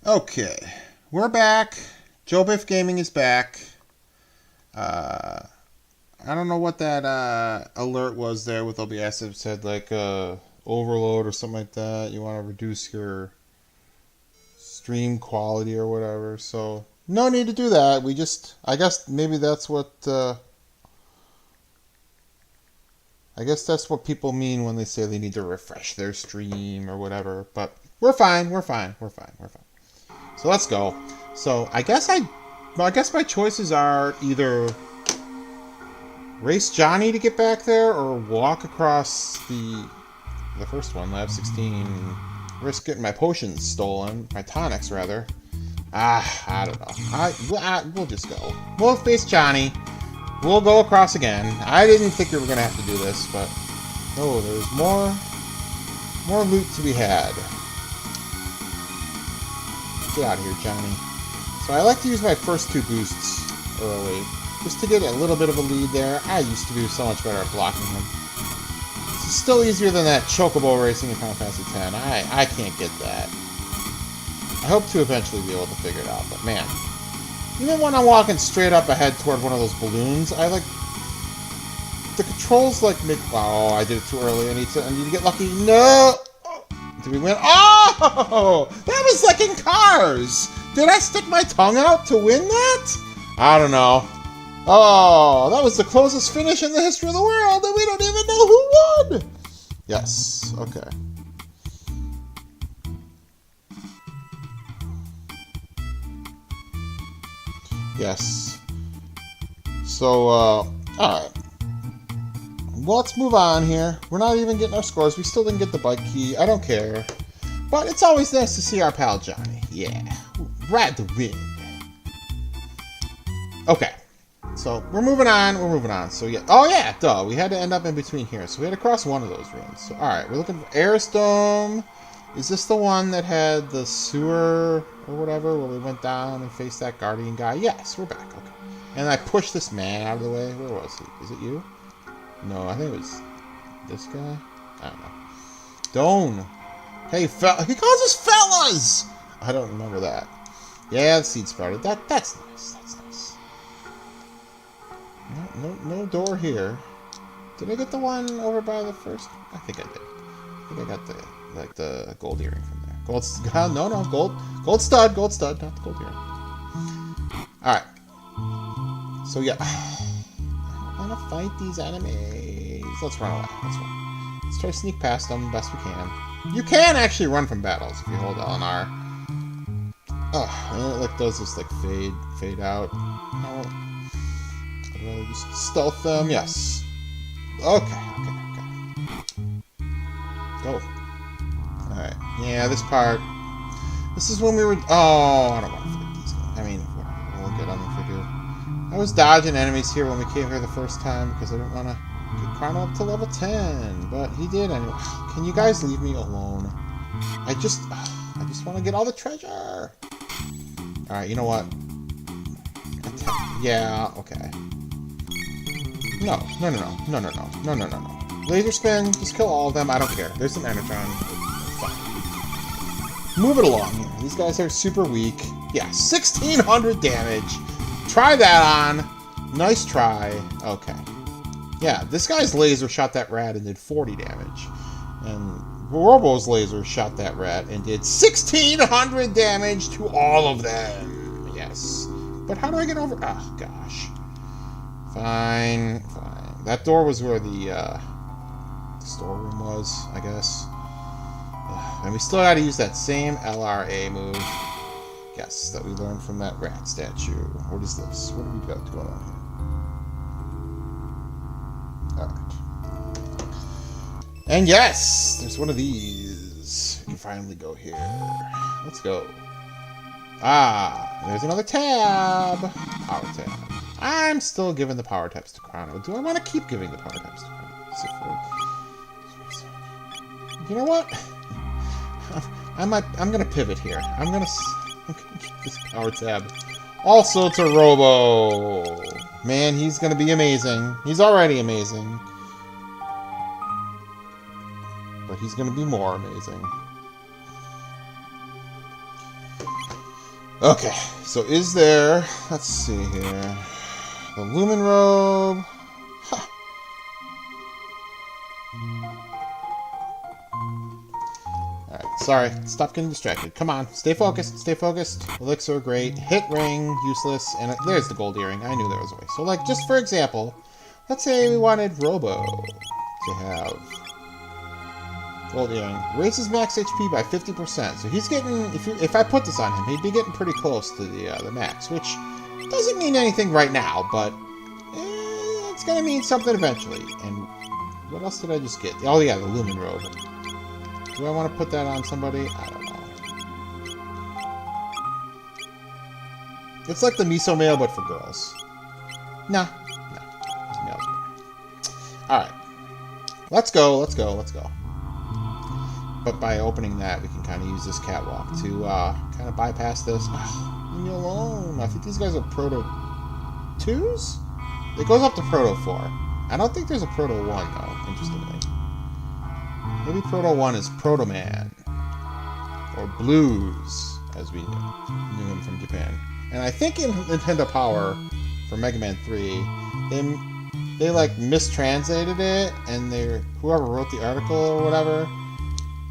Okay, we're back. Joe Biff Gaming is back. I don't know what that alert was there with OBS. It said like overload or something like that. You want to reduce your stream quality or whatever. So no need to do that. We just, I guess maybe that's what people mean when they say they need to refresh their stream or whatever. But we're fine. We're fine. So let's go. So I guess my choices are either race Johnny to get back there or walk across the first one, lab 16. Risk getting my potions stolen, my tonics rather. I don't know. We'll just go. We'll face Johnny. We'll go across again. I didn't think we were gonna have to do this, but oh, there's more loot to be had. Get out of here, Johnny. So I like to use my first two boosts early, just to get a little bit of a lead there. I used to do so much better at blocking him. It's still easier than that chocobo racing in Final Fantasy X. I can't get that. I hope to eventually be able to figure it out, but man. Even when I'm walking straight up ahead toward one of those balloons, I like... The controls like make... Wow, I did it too early. I need to get lucky. No! Did we win? Oh! That was like in Cars! Did I stick my tongue out to win that? I don't know. Oh, that was the closest finish in the history of the world, and we don't even know who won! Yes, okay. Yes. So, alright. Well, let's move on here. We're not even getting our scores. We still didn't get the bike key. I don't care. But it's always nice to see our pal Johnny. Yeah. Ride the wind. Okay. So, we're moving on. So, yeah. Oh, yeah. Duh. We had to end up in between here. So, we had to cross one of those rooms. So, alright. We're looking for Arisdome. Is this the one that had the sewer or whatever where we went down and faced that guardian guy? Yes. We're back. Okay. And I pushed this man out of the way. Where was he? Is it you? No, I think it was this guy. I don't know. Doan. Hey, he calls us fellas! I don't remember that. Yeah, the seed sprouted. That's nice. That's nice. No door here. Did I get the one over by the first? I think I did. I think I got the gold earring from there. Gold stud, not the gold earring. Alright. So yeah. I want to fight these enemies. Let's run away. Let's try to sneak past them best we can. You can actually run from battles if you hold L and R. Oh, and it like does this like fade out. No. I'd rather just stealth them. Yes. Okay. Go. Alright. Yeah, this part. This is when we were... Oh, I don't want to fight these guys. I mean, we'll get on them if we do. I was dodging enemies here when we came here the first time because I didn't want to get Chrono up to level 10, but he did anyway. Can you guys leave me alone? I just want to get all the treasure. Alright, you know what? Yeah, okay. No. Laser spin, just kill all of them, I don't care. There's some Enertron. Fine. Move it along here. These guys are super weak. Yeah, 1600 damage. Try that on. Nice try. Okay. Yeah, this guy's laser shot that rat and did 40 damage. And Robo's laser shot that rat and did 1600 damage to all of them. Yes. But how do I get over... Oh, gosh. Fine. That door was where the storeroom was, I guess. And we still gotta use that same LRA move. Yes, that we learned from that rat statue. What is this? What have we got going on here? Alright. And yes! There's one of these. We can finally go here. Let's go. Ah! There's another tab! Power tab. I'm still giving the power tabs to Chrono. Do I want to keep giving the power tabs to Chrono? You know what? I'm gonna pivot here. I'm gonna keep this power tab. Also to Robo. Man, he's gonna be amazing. He's already amazing. But he's gonna be more amazing. Okay, so is there... Let's see here. The Lumen Robe... Huh. Alright, sorry. Stop getting distracted. Come on, stay focused, stay focused. Elixir, great. Hit ring, useless. And there's the gold earring. I knew there was a way. So, like, just for example, let's say we wanted Robo to have gold earring. Raises max HP by 50%. So he's getting... If I put this on him, he'd be getting pretty close to the max, which doesn't mean anything right now, but it's going to mean something eventually. And what else did I just get? Oh, yeah, the Lumen Robe. Do I want to put that on somebody? I don't know. It's like the miso mail, but for girls. Nah. Mail's better. Alright. Let's go, let's go, let's go. But by opening that, we can kind of use this catwalk to kind of bypass this. Oh, leave me alone. I think these guys are Proto 2s? It goes up to Proto 4. I don't think there's a Proto 1, though, interestingly. Maybe Proto 1 is Proto Man. Or Blues, as we knew him from Japan. And I think in Nintendo Power, for Mega Man 3, they like, mistranslated it, and whoever wrote the article or whatever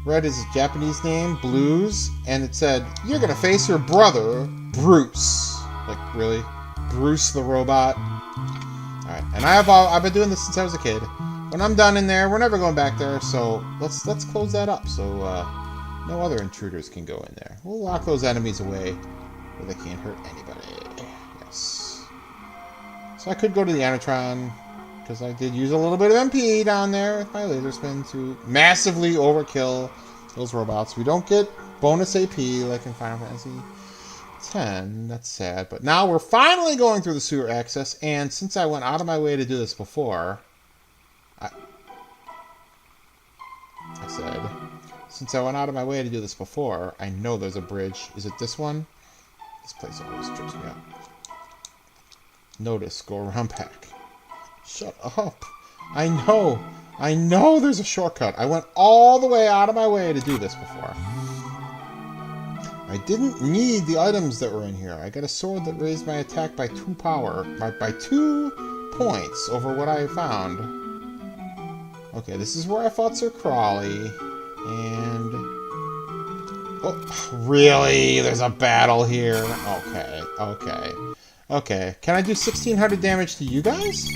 read his Japanese name, Blues, and it said, "You're gonna face your brother, Bruce." Like, really? Bruce the robot? Alright, and I've been doing this since I was a kid. When I'm done in there, we're never going back there, so let's close that up so no other intruders can go in there. We'll lock those enemies away where they can't hurt anybody. Yes. So I could go to the Anatron, because I did use a little bit of MP down there with my laser spin to massively overkill those robots. We don't get bonus AP like in Final Fantasy X. That's sad. But now we're finally going through the sewer access, and since I went out of my way to do this before, since I went out of my way to do this before, I know there's a bridge. Is it this one? This place always trips me up. Notice, go around back. Shut up. I know there's a shortcut. I went all the way out of my way to do this before. I didn't need the items that were in here. I got a sword that raised my attack by 2 power, by 2 points over what I found. Okay, this is where I fought Sir Crawley, and... Oh, really? There's a battle here? Okay. Can I do 1,600 damage to you guys?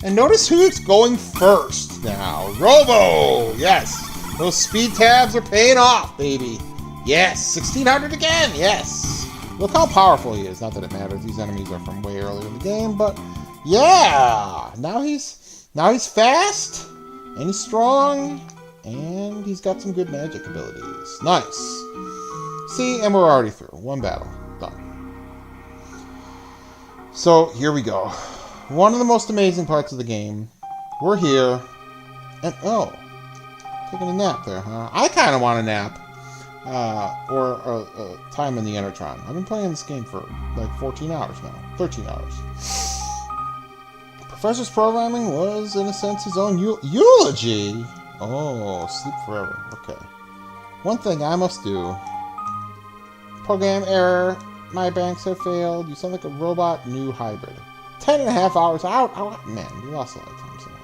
And notice who's going first now. Robo! Yes! Those speed tabs are paying off, baby. Yes! 1,600 again! Yes! Look how powerful he is. Not that it matters. These enemies are from way earlier in the game, but... Yeah! Now he's fast, and he's strong, and he's got some good magic abilities. Nice! See, and we're already through. One battle. Done. So, here we go. One of the most amazing parts of the game. We're here. And, oh. Taking a nap there, huh? I kind of want a nap. Or time in the Entertron. I've been playing this game for like 14 hours now. 13 hours. Professor's programming was, in a sense, his own eulogy. Oh, sleep forever. Okay. One thing I must do. Program error. My banks have failed. You sound like a robot new hybrid. 10.5 hours out. Oh, man, we lost a lot of time today.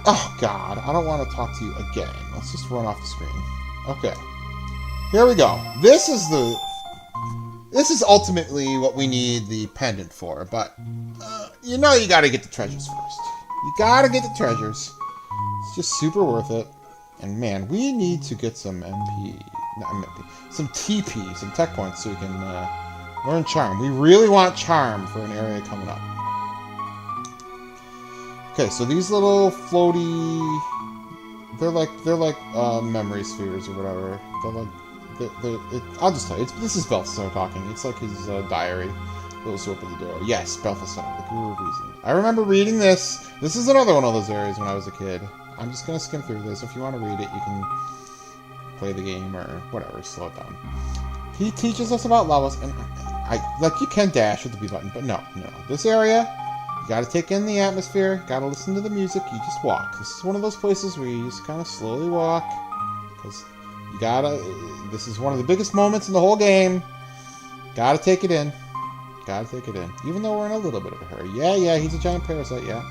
Oh, God. I don't want to talk to you again. Let's just run off the screen. Okay. Here we go. This is ultimately what we need the pendant for, but you know you gotta get the treasures first. You gotta get the treasures. It's just super worth it. And man, we need to get some some TP, some tech points so we can learn Charm. We really want Charm for an area coming up. Okay, so these little floaty, they're like memory spheres or whatever. I'll just tell you, this is Balthasar talking. It's like his diary. Those who open the door. Yes, Balthasar, the Guru of Reason. I remember reading this. This is another one of those areas when I was a kid. I'm just going to skim through this. If you want to read it, you can play the game or whatever. Slow it down. He teaches us about levels, and you can dash with the B button, but no. This area, you got to take in the atmosphere. Got to listen to the music. You just walk. This is one of those places where you just kind of slowly walk, because you gotta. This is one of the biggest moments in the whole game. Gotta take it in. Gotta take it in. Even though we're in a little bit of a hurry. Yeah, he's a giant parasite, yeah.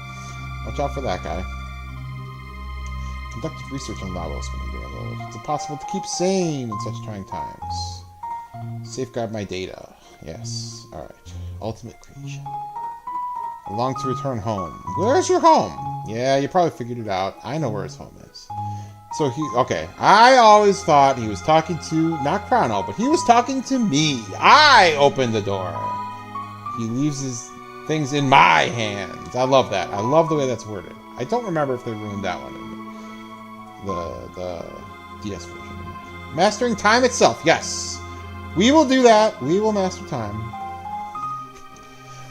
Watch out for that guy. Conducted research on lava spinning barrels. It's impossible to keep sane in such trying times. Safeguard my data. Yes. Alright. Ultimate creation. I long to return home. Where's your home? Yeah, you probably figured it out. I know where his home is. So okay. I always thought he was talking to, not Chrono, but he was talking to me. I opened the door. He leaves his things in my hands. I love that. I love the way that's worded. I don't remember if they ruined that one in the DS version. Mastering time itself. Yes. We will do that. We will master time.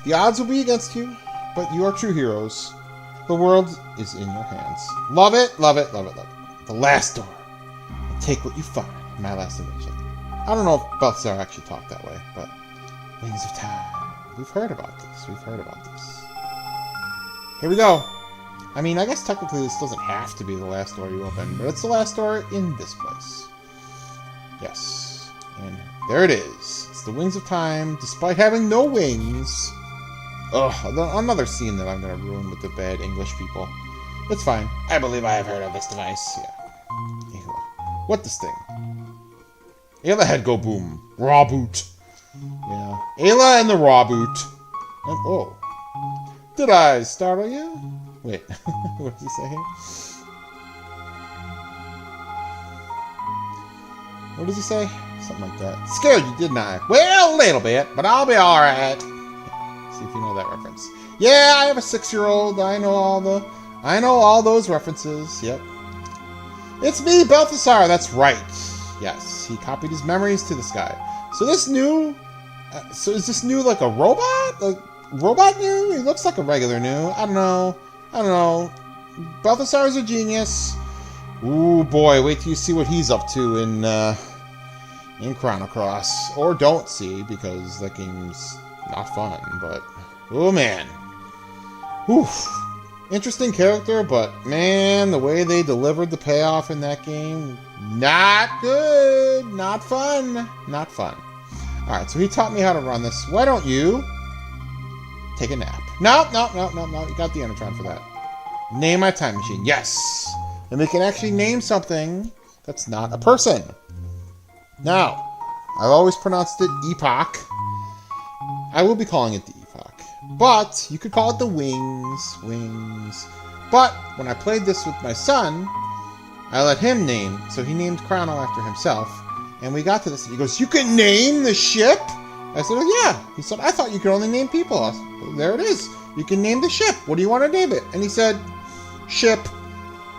The odds will be against you, but you are true heroes. The world is in your hands. Love it, love it, love it, love it. The last door. And take what you find. My last invention. I don't know if Balthazar actually talked that way, but Wings of Time. We've heard about this. We've heard about this. Here we go. I mean, I guess technically this doesn't have to be the last door you open, but it's the last door in this place. Yes. And there it is. It's the Wings of Time, despite having no wings. Ugh, another scene that I'm going to ruin with the bad English people. It's fine. I believe I have heard of this device. Yeah. Ayla. What this thing? Ayla head go boom. Raw boot. Yeah. Ayla and the raw boot. And, oh. Did I startle you? Wait. What does he say here? What does he say? Something like that. Scared you, didn't I? Well, a little bit, but I'll be alright. See if you know that reference. Yeah, I have a 6-year-old. I know all those references. Yep. It's me, Balthazar. That's right. Yes, he copied his memories to this guy. So this new... so is this new like a robot? Like, robot new? He looks like a regular new. I don't know. Balthazar is a genius. Ooh, boy. Wait till you see what he's up to in Chrono Cross. Or don't see, because that game's not fun, but... oh, man. Oof. Interesting character, but, man, the way they delivered the payoff in that game, not good. Not fun. Not fun. Alright, so he taught me how to run this. Why don't you take a nap? No. You got the Endertron for that. Name my time machine. Yes. And we can actually name something that's not a person. Now, I've always pronounced it Epoch. I will be calling it the Epoch. But you could call it the Wings. But when I played this with my son, I let him name. So he named Chrono after himself. And we got to this. He goes, "You can name the ship?" I said, "Oh, yeah." He said, "I thought you could only name people." I said, well, there it is. You can name the ship. What do you want to name it? And he said, "Ship."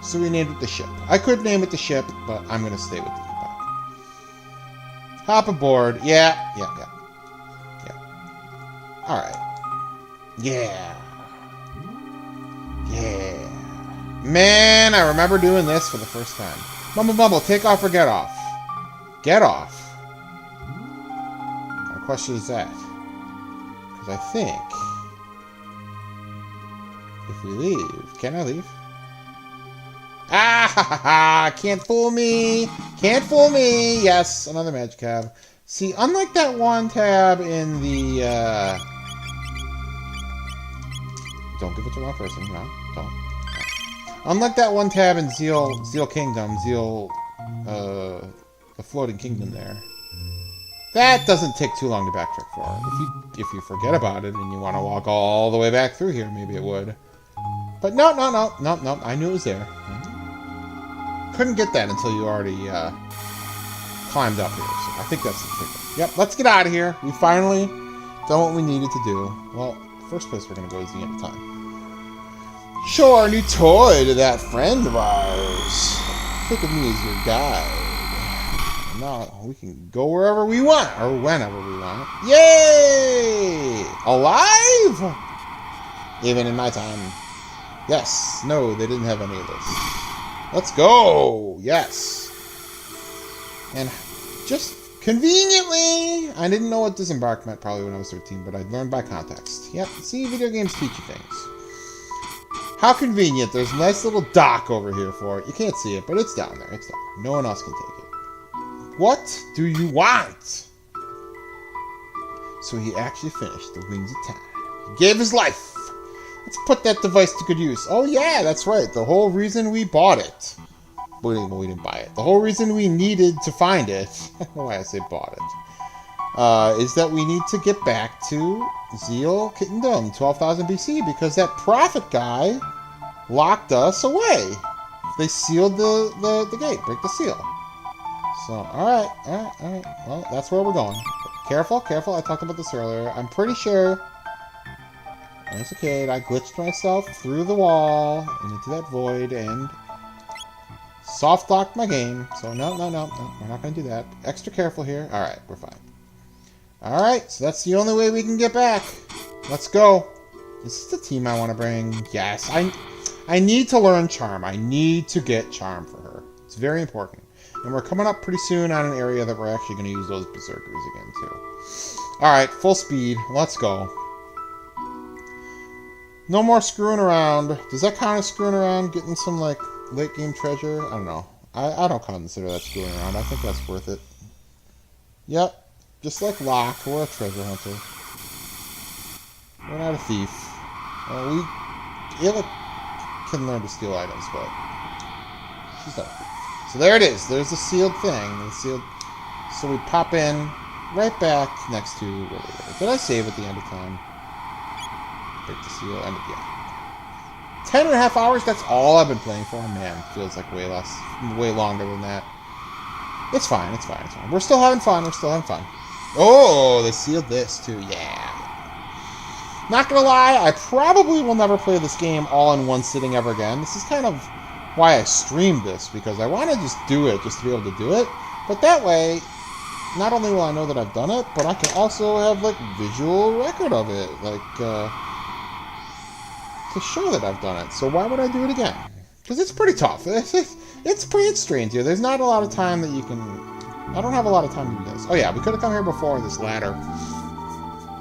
So we named it the ship. I could name it the ship, but I'm going to stay with the Epoch. Hop aboard. Yeah. Alright. Yeah. Man, I remember doing this for the first time. Mumble, take off or get off? Get off. What kind of question is that? Because I think... if we leave... Can I leave? Ah, ha, ha, ha. Can't fool me. Can't fool me. Yes, another magic tab. See, unlike that one tab in the, don't give it to one person. No, don't. No. Unlike that one tab in Zeal Kingdom, the floating kingdom there. That doesn't take too long to backtrack for. If you forget about it and you want to walk all the way back through here, maybe it would. But no. I knew it was there. Couldn't get that until you already climbed up here. So I think that's the trigger. Yep, let's get out of here. We finally done what we needed to do. Well, the first place we're going to go is the end of time. Show our new toy to that friend of ours. Think of me as your guide. Now we can go wherever we want, or whenever we want. Yay! Alive? Even in my time. Yes. No, they didn't have any of this. Let's go! Yes! And just conveniently, I didn't know what disembark meant probably when I was 13, but I learned by context. Yep, see, video games teach you things. How convenient. There's a nice little dock over here for it. You can't see it, but it's down there. It's down there. No one else can take it. What do you want? So he actually finished the Wings of Time. He gave his life. Let's put that device to good use. Oh yeah, that's right. The whole reason we bought it. Well, we didn't buy it. The whole reason we needed to find it. I don't know why I say bought it. Is that we need to get back to Zeal Kingdom, 12,000 BC, because that prophet guy locked us away. They sealed the gate. Break the seal. So, alright. Well, that's where we're going. Careful. I talked about this earlier. I'm pretty sure, as a kid, I glitched myself through the wall and into that void and soft locked my game. So, no, we're not going to do that. Extra careful here. Alright, we're fine. Alright, so that's the only way we can get back. Let's go. Is this the team I want to bring? Yes, I need to learn Charm. I need to get Charm for her. It's very important. And we're coming up pretty soon on an area that we're actually going to use those Berserkers again, too. Alright, full speed. Let's go. No more screwing around. Does that count as screwing around? Getting some, like, late-game treasure? I don't know. I don't consider that screwing around. I think that's worth it. Yep. Just like Locke, we're a treasure hunter. We're not a thief. Well, Ayla can learn to steal items, but she's not a thief. So there it is. There's the sealed thing. So we pop in right back next to... Did I save at the end of time? Break the seal. End of... Yeah. 10.5 hours? That's all I've been playing for? Man, feels like way longer than that. It's fine. We're still having fun. Oh, they sealed this too. Yeah. Not gonna lie, I probably will never play this game all in one sitting ever again. This is kind of why I streamed this, because I want to just do it, just to be able to do it. But that way, not only will I know that I've done it, but I can also have, like, visual record of it. Like, to show that I've done it. So why would I do it again? Because it's pretty tough. It's pretty strange here. There's not a lot of time that you can... I don't have a lot of time to do this. Oh yeah, we could have come here before. This ladder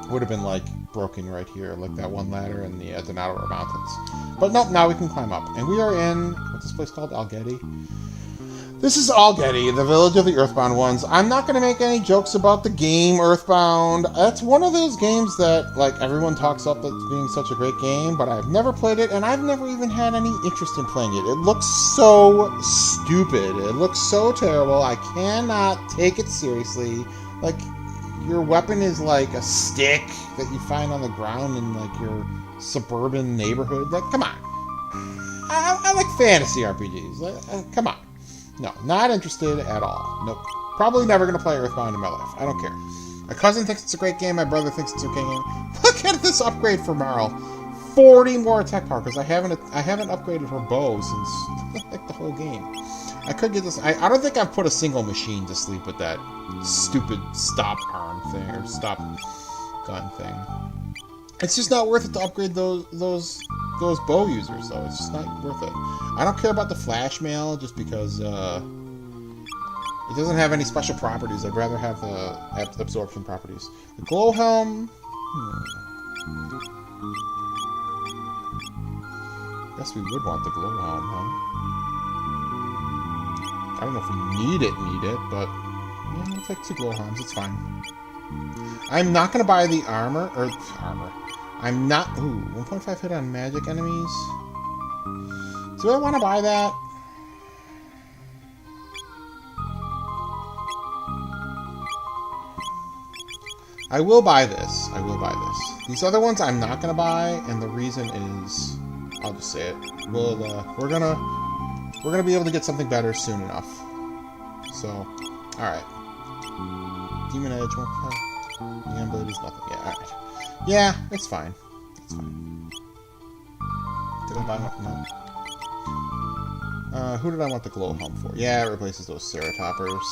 would have been, like, broken right here, like that one ladder in the Donato Mountains. But nope, now we can climb up. And we are in... What's this place called? Algeti? This is Algeti, the village of the Earthbound ones. I'm not going to make any jokes about the game Earthbound. That's one of those games that, like, everyone talks up as being such a great game, but I've never played it, and I've never even had any interest in playing it. It looks so stupid. It looks so terrible. I cannot take it seriously. Like, your weapon is like a stick that you find on the ground in, like, your suburban neighborhood. Like, come on. I like fantasy RPGs. Like, come on. No, not interested at all. Nope. Probably never going to play Earthbound in my life. I don't care. My cousin thinks it's a great game. My brother thinks it's a great game. Look at this upgrade for Marl. 40 more attack power, because I haven't upgraded her bow since, like, the whole game. I could get this... I don't think I've put a single machine to sleep with that stupid stop arm thing, or stop gun thing. It's just not worth it to upgrade those bow users, though. It's just not worth it. I don't care about the flash mail, just because it doesn't have any special properties. I'd rather have the absorption properties. The glow helm... Guess we would want the glow helm, huh? I don't know if we need it, but... Yeah, we'll take 2 glow helms, it's fine. I'm not going to buy the armor. I'm not... Ooh, 1.5 hit on magic enemies. Do I want to buy that? I will buy this. These other ones I'm not going to buy, and the reason is... I'll just say it. We're gonna be able to get something better soon enough. So, alright. Demon Edge 1.5. Neon Blade is nothing. Yeah, alright. Yeah, it's fine. Did I buy one? No. Who did I want the glow helm for? Yeah, it replaces those Ceratoppers.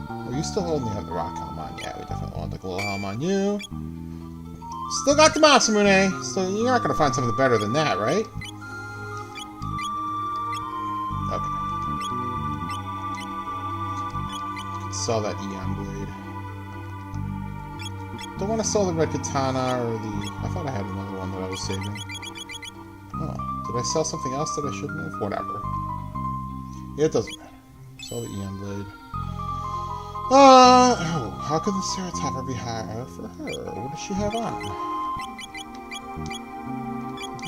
Are you still holding the rock helm on? Yeah, we definitely want the glow helm on you. Still got the Masamune. So you're not going to find something better than that, right? Okay. Sell that Eon Blade. Don't want to sell the Red Katana or the... I thought I had another one that I was saving. Oh, did I sell something else that I shouldn't have? Whatever. Yeah, it doesn't matter. Sell the Eon Blade. Oh, how could the Ceratopper be higher for her? What does she have on?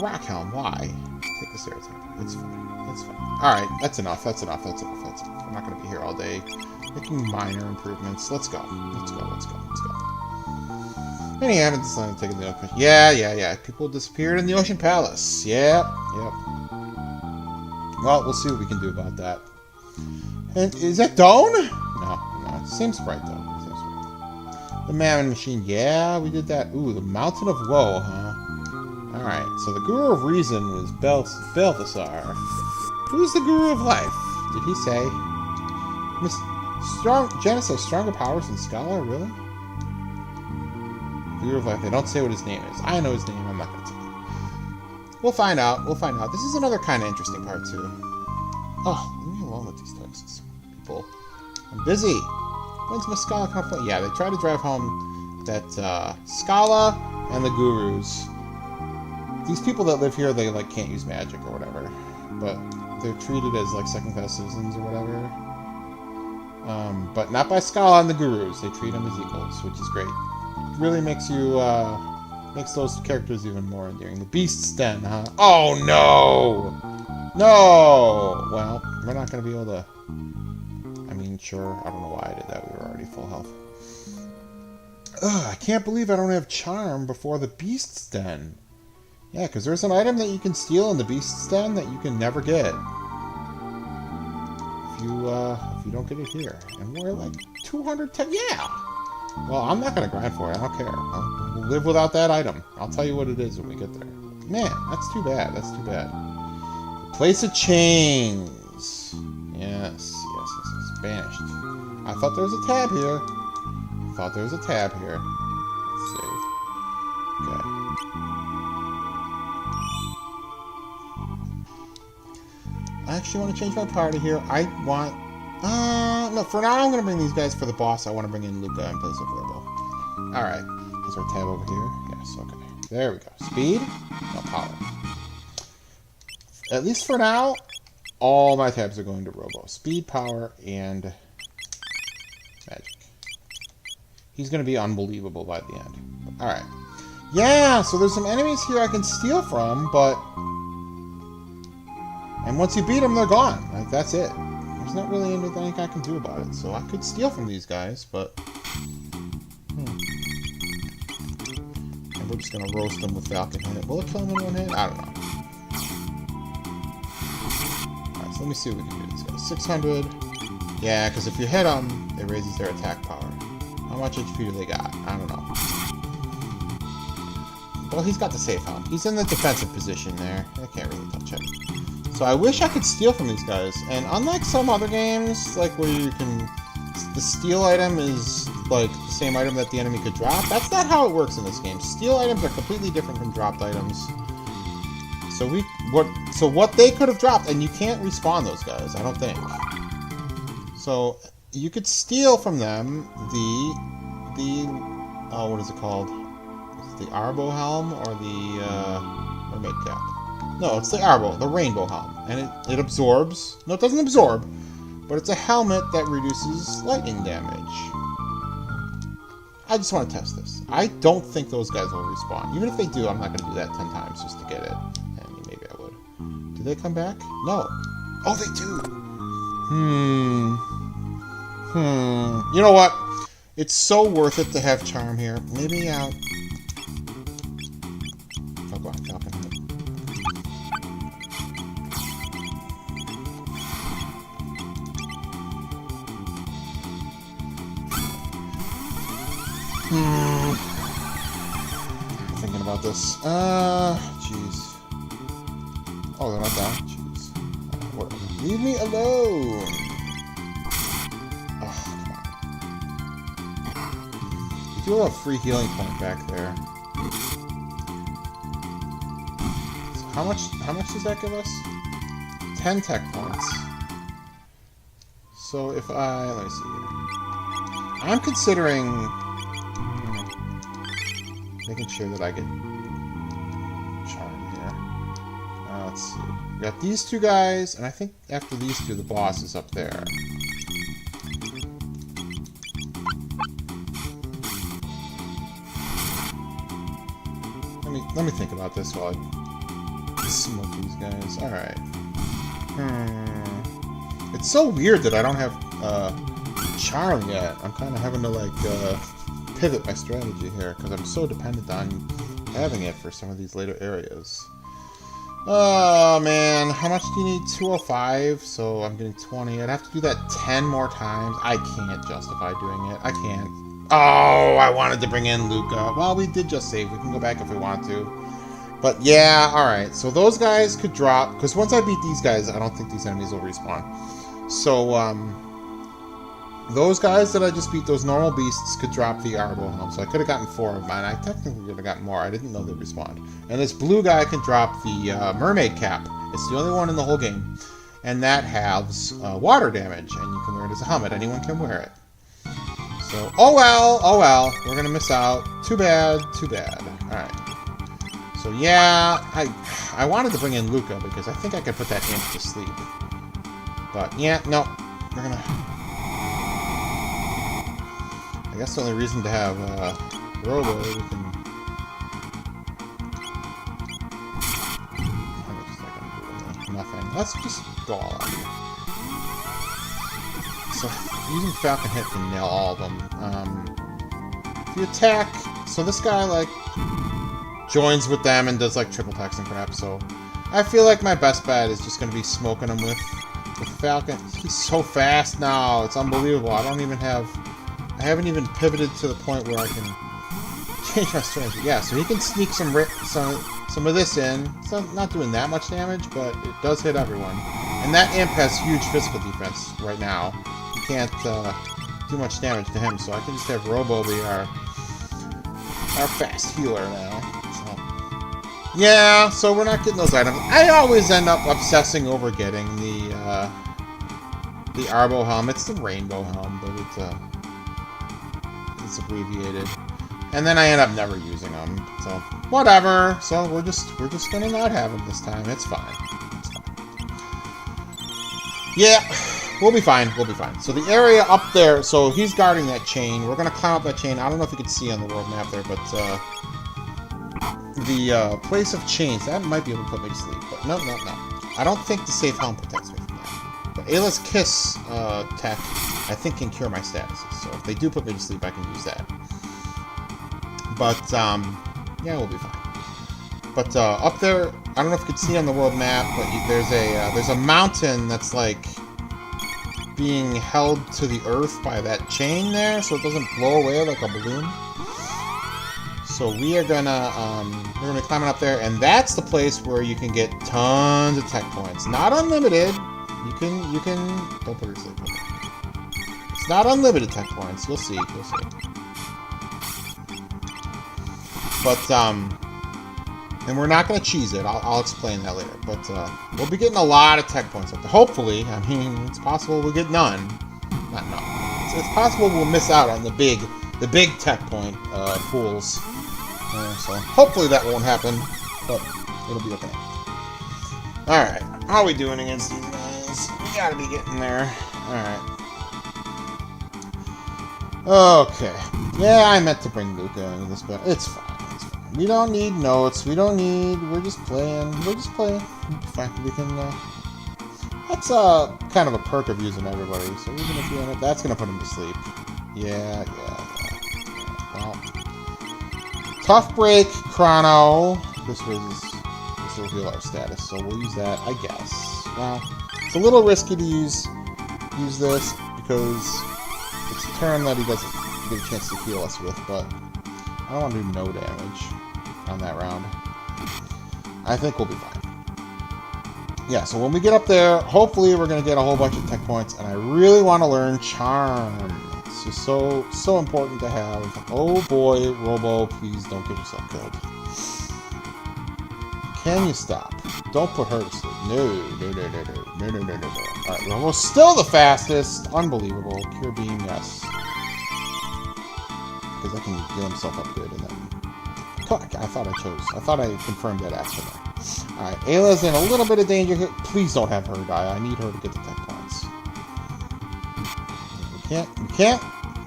Rock helm, why? Take the Ceratopper. It's fine. It's fine. Alright, that's enough. That's enough. That's enough. That's enough. I'm not going to be here all day making minor improvements. Let's go. Let's go. Let's go. Let's go. Any haven't decided to take the ocean. Yeah. People disappeared in the Ocean Palace. Yep. Well, we'll see what we can do about that. And is that Doan? No. Same sprite, though. Same sprite. The Mammon Machine. Yeah, we did that. Ooh, the Mountain of Woe, huh? Alright, so the Guru of Reason was Balthasar. Who's the Guru of Life? Did he say? Janus has stronger powers than Scholar? Really? Guru of Life. They don't say what his name is. I know his name. I'm not going to tell you. We'll find out. We'll find out. This is another kind of interesting part, too. Oh, leave me alone with these texts. People. I'm busy. When's my Scala come play? Yeah, they try to drive home that Scala and the Gurus. These people that live here, they like can't use magic or whatever, but they're treated as like second-class citizens or whatever. But not by Scala and the Gurus. They treat them as equals, which is great. It really makes you makes those characters even more endearing. The Beast's Den, huh? Oh no, no. Well, we're not gonna be able to. I mean, sure. I don't know why I did that. We were already full health. Ugh, I can't believe I don't have Charm before the Beast's Den. Yeah, because there's an item that you can steal in the Beast's Den that you can never get. If you don't get it here. And we're like 210. Yeah! Well, I'm not going to grind for it. I don't care. I'll live without that item. I'll tell you what it is when we get there. Man, that's too bad. That's too bad. The Place of Chains. Yes. Banished. I thought there was a tab here. Let's see. Okay. I actually want to change my party here. I want... no, for now I'm going to bring these guys for the boss. I want to bring in Luca in place of Robo. Alright. Is there a tab over here? Yes, okay. There we go. Speed? No, power. At least for now, all my tabs are going to Robo. Speed, power, and magic. He's going to be unbelievable by the end. Alright. Yeah, so there's some enemies here I can steal from, but... And once you beat them, they're gone. Like, that's it. There's not really anything I can do about it. So I could steal from these guys, but... And we're just going to roast them with Falcon Hit. Will it kill them in one hit? I don't know. Alright, so let me see what we can do with these guys. 600. Yeah, because if you hit them, it raises their attack power. How much HP do they got? I don't know. Well, he's got the safe helm. He's in the defensive position there. I can't really touch him. So I wish I could steal from these guys. And unlike some other games, like where you can... The steal item is like the same item that the enemy could drop. That's not how it works in this game. Steal items are completely different from dropped items. So what they could have dropped, and you can't respawn those guys, I don't think. So you could steal from them oh, what is it called? Is it the Arbo helm or the mermaid cap? No, it's the Arbo, the rainbow helm, and it absorbs. No, it doesn't absorb, but it's a helmet that reduces lightning damage. I just want to test this. I don't think those guys will respawn. Even if they do, I'm not going to do that 10 times just to get it. I mean, maybe I would. Do they come back? No. Oh, they do. You know what? It's so worth it to have Charm here. Maybe I'll... Oh, go on, Falcon Hit. Thinking about this. Jeez. Oh, they're not down? Jeez. Whatever. Leave me alone! Oh, come on. You do have a free healing point back there. So how much does that give us? 10 tech points. So if I... Let me see here. I'm considering... making sure that I get Charm here. Let's see. We got these two guys, and I think after these two, the boss is up there. Let me think about this while I smoke these guys. Alright. It's so weird that I don't have charm yet. I'm kind of having to like pivot my strategy here because I'm so dependent on having it for some of these later areas. Oh man, how much do you need? 205, so I'm getting 20. I'd have to do that 10 more times. I can't justify doing it. I can't. Oh, I wanted to bring in Luca. Well, we did just save. We can go back if we want to. But yeah, alright. So those guys could drop, because once I beat these guys, I don't think these enemies will respawn. So, those guys that I just beat, those normal beasts, could drop the Arbo Helm. So I could have gotten 4 of mine. I technically could have gotten more. I didn't know they respawned. And this blue guy can drop the Mermaid Cap. It's the only one in the whole game. And that halves water damage. And you can wear it as a helmet. Anyone can wear it. So, oh well. We're going to miss out. Too bad. Alright. So yeah, I wanted to bring in Luca because I think I could put that imp to sleep. But yeah, no. We're going to... I guess the only reason to have Robo, we can... How much is that going to do? Nothing. Let's just go all out. So, using Falcon Hit can nail all of them. If you attack... So this guy, like, joins with them and does, like, triple attacks and crap, so... I feel like my best bet is just going to be smoking him with Falcon. He's so fast now. It's unbelievable. I haven't even pivoted to the point where I can change my strategy. Yeah, so he can sneak some of this in. It's not doing that much damage, but it does hit everyone. And that imp has huge physical defense right now. You can't do much damage to him, so I can just have Robo be our fast healer now. So. Yeah, so we're not getting those items. I always end up obsessing over getting the Arbo Helm. It's the Rainbow Helm, but it's abbreviated, and then I end up never using them. So whatever. So we're just gonna not have them this time. It's fine. Yeah, we'll be fine. So the area up there. So he's guarding that chain. We're gonna climb up that chain. I don't know if you can see on the world map there, but the place of chains that might be able to put me to sleep. But no. I don't think the safe helm protects me from that. But Ayla's Kiss tech, I think, can cure my statuses. So if they do put me to sleep, I can use that. But, yeah, we'll be fine. But, up there, I don't know if you can see on the world map, but there's a mountain that's, like, being held to the earth by that chain there, so it doesn't blow away like a balloon. So we're gonna be climbing up there, and that's the place where you can get tons of tech points. Not unlimited. You can don't put her to sleep. It's not unlimited tech points. You'll see. But and we're not gonna cheese it. I'll explain that later. But we'll be getting a lot of tech points up there. Hopefully, I mean, it's possible we'll get none. Not none. It's possible we'll miss out on the big tech point pools. So hopefully that won't happen, but it'll be okay. All right, how are we doing against these guys? We gotta be getting there. All right. Okay. Yeah, I meant to bring Luca into this, but it's fine. We don't need notes. We're just playing. We'll be fine. We can. That's kind of a perk of using everybody. So even if you end up, that's gonna put him to sleep. Yeah. Well, tough break, Chrono. This will heal our status, so we'll use that, I guess. Well, it's a little risky to use this because it's a turn that he doesn't get a chance to heal us with, but I don't want to do no damage on that round. I think we'll be fine. Yeah, so when we get up there, hopefully we're going to get a whole bunch of tech points, and I really want to learn Charm. It's just so important to have. Oh boy, Robo, please don't get yourself killed. Can you stop? Don't put her to sleep. No. Alright, Robo's still the fastest. Unbelievable. Cure Beam, yes. Because I can get himself up good and then... I thought I confirmed that after that. Alright, Ayla's in a little bit of danger here. Please don't have her die. I need her to get the 10 points. We can't.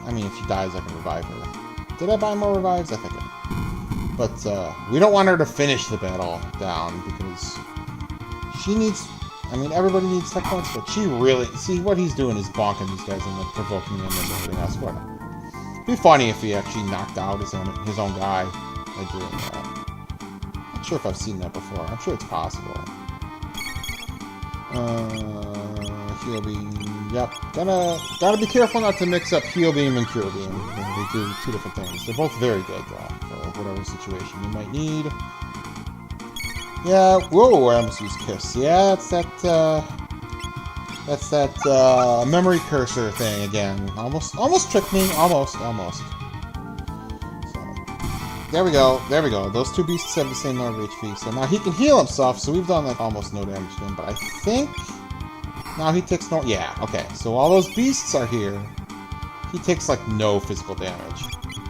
I mean, if she dies, I can revive her. Did I buy more revives? I think I But we don't want her to finish the battle down because she needs... I mean, everybody needs tech points, but she really... See, what he's doing is bonking these guys and like, provoking them and everything else. Whatever. It'd be funny if he actually knocked out his own guy by doing that. Not sure if I've seen that before. I'm sure it's possible. Heal beam. Yep. Gotta be careful not to mix up heal beam and cure beam. They do two different things. They're both very good though, for whatever situation you might need. Yeah. Whoa! I almost used kiss. Yeah, that's that memory cursor thing again. Almost tricked me. Almost. So, there we go. Those two beasts have the same number of HP. So now he can heal himself. So we've done like almost no damage to him. But I think now he takes no... Yeah, okay. So while those beasts are here, he takes like no physical damage.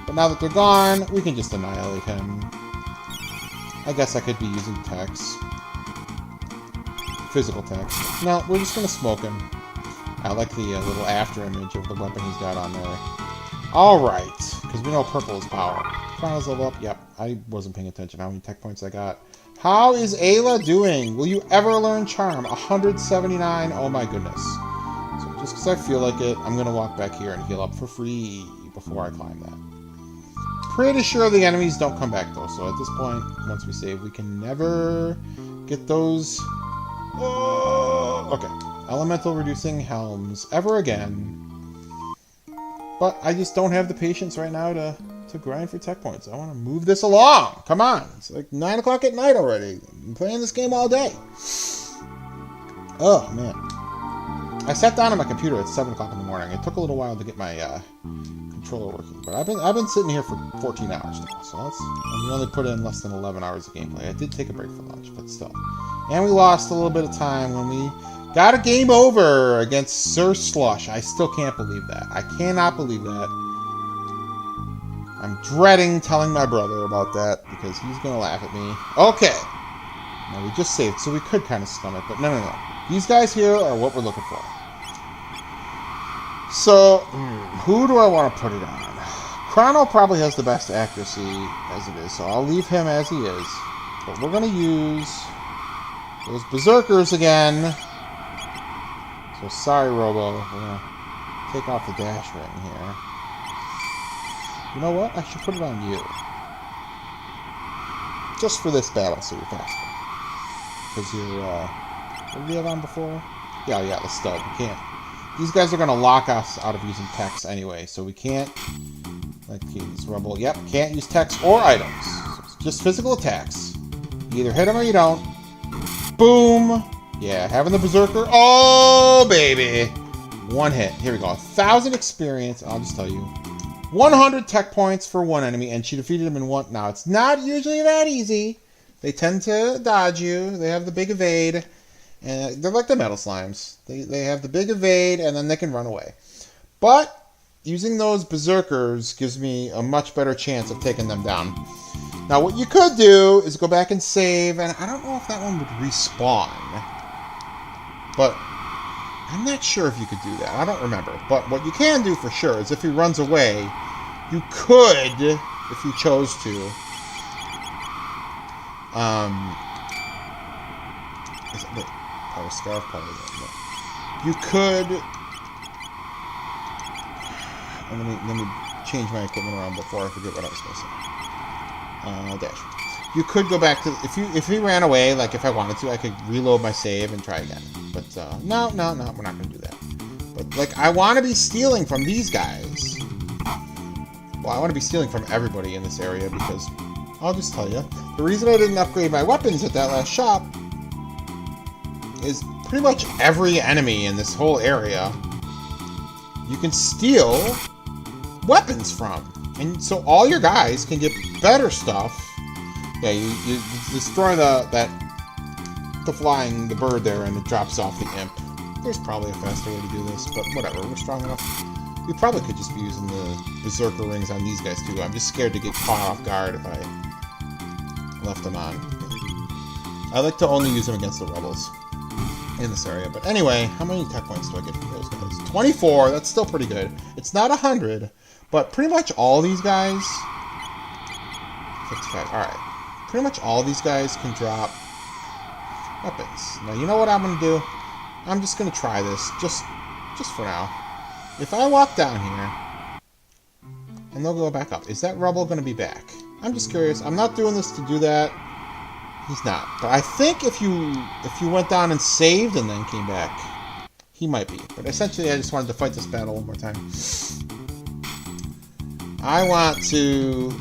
But now that they're gone, we can just annihilate him. I guess I could be using Tex. Physical Tex. No, we're just going to smoke him. I like the little after image of the weapon he's got on there. Alright, because we know purple is power. Chrono's level up. Yep, I wasn't paying attention how many tech points I got. How is Ayla doing? Will you ever learn Charm? 179. Oh my goodness. So just because I feel like it, I'm going to walk back here and heal up for free before I climb that. Pretty sure the enemies don't come back though, so at this point, once we save, we can never get those... Oh, okay. Elemental reducing helms ever again. But I just don't have the patience right now to grind for tech points. I want to move this along. Come on. It's like 9 o'clock at night already. I'm playing this game all day. Oh, man. I sat down on my computer at 7 o'clock in the morning. It took a little while to get my controller working. But I've been sitting here for 14 hours now. So and we only put in less than 11 hours of gameplay. I did take a break for lunch, but still. And we lost a little bit of time when we got a game over against Sir Slush. I still can't believe that. I cannot believe that. I'm dreading telling my brother about that because he's going to laugh at me. Okay. Now, we just saved, so we could kind of scum it, but no. These guys here are what we're looking for. So, who do I want to put it on? Chrono probably has the best accuracy as it is, so I'll leave him as he is. But we're going to use those berserkers again. So, sorry, Robo. We're going to take off the dash ring here. You know what? I should put it on you. Just for this battle, so you're faster. Because you're, what did we have on before? Yeah, the stud. We can't. These guys are going to lock us out of using techs anyway, so we can't, like, use Rebel. Yep, can't use techs or items. So it's just physical attacks. You either hit them or you don't. Boom! Yeah, having the berserker. Oh, baby! One hit. Here we go. 1,000 experience. I'll just tell you. 100 tech points for one enemy, and she defeated him in one. Now, it's not usually that easy. They tend to dodge you. They have the big evade. And they're like the metal slimes. They have the big evade, and then they can run away. But using those berserkers gives me a much better chance of taking them down. Now, what you could do is go back and save, and I don't know if that one would respawn. But I'm not sure if you could do that. I don't remember. But what you can do for sure is if he runs away, you could, if you chose to, wait, power scarf, power, no. You could, let me change my equipment around before I forget what I was going to say. Dash. You could go back to, if he ran away, like if I wanted to, I could reload my save and try again. But no, we're not going to do that. But like, I want to be stealing from these guys. Well, I want to be stealing from everybody in this area because, I'll just tell you, the reason I didn't upgrade my weapons at that last shop is pretty much every enemy in this whole area you can steal weapons from. And so all your guys can get better stuff. Yeah, you destroy the bird there and it drops off the imp. There's probably a faster way to do this, but whatever, we're strong enough. We probably could just be using the berserker rings on these guys too. I'm just scared to get caught off guard if I left them on. I like to only use them against the rebels in this area. But anyway, how many tech points do I get from those guys? 24, that's still pretty good. It's not 100, but pretty much all these guys 55. Alright. Pretty much all these guys can drop weapons. Now, you know what I'm going to do? I'm just going to try this, just for now. If I walk down here, and they'll go back up, is that rubble going to be back? I'm just curious. I'm not doing this to do that. He's not. But I think if you went down and saved and then came back, he might be. But essentially, I just wanted to fight this battle one more time. I want to...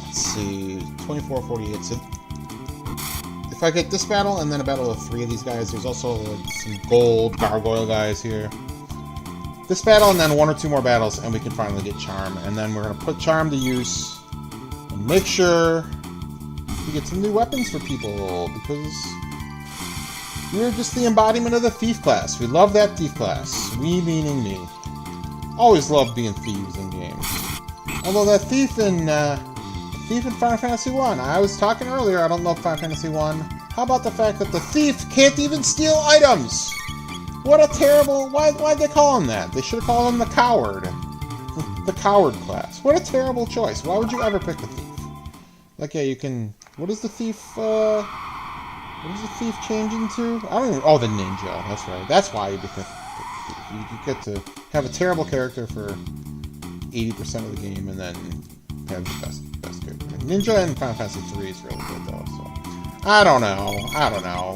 Let's see... 24-48. So if I get this battle and then a battle of 3 of these guys, there's also like, some gold gargoyle guys here. This battle and then 1 or 2 more battles, and we can finally get Charm. And then we're going to put Charm to use and make sure we get some new weapons for people, because we're just the embodiment of the thief class. We love that thief class. We meaning me. Always love being thieves in games. Although that thief in Final Fantasy 1, I was talking earlier, I don't love Final Fantasy 1. How about the fact that the thief can't even steal items? What a terrible... Why'd they call him that? They should have called him the coward. The coward class. What a terrible choice. Why would you ever pick the thief? Like, yeah, you can... What is the thief, What does the thief change into? I don't even... Oh, the ninja. That's right. That's why you get to have a terrible character for 80% of the game and then have the best character. Ninja in Final Fantasy 3 is really good, though, so... I don't know.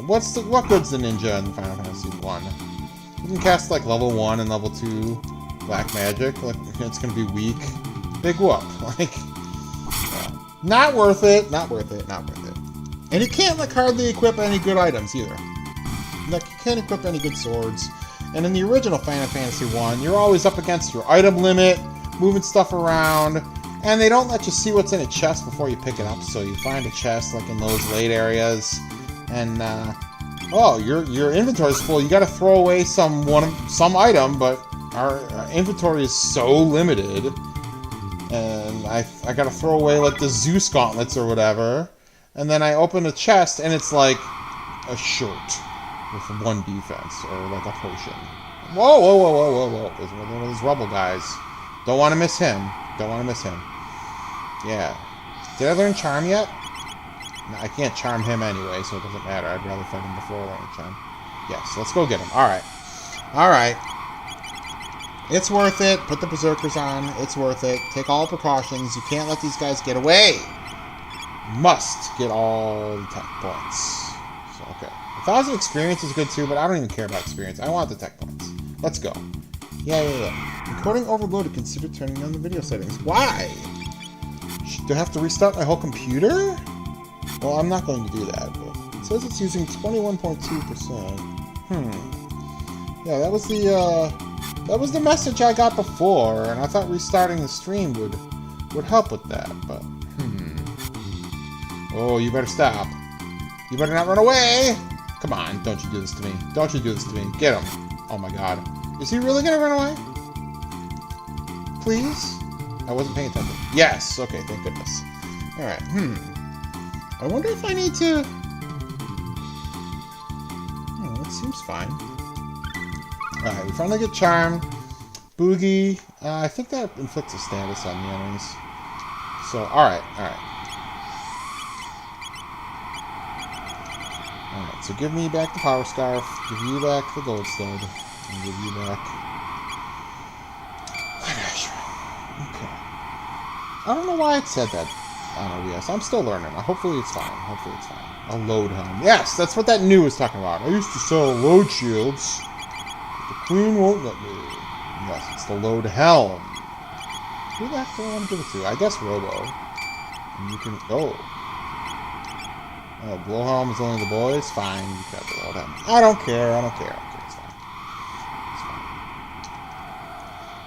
What good's the ninja in Final Fantasy 1? You can cast, like, level 1 and level 2 black magic. Like, it's gonna be weak. Big whoop. Like... Yeah. Not worth it. Not worth it. And you can't, like, hardly equip any good items, either. Like, you can't equip any good swords. And in the original Final Fantasy 1, you're always up against your item limit, moving stuff around, and they don't let you see what's in a chest before you pick it up, so you find a chest, like, in those late areas, and, oh, your inventory's full. You gotta throw away some item, but our inventory is so limited, and I gotta throw away, like, the Zeus gauntlets or whatever. And then I open a chest, and it's like a shirt with 1 defense, or like a potion. Whoa. There's one of those rubble guys. Don't want to miss him. Yeah. Did I learn Charm yet? No, I can't charm him anyway, so it doesn't matter. I'd rather fight him before I learn Charm. Yes, let's go get him. Alright. It's worth it. Put the Berserkers on. It's worth it. Take all precautions. You can't let these guys get away. Must get all the tech points. So, okay. 1,000 experience is good too, but I don't even care about experience. I want the tech points. Let's go. Yeah. Recording overloaded. Consider turning on the video settings. Why? Do I have to restart my whole computer? Well, I'm not going to do that. But it says it's using 21.2%. Yeah, that was the message I got before, and I thought restarting the stream would help with that, but Oh, you better stop. You better not run away! Come on, don't you do this to me. Get him. Oh my god. Is he really gonna run away? Please? I wasn't paying attention. Yes! Okay, thank goodness. Alright, I wonder if I need to... Oh, it seems fine. Alright, we finally get Charm. Boogie. I think that inflicts a status on the enemies. So, alright. Alright, so give me back the Power Scarf, give you back the Gold Stud, and give you back... Okay. I don't know why it said that on OBS. I'm still learning. Hopefully it's fine. A load helm. Yes, that's what that new was talking about. I used to sell load shields, but the Queen won't let me. Yes, it's the load helm. Who the heck do I want to give it to? I guess Robo. And you can... Oh, Blowhelm is only the boys? Fine, you got the load helm. I don't care. It's fine.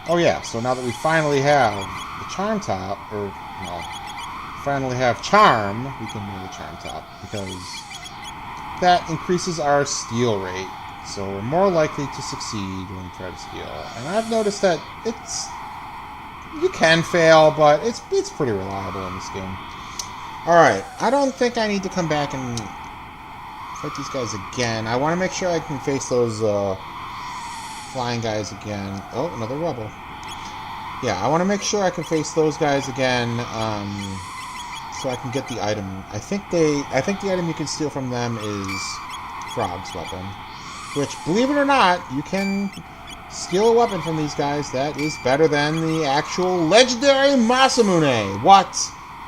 Oh yeah, so now that we finally have the Charm Top, or, no, finally have Charm, we can move the Charm Top, because that increases our steal rate. So we're more likely to succeed when we try to steal. And I've noticed that you can fail, but it's pretty reliable in this game. Alright, I don't think I need to come back and fight these guys again. I want to make sure I can face those flying guys again. Oh, another rebel. Yeah, I want to make sure I can face those guys again so I can get the item. I think the item you can steal from them is Frog's weapon. Which, believe it or not, you can steal a weapon from these guys that is better than the actual legendary Masamune. What?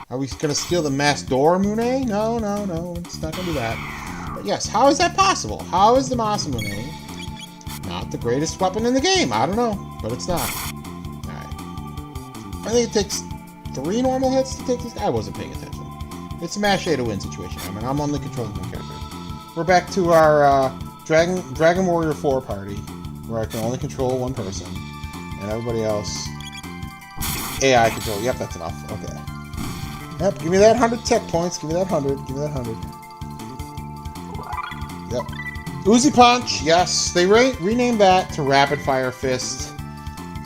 Are we going to steal the Master Mune? No, no, no. It's not going to do that. But yes, how is that possible? How is the Masamune not the greatest weapon in the game? I don't know, but it's not. Alright. I think it takes 3 normal hits to take this guy. I wasn't paying attention. It's a mash A to win situation. I mean, I'm only controlling one character. We're back to our Dragon Warrior 4 party, where I can only control one person, and everybody else AI control. Yep, that's enough. Okay. Yep, give me that 100 tech points. Give me that 100. Give me that 100. Yep. Uzi Punch. Yes, they renamed that to Rapid Fire Fist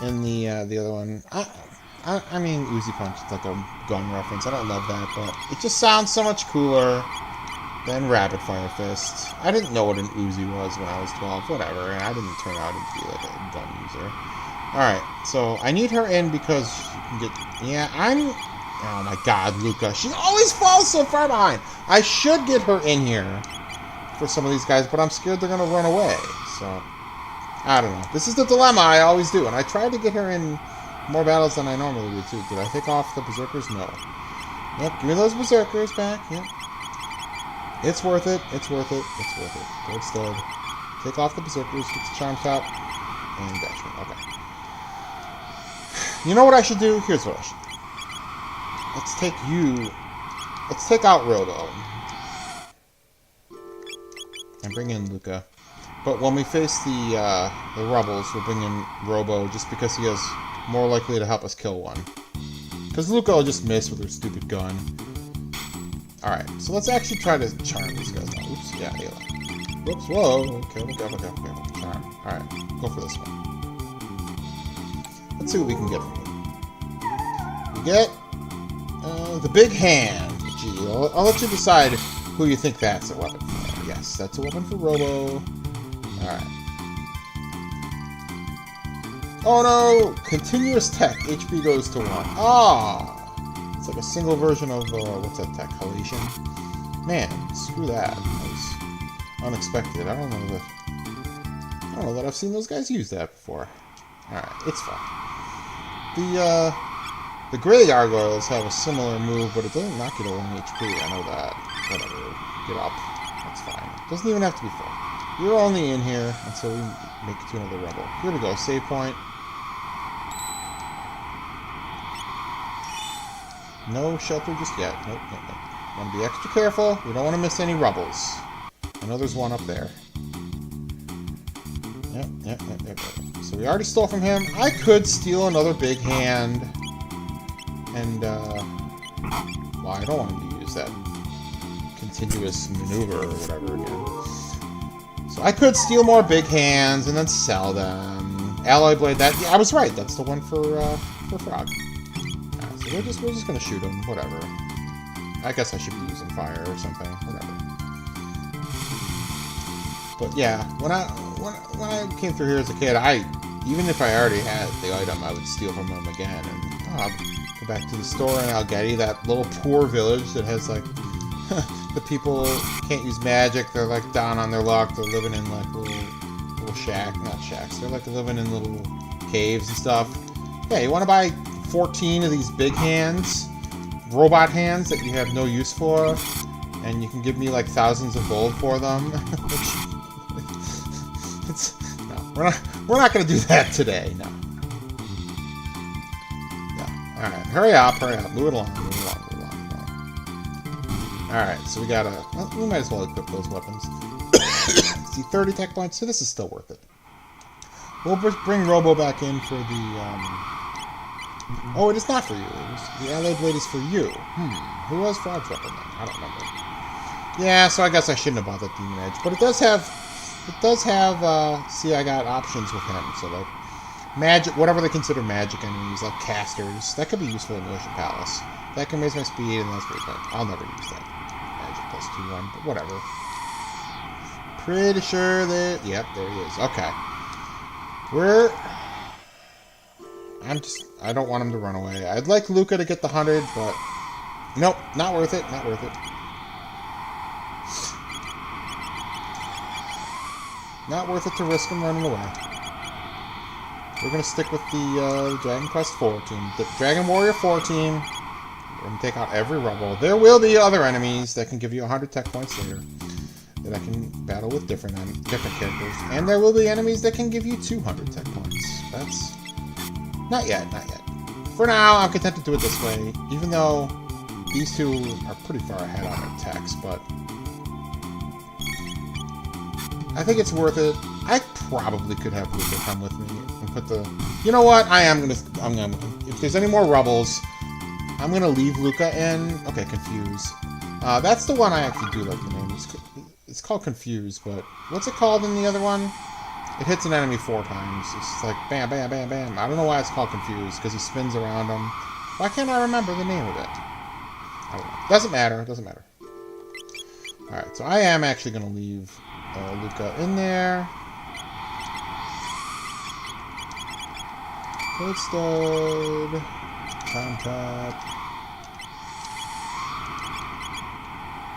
in the other one. I mean, Uzi Punch. It's like a gun reference. I don't love that, but it just sounds so much cooler than Rapid Fire Fist. I didn't know what an Uzi was when I was 12. Whatever, and I didn't turn out to be like a gun user. Alright, so I need her in because you can get... Yeah, oh my god, Luca. She always falls so far behind. I should get her in here for some of these guys, but I'm scared they're going to run away. So, I don't know. This is the dilemma I always do, and I tried to get her in more battles than I normally do, too. Did I take off the Berserkers? No. Yep, give me those Berserkers back. Yep. It's worth it. It's worth it. It's worth it. Go instead. Take off the Berserkers, get the Charm Shot, and Dashman. Okay. You know what I should do? Here's what I should do. Let's take out Robo. And bring in Luca. But when we face the rebels, we'll bring in Robo just because he is more likely to help us kill one. Because Luca will just miss with her stupid gun. Alright, so let's actually try to charm these guys now. Oops, yeah, Ayla. Whoops, whoa. Okay. Charm. Alright, go for this one. Let's see what we can get from him. We get the big hand. Gee, I'll let you decide who you think that's a weapon for. Yes, that's a weapon for Robo. Alright. Oh no! Continuous tech. HP goes to 1. Ah! It's like a single version of, what's that tech? Halation? Man, screw that. That was unexpected. I don't know that I've seen those guys use that before. Alright, it's fine. The Grey Gargoyles have a similar move, but it doesn't knock you to 1 HP. I know that. Whatever. Get up. That's fine. Doesn't even have to be full. You're only in here until we make it to another rebel. Here we go. Save point. No shelter just yet. Nope. Want to be extra careful. We don't want to miss any rebels. I know there's one up there. Yep. So we already stole from him. I could steal another big hand. And, well, I don't want him to use that continuous maneuver or whatever again. So I could steal more big hands and then sell them. Alloy Blade, yeah, I was right. That's the one for Frog. So we're just gonna shoot him. Whatever. I guess I should be using fire or something. Whatever. But yeah, when I came through here as a kid, even if I already had the item, I would steal from them again, and I'll go back to the store and I'll get you that little poor village that has like the people can't use magic. They're like down on their luck. They're living in like little not shacks. They're like living in little caves and stuff. Yeah, you want to buy 14 of these big hands, robot hands that you have no use for, and you can give me like thousands of gold for them. No, we're not gonna do that today. No. All right, hurry up, move it along. All right, so we gotta. Well, we might as well equip those weapons. See, 30 tech points. So this is still worth it. We'll bring Robo back in for the. Oh, it is not for you. The Alloy Blade is for you. Who was Frog's weapon then? I don't remember. Yeah, so I guess I shouldn't have bought that Demon Edge. But it does have... see, I got options with him. So, like, magic... Whatever they consider magic enemies, like casters. That could be useful in the Ocean Palace. That can raise my speed, and that's pretty good. I'll never use that. Magic plus 2-1, but whatever. Pretty sure that... Yep, there he is. Okay. I don't want him to run away. I'd like Luca to get the 100, but Nope, not worth it, not worth it. Not worth it to risk him running away. We're going to stick with the Dragon Quest 4 team. The Dragon Warrior 4 team. We're going to take out every rebel. There will be other enemies that can give you 100 tech points later. That I can battle with different characters. And there will be enemies that can give you 200 tech points. That's... Not yet, not yet. For now, I'm content to do it this way. Even though these two are pretty far ahead on their techs, but... I think it's worth it. I probably could have Luca come with me and put the... You know what? I'm gonna... If there's any more rebels, I'm gonna leave Luca in. Okay, Confuse. That's the one I actually do like the name. It's called Confuse, but... What's it called in the other one? It hits an enemy 4 times. It's like bam, bam, bam, bam. I don't know why it's called Confuse, because he spins around them. Why can't I remember the name of it? I don't know. Doesn't matter. It doesn't matter. Alright, so I am actually going to leave... Luca in there. Code stud. Contact.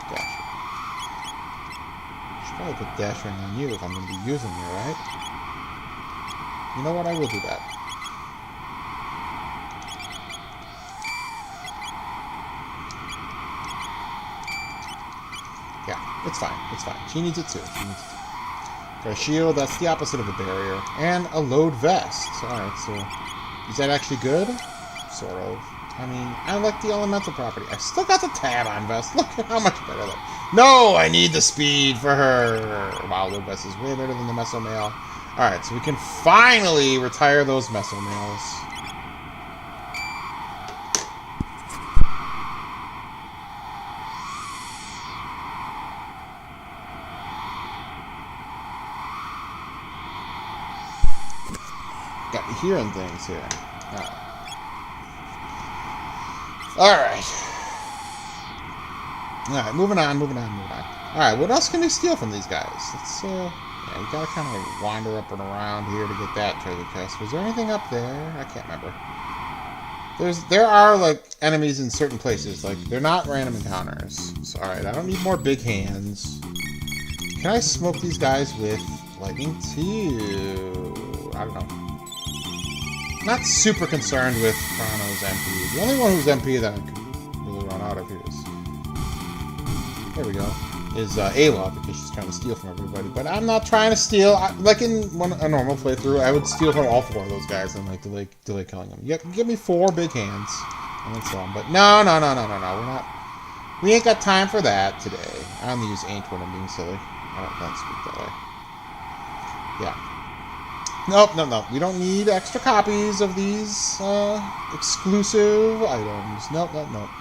Dasher. Should probably put Dashering on you if I'm going to be using you, right? You know what? I will do that. Yeah, it's fine. It's fine. She needs it too. She needs it too. Got a shield. That's the opposite of a barrier. And a load vest. Alright, so... Is that actually good? Sort of. I mean, I like the elemental property. I still got the tab on vest. Look at how much better that... No! I need the speed for her! Wow, load vest is way better than the Mesomail. Alright, so we can finally retire those Mesomails. Got me hearing things here. Alright. Alright, moving on. Alright, what else can we steal from these guys? Let's, yeah, we gotta kind of wander up and around here to get that treasure chest. Was there anything up there? I can't remember. There are, like, enemies in certain places. Like, they're not random encounters. So, alright, I don't need more big hands. Can I smoke these guys with lightning too? I don't know. Not super concerned with Chrono's MP. The only one who's MP that I could really run out of here is... There we go. Is Ayla, because she's trying to steal from everybody. But I'm not trying to steal. Like in a normal playthrough, I would steal from all 4 of those guys and like delay killing them. Give me 4 big hands and then sell them. But no. We're not. We ain't got time for that today. I only use ain't when I'm being silly. I don't speak that way. Yeah. Nope. We don't need extra copies of these exclusive items. Nope.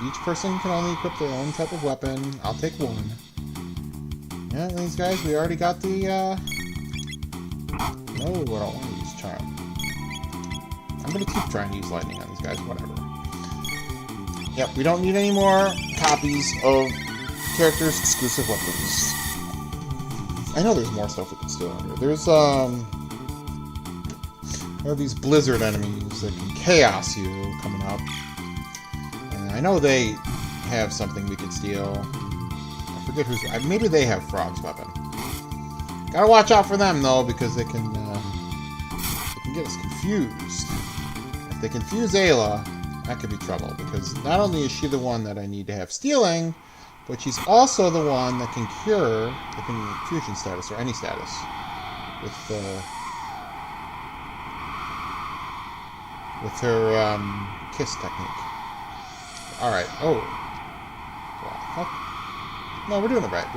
Each person can only equip their own type of weapon. I'll take 1. Yeah, these guys, we already got the, No, I don't want to use Charm. I'm going to keep trying to use Lightning on these guys, whatever. Yep, we don't need any more copies of characters' exclusive weapons. I know there's more stuff we can steal under. There are these blizzard enemies that can chaos you coming up. And I know they have something we can steal. I forget who's... Maybe they have Frog's weapon. Gotta watch out for them, though, because they can get us confused. If they confuse Ayla, that could be trouble, because not only is she the one that I need to have stealing, but she's also the one that can cure the confusion status, or any status, with her kiss technique. Alright, oh. Wow. No, we're doing it right.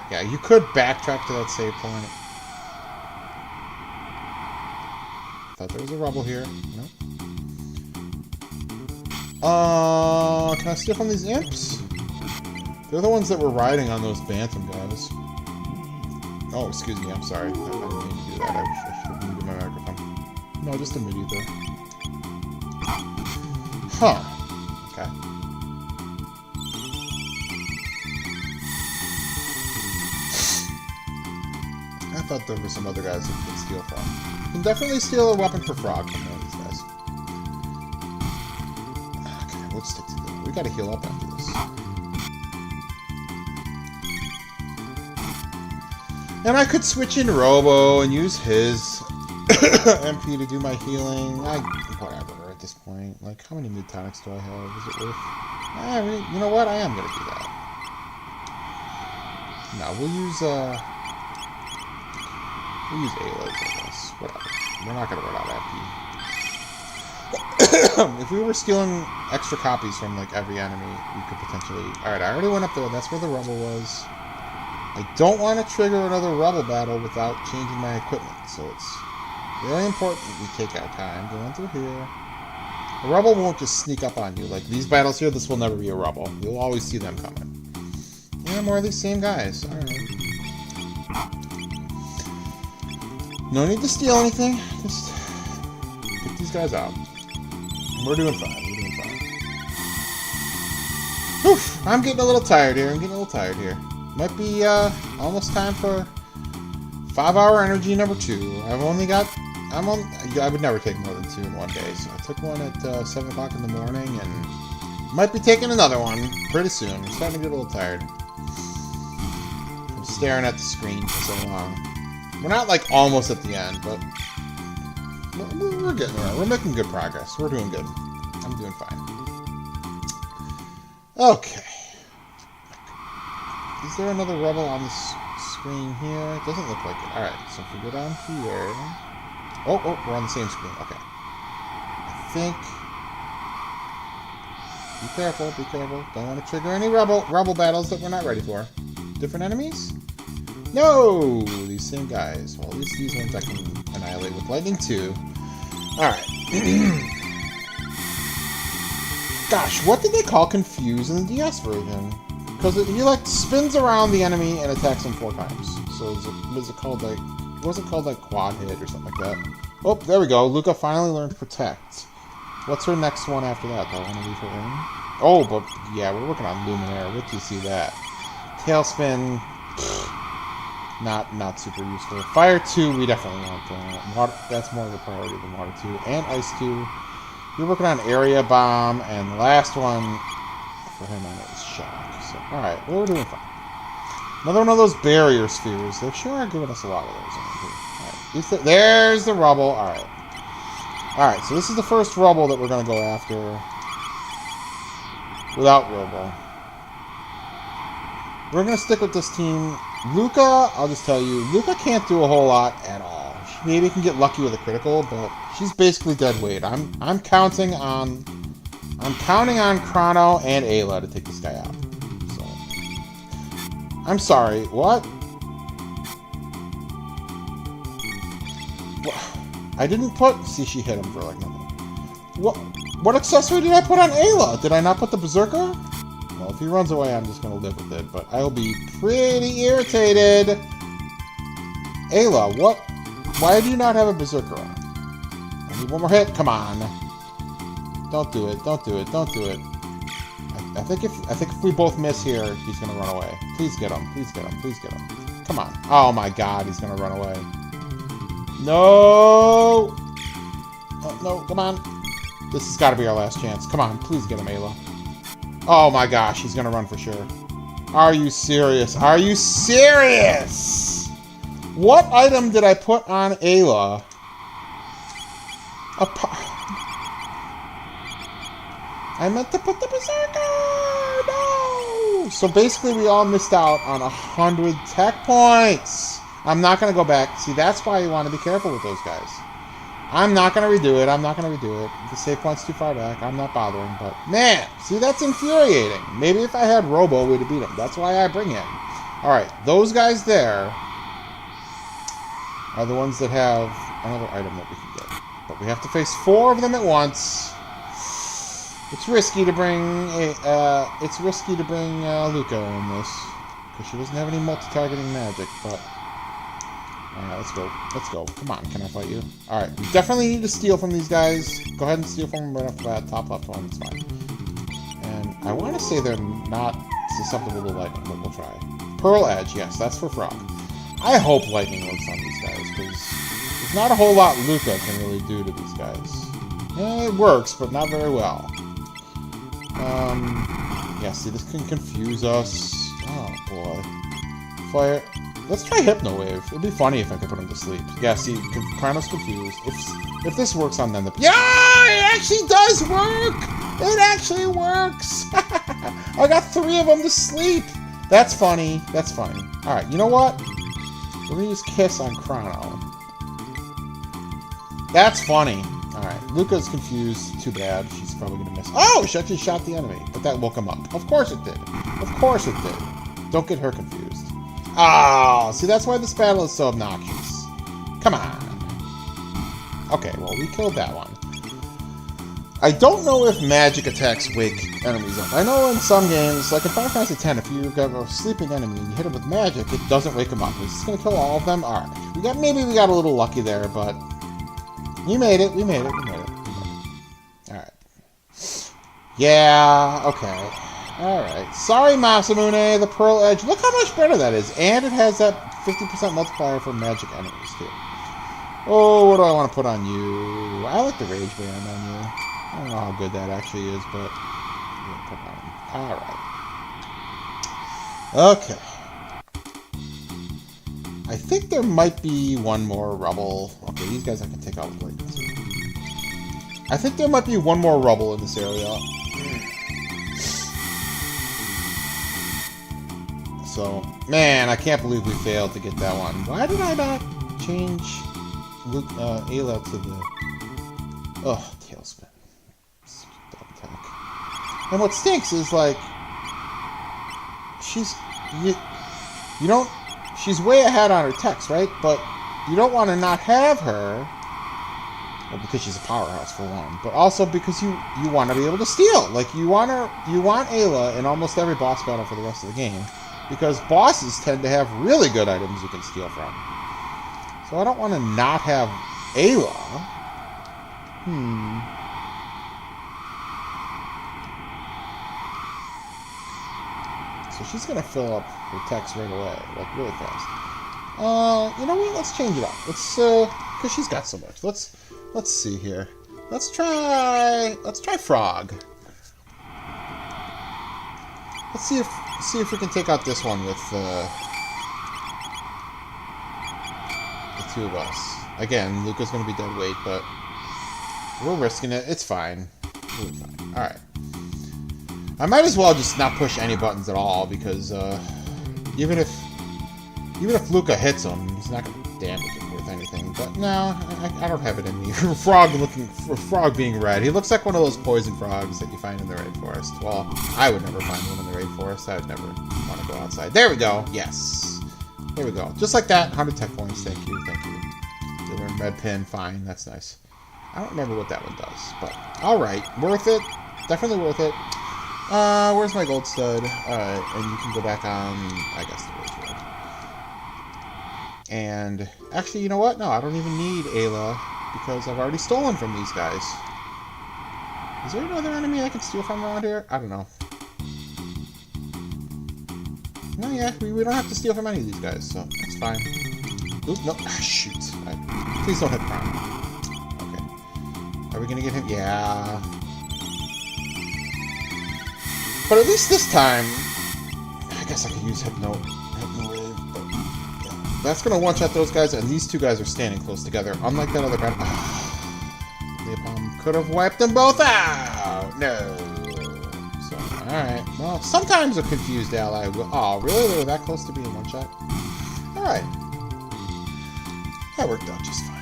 Yeah, you could backtrack to that save point. Thought there was a rebel here. No. Can I steal from these imps? They're the ones that were riding on those Bantam guys. Oh, excuse me, I'm sorry. I didn't mean to do that. I should have muted my microphone. No, just a MIDI though. Huh. Okay. I thought there were some other guys that you could steal from. You can definitely steal a weapon for Frog from one of these guys. Okay, stick together. We gotta heal up after this. And I could switch in Robo and use his MP to do my healing. Whatever at this point. Like, how many mood tonics do I have? Is it worth... you know what? I am gonna do that. No, we'll use Ayla's, I guess. Whatever. We're not gonna run out of MP. If we were stealing extra copies from, like, every enemy, we could potentially... Alright, I already went up there. That's where the Rebel was. I don't want to trigger another Rebel battle without changing my equipment, so it's very important we take our time going through here. A Rebel won't just sneak up on you. Like, these battles here, this will never be a Rebel. You'll always see them coming. Yeah, more of these same guys. Alright. No need to steal anything. Just pick these guys out. We're doing fine. We're doing fine. Oof! I'm getting a little tired here. Might be almost time for 5-hour energy number 2. I would never take more than 2 in one day, so I took one at 7 o'clock in the morning, and might be taking another one pretty soon. I'm starting to get a little tired. I'm staring at the screen for so long. We're not, like, almost at the end, but we're getting there. We're making good progress. We're doing good. I'm doing fine. Okay. Is there another Rebel on the screen here? It doesn't look like it. Alright, so if we go down here... Oh, we're on the same screen. Okay. I think... Be careful. Don't want to trigger any Rebel battles that we're not ready for. Different enemies? No! These same guys. Well, at least these ones I can annihilate with lightning too. Alright. Gosh, what did they call Confuse in the DS version? Because he, like, spins around the enemy and attacks him 4 times. So is it called, like... It wasn't called, like, quad hit or something like that. Oh, there we go. Luca finally learned Protect. What's her next one after that? Do I want to leave her in? Oh, but, yeah, we're working on Luminaire. Wait till you see that. Tailspin... Not super useful. Fire 2, we definitely want that. That's more of a priority than Water 2. And Ice 2. You're working on Area Bomb. And the last one for him on it is Shock. So, alright, well, we're doing fine. Another one of those barrier spheres. They sure are giving us a lot of those around here. Alright, there's the Rebel. Alright. Alright, so this is the first Rebel that we're going to go after without Robo. We're going to stick with this team. Luca, I'll just tell you, Luca can't do a whole lot at all. She maybe can get lucky with a critical, but she's basically dead weight. I'm counting on Chrono and Ayla to take this guy out. So, I'm sorry. What? I didn't put... See, she hit him for like nothing. What accessory did I put on Ayla? Did I not put the Berserker? Well, if he runs away, I'm just going to live with it. But I'll be pretty irritated. Ayla, what? Why do you not have a Berserker on? I need one more hit. Come on. Don't do it. Don't do it. Don't do it. I think if we both miss here, he's going to run away. Please get him. Please get him. Please get him. Come on. Oh my god, he's going to run away. No! Oh, no, come on. This has got to be our last chance. Come on, please get him, Ayla. Oh my gosh, he's going to run for sure. Are you serious? Are you serious? What item did I put on Ayla? I meant to put the Berserker! No! So basically we all missed out on 100 tech points. I'm not going to go back. See, that's why you want to be careful with those guys. I'm not going to redo it. I'm not going to redo it. The save point's too far back. I'm not bothering. But, man, see, that's infuriating. Maybe if I had Robo, we'd have beat him. That's why I bring him. Alright, those guys there are the ones that have another item that we can get. But we have to face 4 of them at once. It's risky to bring Luca in this, because she doesn't have any multi-targeting magic, but... Alright, let's go. Let's go. Come on, can I fight you? Alright, we definitely need to steal from these guys. Go ahead and steal from them right off the bat. Top left one, it's fine. And I want to say they're not susceptible to lightning, but we'll try. Pearl Edge, yes, that's for Frog. I hope lightning works on these guys, because there's not a whole lot Luca can really do to these guys. It works, but not very well. Yeah, see, this can confuse us. Oh, boy. Fire. Let's try Hypno Wave. It'd be funny if I could put him to sleep. Yeah, see, Chrono's confused. If this works on them, yeah, it actually does work! It actually works! I got 3 of them to sleep! That's funny. That's funny. Alright, you know what? We're gonna use Kiss on Chrono. That's funny. Alright, Luca's confused. Too bad. She's probably gonna miss. Oh, she actually shot the enemy. But that woke him up. Of course it did. Of course it did. Don't get her confused. Oh, see, that's why this battle is so obnoxious. Come on. Okay, well, we killed that one. I don't know if magic attacks wake enemies up. I know in some games, like in Final Fantasy X, if you've got a sleeping enemy and you hit him with magic, it doesn't wake him up. Is this going to kill all of them? Alright. Maybe we got a little lucky there, but we made it. We made it. Alright. Yeah, okay. Alright. Sorry, Masamune, the Pearl Edge. Look how much better that is. And it has that 50% multiplier for magic enemies, too. Oh, what do I want to put on you? I like the Rage Band on you. I don't know how good that actually is, but we'll put on him. Alright. Okay. I think there might be one more Rubble. Okay, these guys I can take out with lightning. I think there might be one more Rubble in this area. So, man, I can't believe we failed to get that one. Why did I not change Ayla to the... Ugh, Tailspin. And what stinks is, like, she's... You don't... She's way ahead on her techs, right? But you don't want to not have her. Well, because she's a powerhouse, for one. But also because you want to be able to steal. Like, you want Ayla in almost every boss battle for the rest of the game. Because bosses tend to have really good items you can steal from. So I don't want to not have Ayla. So she's going to fill up her techs right away, like really fast. You know what? Let's change it up. Let's, because she's got so much. Let's see here. Let's try Frog. Let's see if we can take out this one with the 2 of us. Again, Luca's going to be dead weight, but we're risking it. It's fine. We'll be fine. All right. I might as well just not push any buttons at all because even if Luca hits him, he's not going to damage him with anything. But no, I don't have it in me. Frog being red. He looks like one of those poison frogs that you find in the rainforest. Well, I would never find one in the rainforest. I would never want to go outside. There we go. Yes. There we go. Just like that. 100 tech points. Thank you. Thank you. They were in red pin. Fine. That's nice. I don't remember what that one does, but all right. Worth it. Definitely worth it. Where's my gold stud? Alright, and you can go back on, I guess, the Rage Red. And, actually, you know what? No, I don't even need Ayla, because I've already stolen from these guys. Is there another enemy I can steal from around here? I don't know. No, yeah, we don't have to steal from any of these guys, so that's fine. Oop, no, shoot. Please don't hit Prime. Okay. Are we gonna get him? Yeah. But at least this time, I guess I could use Hypno Wave, but yeah. That's going to one-shot those guys, and these 2 guys are standing close together, unlike that other battle. Napalm could have wiped them both out! No. So, alright. Well, sometimes a confused ally will... Oh, really? They were that close to being one-shot? Alright. That worked out just fine.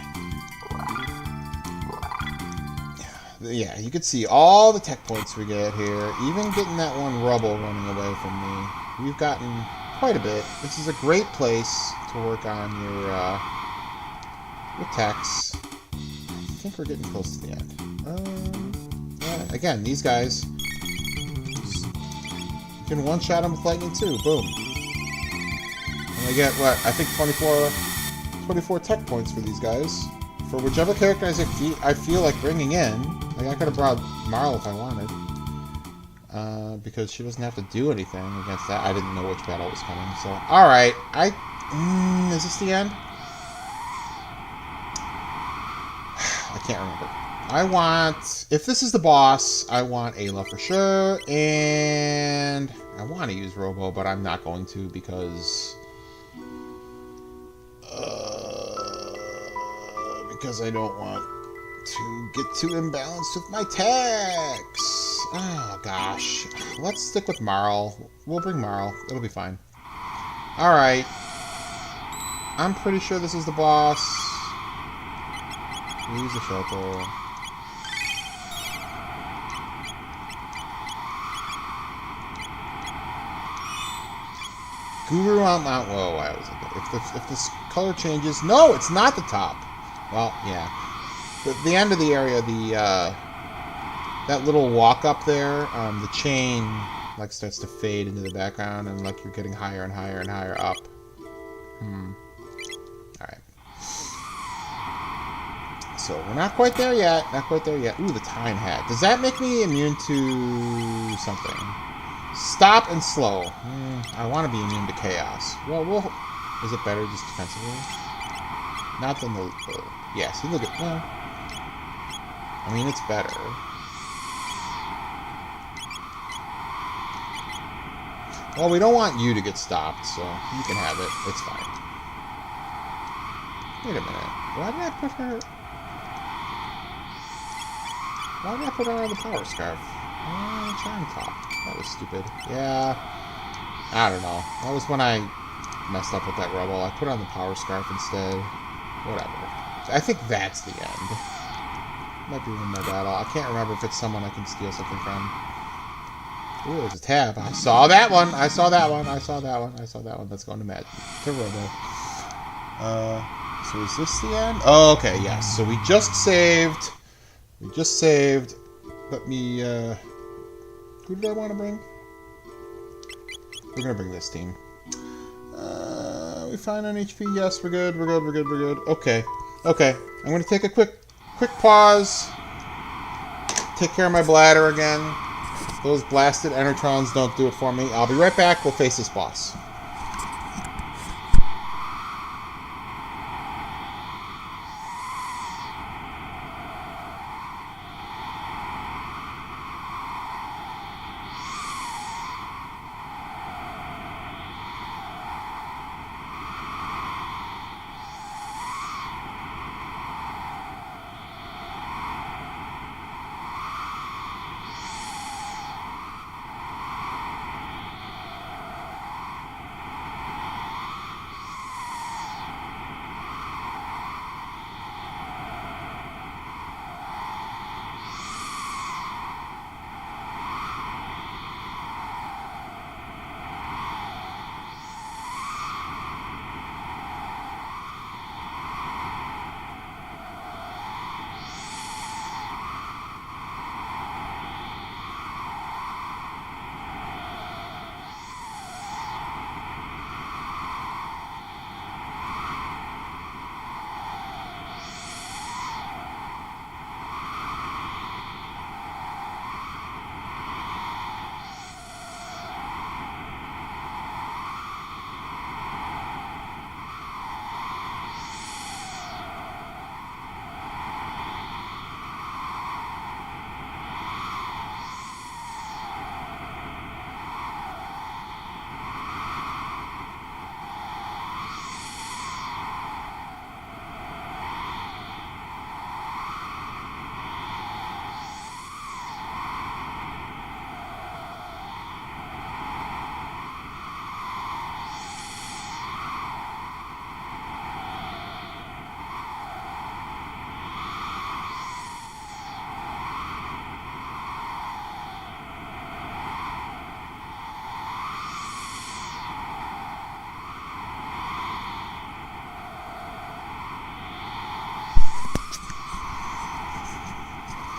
Yeah, you can see all the tech points we get here. Even getting that one Rubble running away from me. We've gotten quite a bit. This is a great place to work on your techs. I think we're getting close to the end. Yeah, again, these guys, you can one-shot them with lightning too. Boom. And I get, what, I think 24 tech points for these guys. For whichever character I feel like bringing in. Like, I could have brought Marl if I wanted. Because she doesn't have to do anything against that. I didn't know which battle was coming, so... Alright, is this the end? I can't remember. I want... If this is the boss, I want Ayla for sure. And I want to use Robo, but I'm not going to because... because I don't want to get too imbalanced with my tags. Oh, gosh. Let's stick with Marl. We'll bring Marl. It'll be fine. Alright. I'm pretty sure this is the boss. Use the shelter. Guru on Mount... Whoa, I was if this color changes... No, it's not the top. Well, yeah. The end of the area, that little walk up there, the chain like starts to fade into the background, and like you're getting higher and higher and higher up. Alright. So, we're not quite there yet. Not quite there yet. Ooh, the time hat. Does that make me immune to something? Stop and slow. I want to be immune to chaos. Well, is it better just defensively? Not than the... yeah, see, look at... Well, I mean, it's better. Well, we don't want you to get stopped, so you can have it. It's fine. Wait a minute. Why did I put her... Why did I put her on the power scarf? Charm top. That was stupid. Yeah. I don't know. That was when I messed up with that rebel. I put on the power scarf instead. Whatever. I think that's the end. Might be one more battle. I can't remember if it's someone I can steal something from. Ooh, there's a tab. I saw that one. I saw that one. I saw that one. I saw that one. Let's go into Matt. To Robo. So is this the end? Oh, okay, yes. So we just saved. We just saved. Let me, who did I want to bring? We're going to bring this team. We fine on HP? Yes, we're good. We're good. We're good. We're good. Okay. Okay. I'm going to take a quick pause. Take care of my bladder again. Those blasted Enertrons don't do it for me. I'll be right back. We'll face this boss.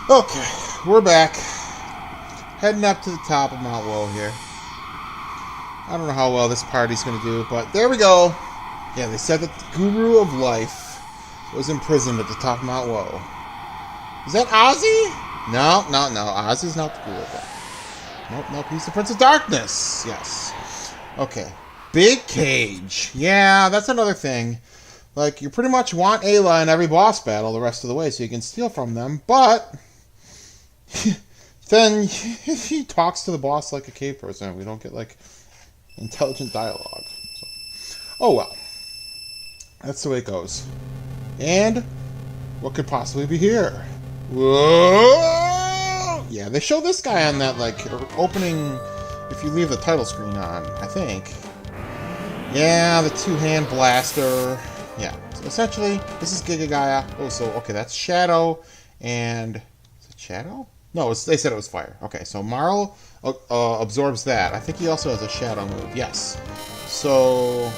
Okay, we're back. Heading up to the top of Mount Woe here. I don't know how well this party's going to do, but there we go. Yeah, they said that the Guru of Life was imprisoned at the top of Mount Woe. Is that Ozzy? No. Ozzy's not the Guru of Life. Nope. He's the Prince of Darkness. Yes. Okay. Big cage. Yeah, that's another thing. Like, you pretty much want Ayla in every boss battle the rest of the way so you can steal from them, but then he talks to the boss like a cave person. We don't get, like, intelligent dialogue. So. Oh, well. That's the way it goes. And what could possibly be here? Whoa! Yeah, they show this guy on that, like, opening, if you leave the title screen on, I think. Yeah, the two-hand blaster. Yeah, so essentially, this is Giga Gaia. Oh, so, okay, that's Shadow, and... Is it Shadow? No, they said it was Fire. Okay, so Marl absorbs that. I think he also has a Shadow move, yes. So,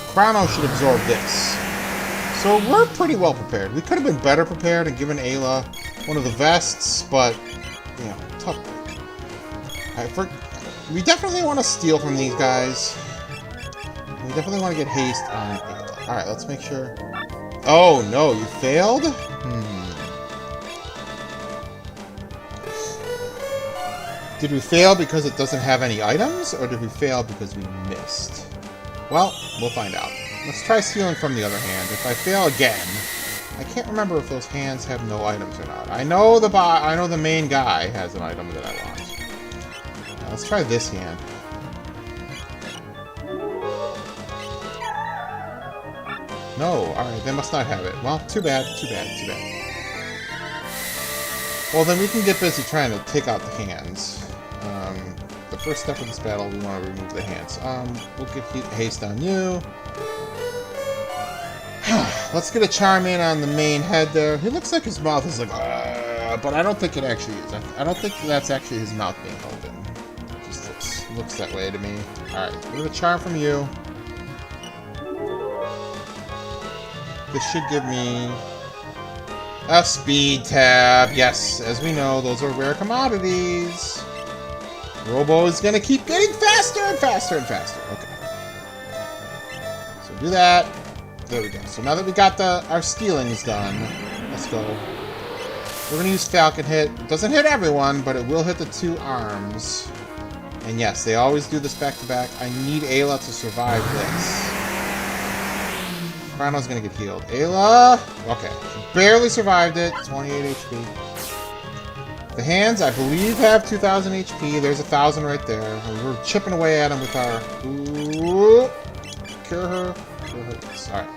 Chrono should absorb this. So, we're pretty well prepared. We could have been better prepared and given Ayla one of the vests, but, you know, tough break. We definitely want to steal from these guys. We definitely want to get haste on Ayla. Alright, let's make sure. Oh, no, you failed? Did we fail because it doesn't have any items, or did we fail because we missed? Well, we'll find out. Let's try stealing from the other hand. If I fail again, I can't remember if those hands have no items or not. I know the main guy has an item that I want. Now, let's try this hand. No, alright, they must not have it. Well, too bad, too bad, too bad. Well, then we can get busy trying to take out the hands. The first step of this battle, we want to remove the hands. We'll get haste on you. Let's get a charm in on the main head there. He looks like his mouth is like, but I don't think it actually is. I don't think that's actually his mouth being open. It just looks that way to me. Alright, we'll get a charm from you. This should give me a speed tab. Yes, as we know, those are rare commodities. Robo is going to keep getting faster and faster and faster. Okay. So do that. There we go. So now that we got our stealings done, let's go. We're going to use Falcon Hit. It doesn't hit everyone, but it will hit the two arms. And yes, they always do this back to back. I need Ayla to survive this. Chrono's gonna get healed. Ayla! Okay. She barely survived it. 28 HP. The hands, I believe, have 2,000 HP. There's 1,000 right there. And we're chipping away at them with our... Ooh. Cure her. Cure her. Yes. Alright.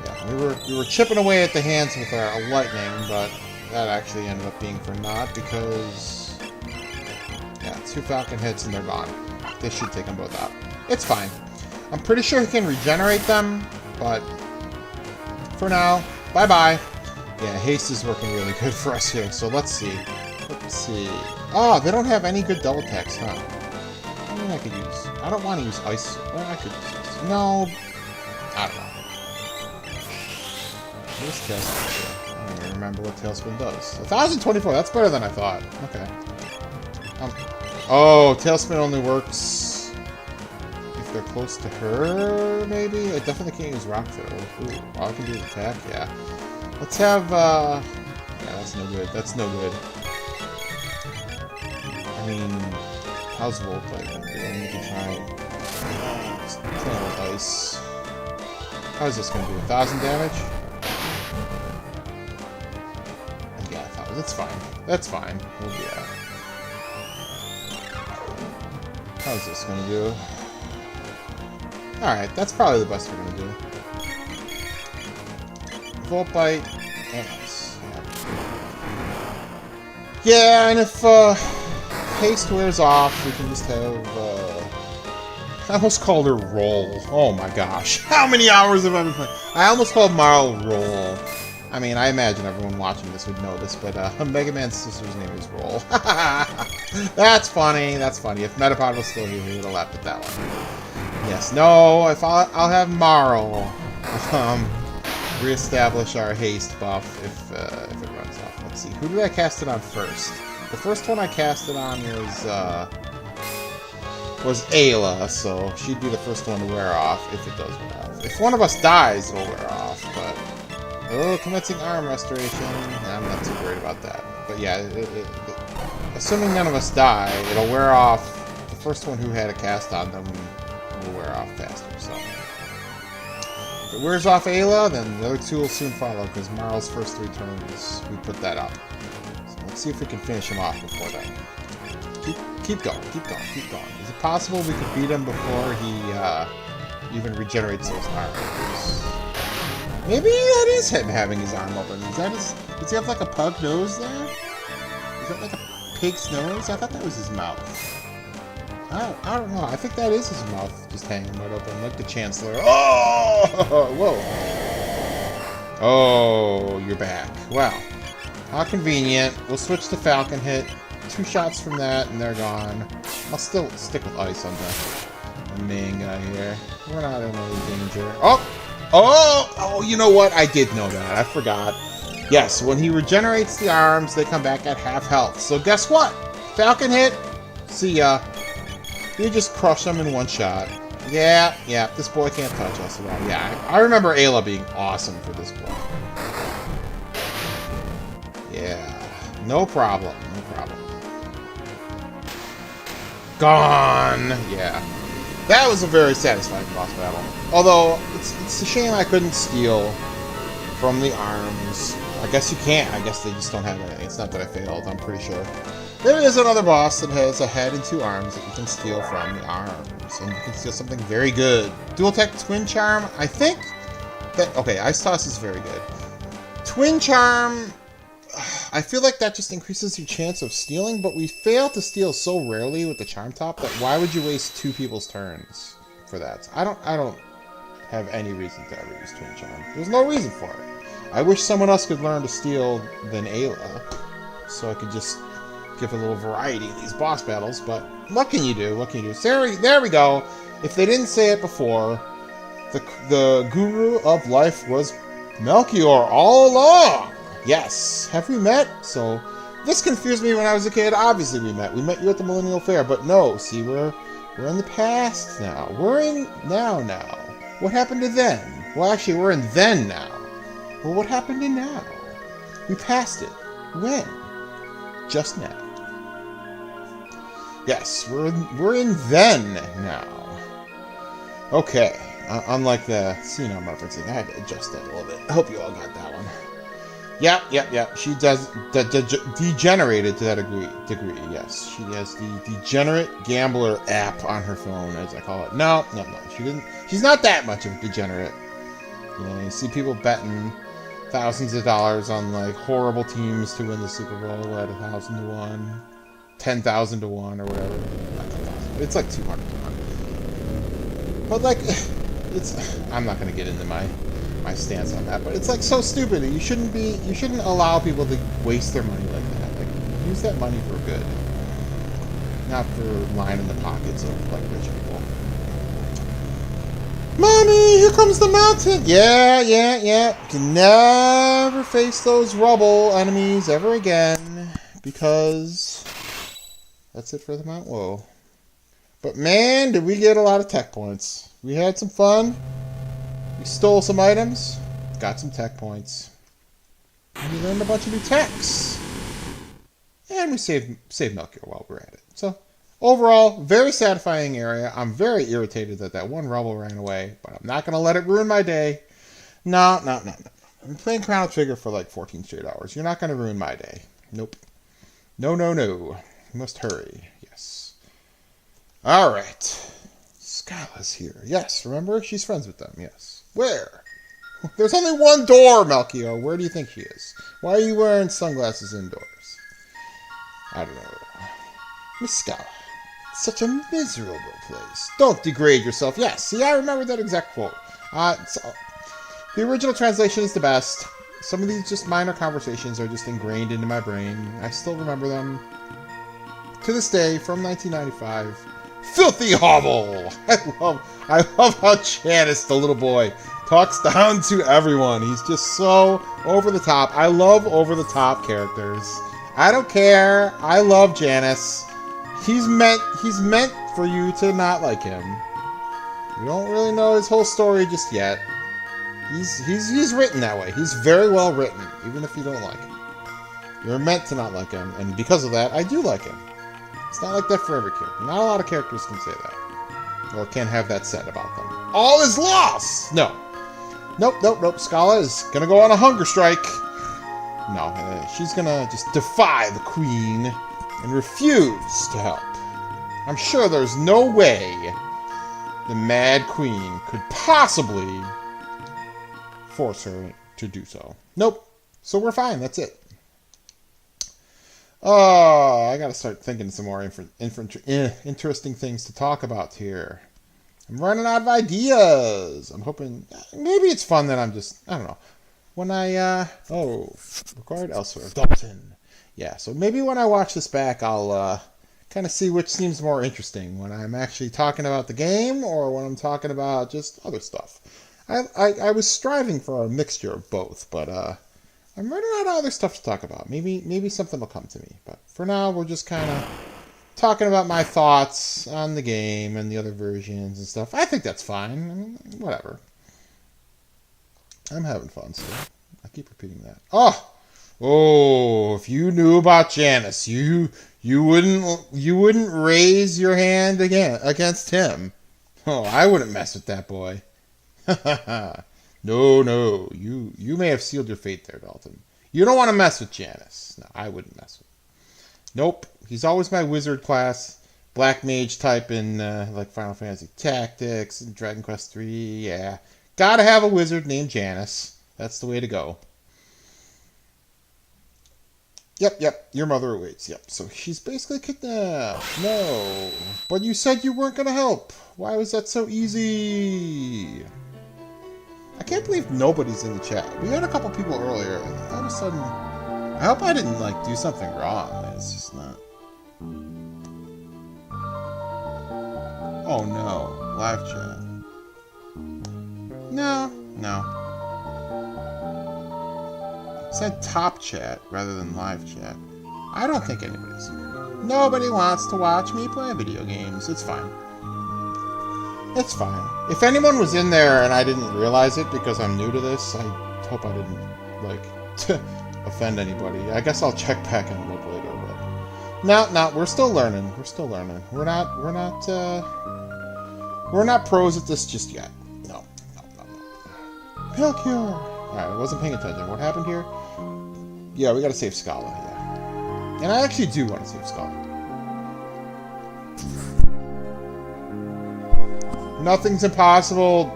Yeah, we were chipping away at the hands with our lightning, but that actually ended up being for naught because... Yeah, 2 Falcon hits and they're gone. This should take them both out. It's fine. I'm pretty sure he can regenerate them. But for now, bye-bye. Yeah, haste is working really good for us here. So let's see. Let's see. Oh, they don't have any good double attacks, huh? I mean, I could use... I don't want to use ice. Well, I could use ice. No. I don't know. Where's Tailspin? I don't even remember what Tailspin does. 1,024. That's better than I thought. Okay. Oh, Tailspin only works... they're close to her, maybe? I definitely can't use Rock Throw. Ooh, all I can do is attack? Yeah. Let's have, yeah, that's no good. That's no good. I mean, how's Volt Type? Do I need to try... Just tail with Ice. How's this gonna do? 1,000 damage? Yeah, 1,000. That's fine. That's fine. We'll do that. How's this gonna do? Alright, that's probably the best we're gonna do. Volt Bite and Ice. Yeah, and if haste wears off, we can just have I almost called her Roll. Oh my gosh. How many hours have I been playing? I almost called Marl Roll. I mean, I imagine everyone watching this would know this, but Mega Man's sister's name is Roll. That's funny. That's funny. If Metapod was still here, he would have laughed at that one. Yes. No. If I'll have Marl reestablish our haste buff if it runs off. Let's see. Who did I cast it on first? The first one I cast it on was Ayla, so she'd be the first one to wear off if it does wear off. If one of us dies, it'll wear off, but... Oh, commencing arm restoration. I'm not too worried about that. But yeah, assuming none of us die, it'll wear off. The first one who had a cast on them will wear off faster, so... If it wears off Ayla, then the other two will soon follow, because Marl's first 3 turns, we put that up. So let's see if we can finish him off before then. Keep going, keep going, keep going. Is it possible we could beat him before he even regenerates those arms? Maybe that is him having his arm open. Does he have like a pug nose there? Is that like a pig's nose? I thought that was his mouth. I don't know. I think that is his mouth just hanging right open, like the Chancellor. Oh! Whoa! Oh, you're back. Wow. How convenient. We'll switch to Falcon Hit. 2 shots from that, and they're gone. I'll still stick with ice on the main guy here. We're not in any danger. Oh! Oh! Oh, you know what? I did know that. I forgot. Yes, when he regenerates the arms, they come back at half health. So guess what? Falcon Hit. See ya. You just crush them in 1 shot. Yeah, this boy can't touch us at all. Yeah, I remember Ayla being awesome for this boy. Yeah, no problem, no problem. Gone! Yeah. That was a very satisfying boss battle. Although, it's a shame I couldn't steal from the arms. I guess you can't. I guess they just don't have anything. It's not that I failed, I'm pretty sure. There is another boss that has a head and 2 arms that you can steal from the arms. And you can steal something very good. Dual Tech Twin Charm, I think that... Okay, Ice Toss is very good. Twin Charm... I feel like that just increases your chance of stealing, but we fail to steal so rarely with the Charm Top that why would you waste 2 people's turns for that? I don't have any reason to ever use Twin Charm. There's no reason for it. I wish someone else could learn to steal than Ayla, so I could just give a little variety in these boss battles, but what can you do? What can you do? So there we go. If they didn't say it before, the Guru of Life was Melchior all along. Yes. Have we met? So, this confused me when I was a kid. Obviously we met. We met you at the Millennial Fair, but no, see, we're in the past now. We're in now. What happened to then? Well, actually, we're in then now. Well, what happened to now? We passed it. When? Just now. Yes, we're in then now. Okay. Unlike the scene I'm referencing, I had to adjust that a little bit. I hope you all got that one. Yep. She does degenerated to that degree. Yes, she has the Degenerate Gambler app on her phone, as I call it. No. She didn't. She's not that much of a degenerate. You see people betting thousands of dollars on like horrible teams to win the Super Bowl at 1,000 to 1, 10,000 to 1, or whatever. Not 10,000. It's like 200 to 1. But like, I'm not gonna get into my stance on that, but it's like so stupid. You shouldn't allow people to waste their money like that. Like, use that money for good, not for lining the pockets of like rich people. Mommy, here comes the mountain. Yeah. Can never face those rubble enemies ever again, because that's it for the Mount Woe. But man, did we get a lot of tech points. We had some fun. We stole some items, got some tech points, and we learned a bunch of new techs. And we saved Melchior while we're at it. So, overall, very satisfying area. I'm very irritated that one rebel ran away, but I'm not going to let it ruin my day. No. I'm playing Chrono Trigger for like 14 straight hours. You're not going to ruin my day. Nope. No. You must hurry. Yes. Alright. Skyla's here. Yes, remember? She's friends with them. Yes. Where? There's only one door, Melchior. Where do you think she is? Why are you wearing sunglasses indoors? I don't know. Miss Scala, it's such a miserable place. Don't degrade yourself. Yes, see, I remember that exact quote. The original translation is the best. Some of these just minor conversations are just ingrained into my brain. I still remember them to this day from 1995. Filthy hovel! I love how Janice, the little boy, talks down to everyone. He's just so over the top. I love over the top characters. I don't care. I love Janice. He's meant for you to not like him. You don't really know his whole story just yet. He's written that way. He's very well written, even if you don't like him. You're meant to not like him, and because of that, I do like him. It's not like that for every character. Not a lot of characters can say that. Or can have that said about them. All is lost! No. Nope, nope, nope. Scala is gonna go on a hunger strike. No, she's gonna just defy the queen and refuse to help. I'm sure there's no way the Mad Queen could possibly force her to do so. Nope. So we're fine. That's it. Oh, I gotta start thinking some more interesting things to talk about here. I'm running out of ideas. I'm hoping maybe it's fun that I'm just, I don't know. When I, required elsewhere. Dalton. Yeah, so maybe when I watch this back, I'll kind of see which seems more interesting. When I'm actually talking about the game or when I'm talking about just other stuff. I was striving for a mixture of both, but I'm running out of other stuff to talk about. Maybe something will come to me. But for now, we're just kind of talking about my thoughts on the game and the other versions and stuff. I think that's fine. I mean, whatever. I'm having fun still. I keep repeating that. Oh! If you knew about Janice, you wouldn't raise your hand against him. Oh, I wouldn't mess with that boy. No. You may have sealed your fate there, Dalton. You don't want to mess with Janice. No, I wouldn't mess with him. Nope. He's always my wizard class. Black mage type in like Final Fantasy Tactics and Dragon Quest III. Yeah. Gotta have a wizard named Janice. That's the way to go. Yep. Your mother awaits. Yep. So she's basically kidnapped. No. But you said you weren't gonna help. Why was that so easy? I can't believe nobody's in the chat. We had a couple people earlier, and all of a sudden, I hope I didn't like do something wrong. It's just not. Oh no, live chat. No. It said top chat rather than live chat. I don't think anybody's here. Nobody wants to watch me play video games. It's fine. It's fine. If anyone was in there and I didn't realize it because I'm new to this, I hope I didn't, like, offend anybody. I guess I'll check back and look later, but... No, we're still learning. We're not pros at this just yet. No. Melchior! Alright, I wasn't paying attention. What happened here? Yeah, we gotta save Scala, yeah. And I actually do want to save Scala. Nothing's impossible,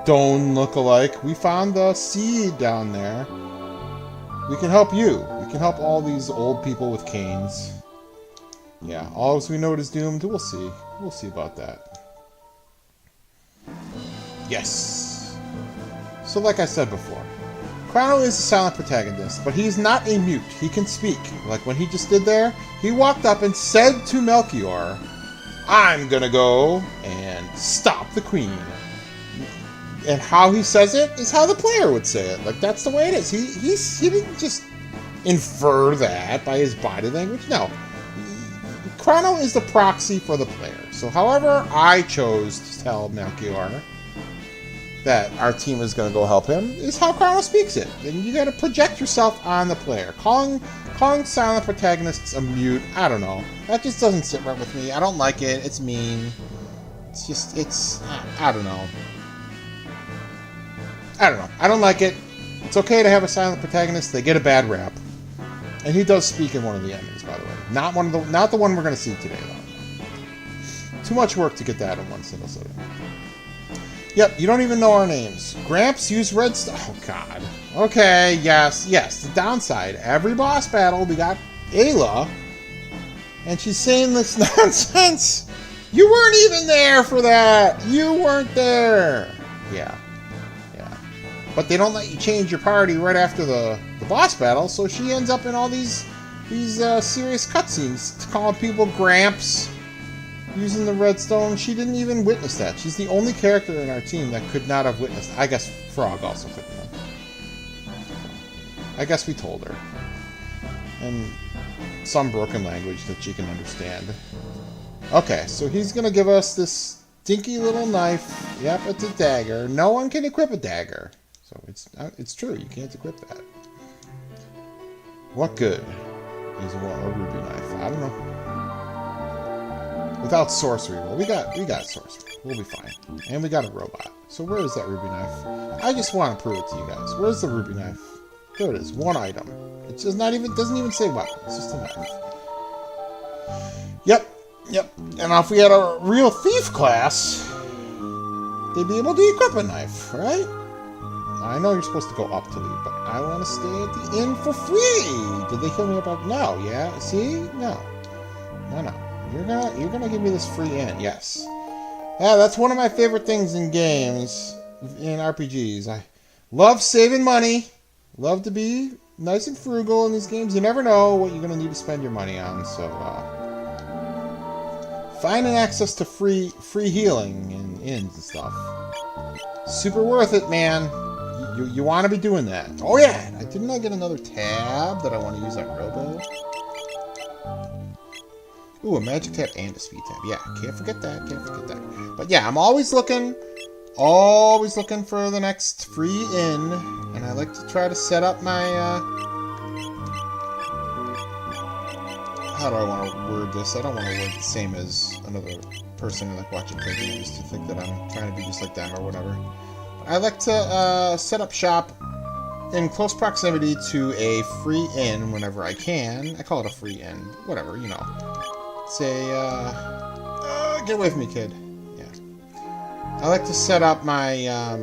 Doan look-alike. We found the seed down there. We can help you. We can help all these old people with canes. Yeah, all as we know it is doomed. We'll see. We'll see about that. Yes. So like I said before, Chrono is a silent protagonist, but he's not a mute. He can speak. Like when he just did there, he walked up and said to Melchior, I'm gonna go and stop the queen. And how he says it is how the player would say it. Like, that's the way it is. He didn't just infer that by his body language. No. Chrono is the proxy for the player. So however I chose to tell Melchior that our team is going to go help him is how Chrono speaks it. And you got to project yourself on the player. Calling silent protagonists a mute, I don't know. That just doesn't sit right with me. I don't like it. It's mean. I don't know. I don't like it. It's okay to have a silent protagonist. They get a bad rap. And he does speak in one of the endings, by the way. Not the one we're going to see today, though. Too much work to get that in one single sitting. Yep, you don't even know our names. Gramps, use redstone. Oh, God. Okay, yes. The downside. Every boss battle, we got Ayla. And she's saying this nonsense. You weren't even there for that. You weren't there. Yeah. But they don't let you change your party right after the boss battle, so she ends up in all these serious cutscenes, calling people Gramps, using the redstone. She didn't even witness that. She's the only character in our team that could not have witnessed. I guess Frog also couldn't have. I guess we told her. In some broken language that she can understand. Okay, so he's going to give us this dinky little knife. Yep, it's a dagger. No one can equip a dagger. So it's true, you can't equip that. What good is a ruby knife? I don't know. Without sorcery, well, we got sorcery. We'll be fine. And we got a robot. So where is that ruby knife? I just want to prove it to you guys. Where's the ruby knife? There it is. One item. It's just not even, doesn't even say weapon. It's just a knife. Yep. Yep. And if we had a real thief class, they'd be able to equip a knife, right? I know you're supposed to go up to leave, but I want to stay at the inn for free. Did they heal me up? No. Yeah. See? No. No. You're gonna give me this free inn. Yes. Yeah, that's one of my favorite things in games, in RPGs. I love saving money. Love to be nice and frugal in these games. You never know what you're gonna need to spend your money on. So, finding access to free healing in inns and stuff, super worth it, man. You want to be doing that. Oh yeah, didn't I get another tab that I want to use on Robo? Ooh, a magic tab and a speed tab. Yeah, can't forget that. Can't forget that. But yeah, I'm always looking for the next free inn, and I like to try to set up my. How do I want to word this? I don't want to word the same as another person like watching play games to think that I'm trying to be just like them or whatever. I like to set up shop in close proximity to a free inn whenever I can. I call it a free inn. Whatever, you know. Say, get away from me, kid. Yeah. I like to set up my, I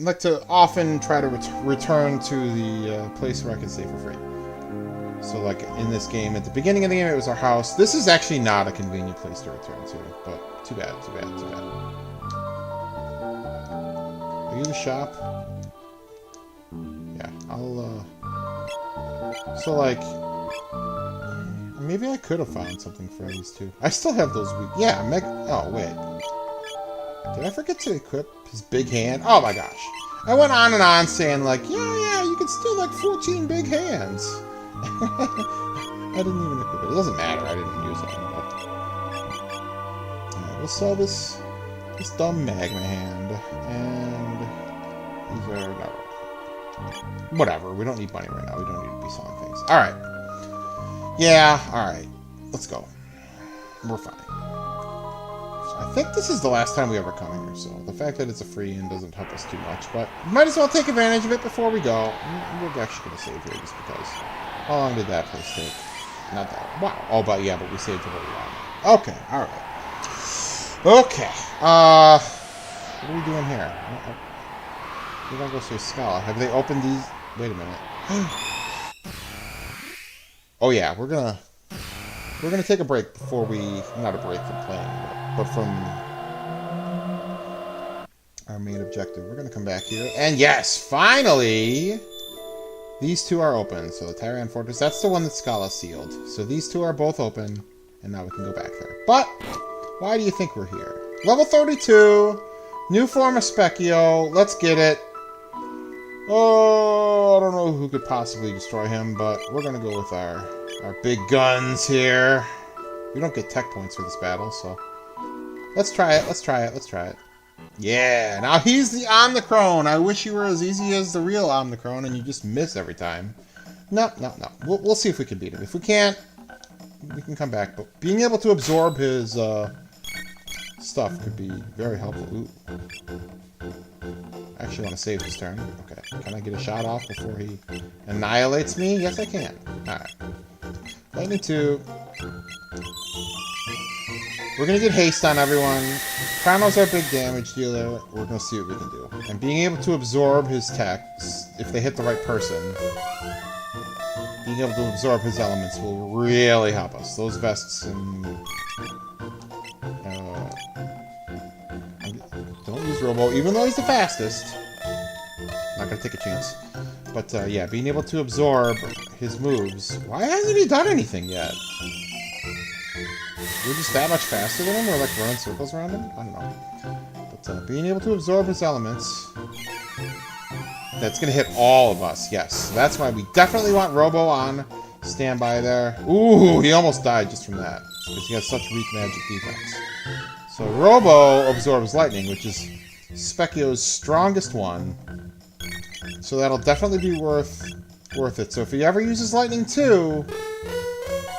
like to often try to return to the place where I can stay for free. So, like, in this game, at the beginning of the game, it was our house. This is actually not a convenient place to return to, but too bad. Are you the shop? Yeah, I'll, so, like, maybe I could have found something for these two. I still have those weak, yeah, oh, wait. Did I forget to equip his big hand? Oh my gosh. I went on and on saying, like, yeah, you can steal, like, 14 big hands. I didn't even equip it. It doesn't matter, I didn't use it. Alright, we'll sell this dumb magma hand, and these are not. Whatever, we don't need money right now. We don't need to be selling things. Alright. Yeah, alright. Let's go. We're fine. So I think this is the last time we ever come here, so the fact that it's a free inn doesn't help us too much, but we might as well take advantage of it before we go. We're actually going to save here just because. How long did that place take? Not that. Wow. Oh, but yeah, but we saved for very long. Okay, alright. Okay. What are we doing here? We're gonna go see a scholar. Have they opened these? Wait a minute. Oh yeah, we're gonna take a break before we, not a break from playing, but from our main objective. We're gonna come back here, and yes, finally, these two are open. So the Tyran Fortress, that's the one that Scala sealed. So these two are both open, and now we can go back there. But why do you think we're here? Level 32, new form of Specchio. Let's get it. Oh, I don't know who could possibly destroy him, but we're going to go with our big guns here. We don't get tech points for this battle, so let's try it. Yeah, now he's the Omnicrone. I wish you were as easy as the real Omnicrone and you just miss every time. No. We'll see if we can beat him. If we can't, we can come back. But being able to absorb his stuff could be very helpful. Ooh. I actually want to save this turn. Okay. Can I get a shot off before he annihilates me? Yes, I can. Alright. Lightning 2. We're going to get haste on everyone. Chrono's our big damage dealer. We're going to see what we can do. And being able to absorb his attacks, if they hit the right person, being able to absorb his elements will really help us. Those vests and... don't use Robo, even though he's the fastest. Not gonna take a chance. But, yeah, being able to absorb his moves. Why hasn't he done anything yet? We're just that much faster than him? We're, like, running circles around him? I don't know. But, being able to absorb his elements... That's gonna hit all of us, yes. That's why we definitely want Robo on standby there. Ooh, he almost died just from that. Because he has such weak magic defense. So Robo absorbs lightning, which is Specchio's strongest one. So that'll definitely be worth it. So if he ever uses lightning too,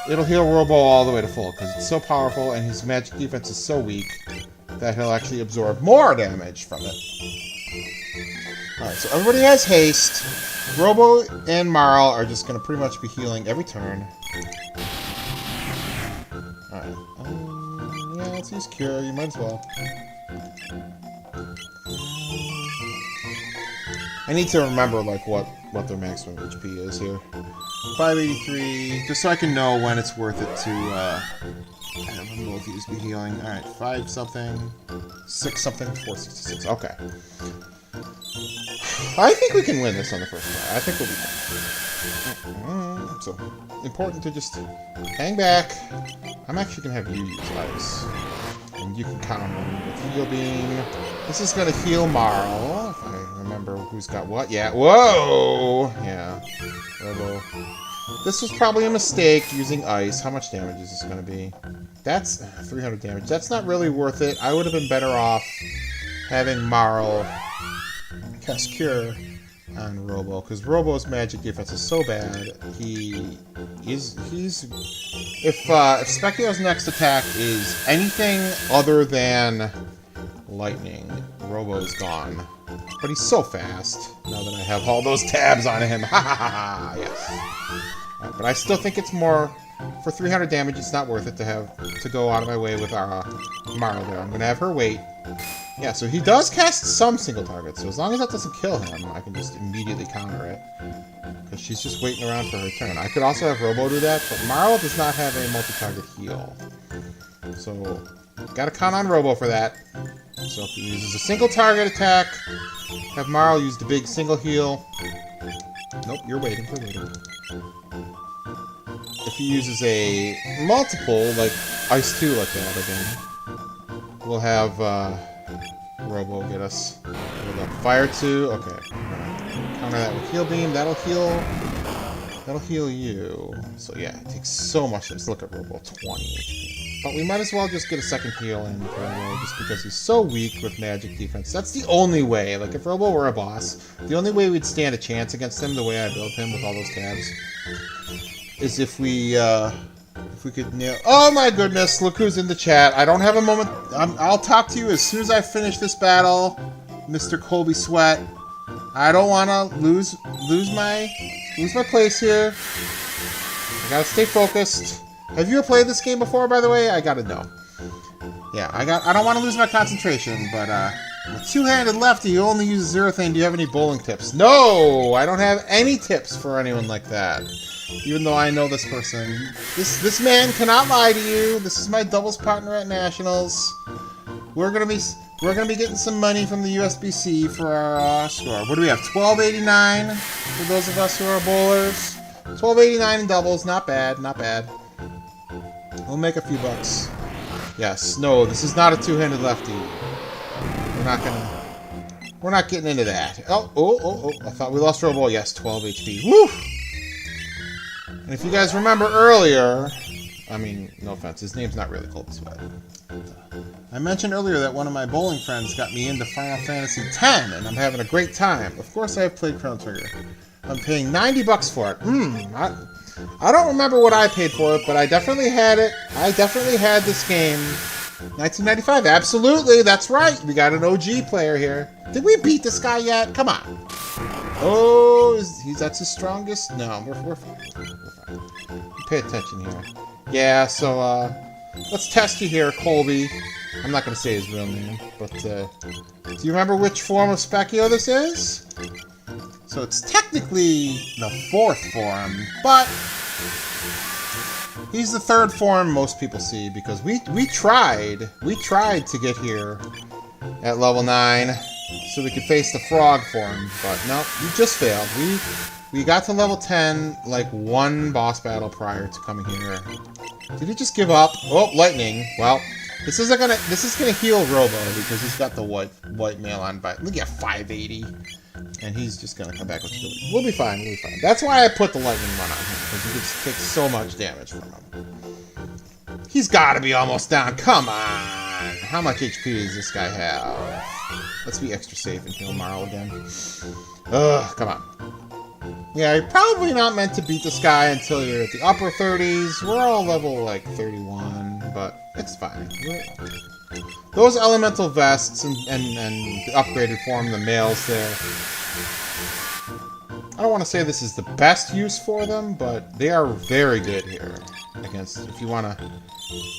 it'll heal Robo all the way to full, because it's so powerful and his magic defense is so weak. that he'll actually absorb more damage from it. Alright, so everybody has haste. Robo and Marl are just going to pretty much be healing every turn. Alright. Yeah, let's use Cure. You might as well. I need to remember, like, what their maximum HP is here. 583, just so I can know when it's worth it to, I don't know if he's be healing. Alright, 5 something, 6 something, 466. Okay. I think we can win this on the first try. I think we'll be fine. So, important to just hang back. I'm actually going to have you use Ice. And you can count on with Heal Beam. This is going to heal Marl, if I remember who's got what. Yeah, whoa! Yeah, Robo. This was probably a mistake, using Ice. How much damage is this going to be? That's 300 damage. That's not really worth it. I would have been better off having Marl cast Cure on Robo, because Robo's magic defense is so bad. If Specchio's next attack is anything other than lightning, Robo's gone. But he's so fast now that I have all those tabs on him. Ha ha ha ha! Yes. Right, but I still think it's more for 300 damage. It's not worth it to go out of my way with our Marl there. I'm gonna have her wait. Yeah, so he does cast some single targets, so as long as that doesn't kill him, I can just immediately counter it. Because she's just waiting around for her turn. I could also have Robo do that, but Marl does not have a multi-target heal. So, gotta count on Robo for that. So if he uses a single target attack, have Marl use the big single heal. Nope, you're waiting. If he uses a multiple, like Ice 2 like that again, we'll have Robo get us. Fire 2, okay. Counter that with Heal Beam, that'll heal you. So yeah, it takes so much. Let's look at Robo, 20 HP. But we might as well just get a second heal in for Robo, just because he's so weak with magic defense. That's the only way. Like, if Robo were a boss, the only way we'd stand a chance against him, the way I built him with all those tabs, is if we could nail... Oh my goodness, look who's in the chat. I don't have a moment... I'll talk to you as soon as I finish this battle, Mr. Colby Sweat. I don't want to lose my place here. I gotta stay focused. Have you played this game before, by the way? I gotta know. Yeah, I don't want to lose my concentration, but with two-handed lefty, you only use zero thing. Do you have any bowling tips? No! I don't have any tips for anyone like that. Even though I know this person. This man cannot lie to you. This is my doubles partner at Nationals. We're gonna be getting some money from the USBC for our score. What do we have? 1289 for those of us who are bowlers. 1289 in doubles. Not bad. Not bad. We'll make a few bucks. Yes. No, this is not a two-handed lefty. We're not getting into that. Oh. I thought we lost Robo. Yes, 12 HP. Woo! And if you guys remember earlier, I mean, no offense, his name's not really Colby Sweat. I mentioned earlier that one of my bowling friends got me into Final Fantasy X, and I'm having a great time. Of course I have played Chrono Trigger. I'm paying $90 for it. I don't remember what I paid for it, but I definitely had it. I definitely had this game. 1995, absolutely, that's right. We got an OG player here. Did we beat this guy yet? Come on. Oh, that's his strongest? No, we're fine. Pay attention here. Yeah, so, let's test you here, Colby. I'm not going to say his real name, but, do you remember which form of Specchio this is? So it's technically the 4th form, but he's the 3rd form most people see, because we tried to get here at level 9 so we could face the frog form, but no, we just failed. We got to level 10 like one boss battle prior to coming here. Did he just give up? Oh, lightning. Well, this is gonna heal Robo because he's got the white mail on. Look at 580, and he's just gonna come back with healing. We'll be fine. We'll be fine. That's why I put the lightning run on him, because he just takes so much damage from him. He's got to be almost down. Come on. How much HP does this guy have? Let's be extra safe and heal Marl again. Ugh, come on. Yeah, you're probably not meant to beat this guy until you're at the upper 30s. We're all level, like, 31. but it's fine. Those elemental vests and the upgraded form, the males there, I don't want to say this is the best use for them, but they are very good here. Against, if you want to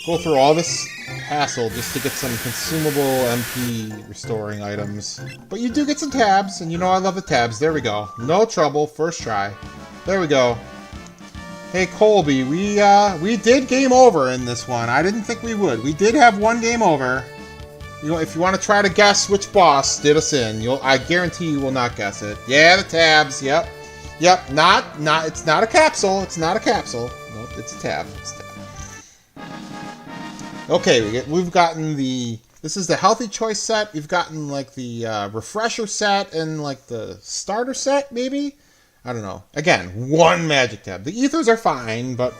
go through all this hassle just to get some consumable MP restoring items. But you do get some tabs, and you know I love the tabs. There we go. No trouble, first try. There we go. Hey Colby, we did game over in this one. I didn't think we would. We did have one game over. You know, if you want to try to guess which boss did us in, I guarantee you will not guess it. Yeah, the tabs. Yep. Not. It's not a capsule. It's not a capsule. Nope. It's a tab. It's a tab. Okay, we've gotten the. This is the healthy choice set. We've gotten like the refresher set and like the starter set, maybe. I don't know. Again, one magic tab. The ethers are fine, but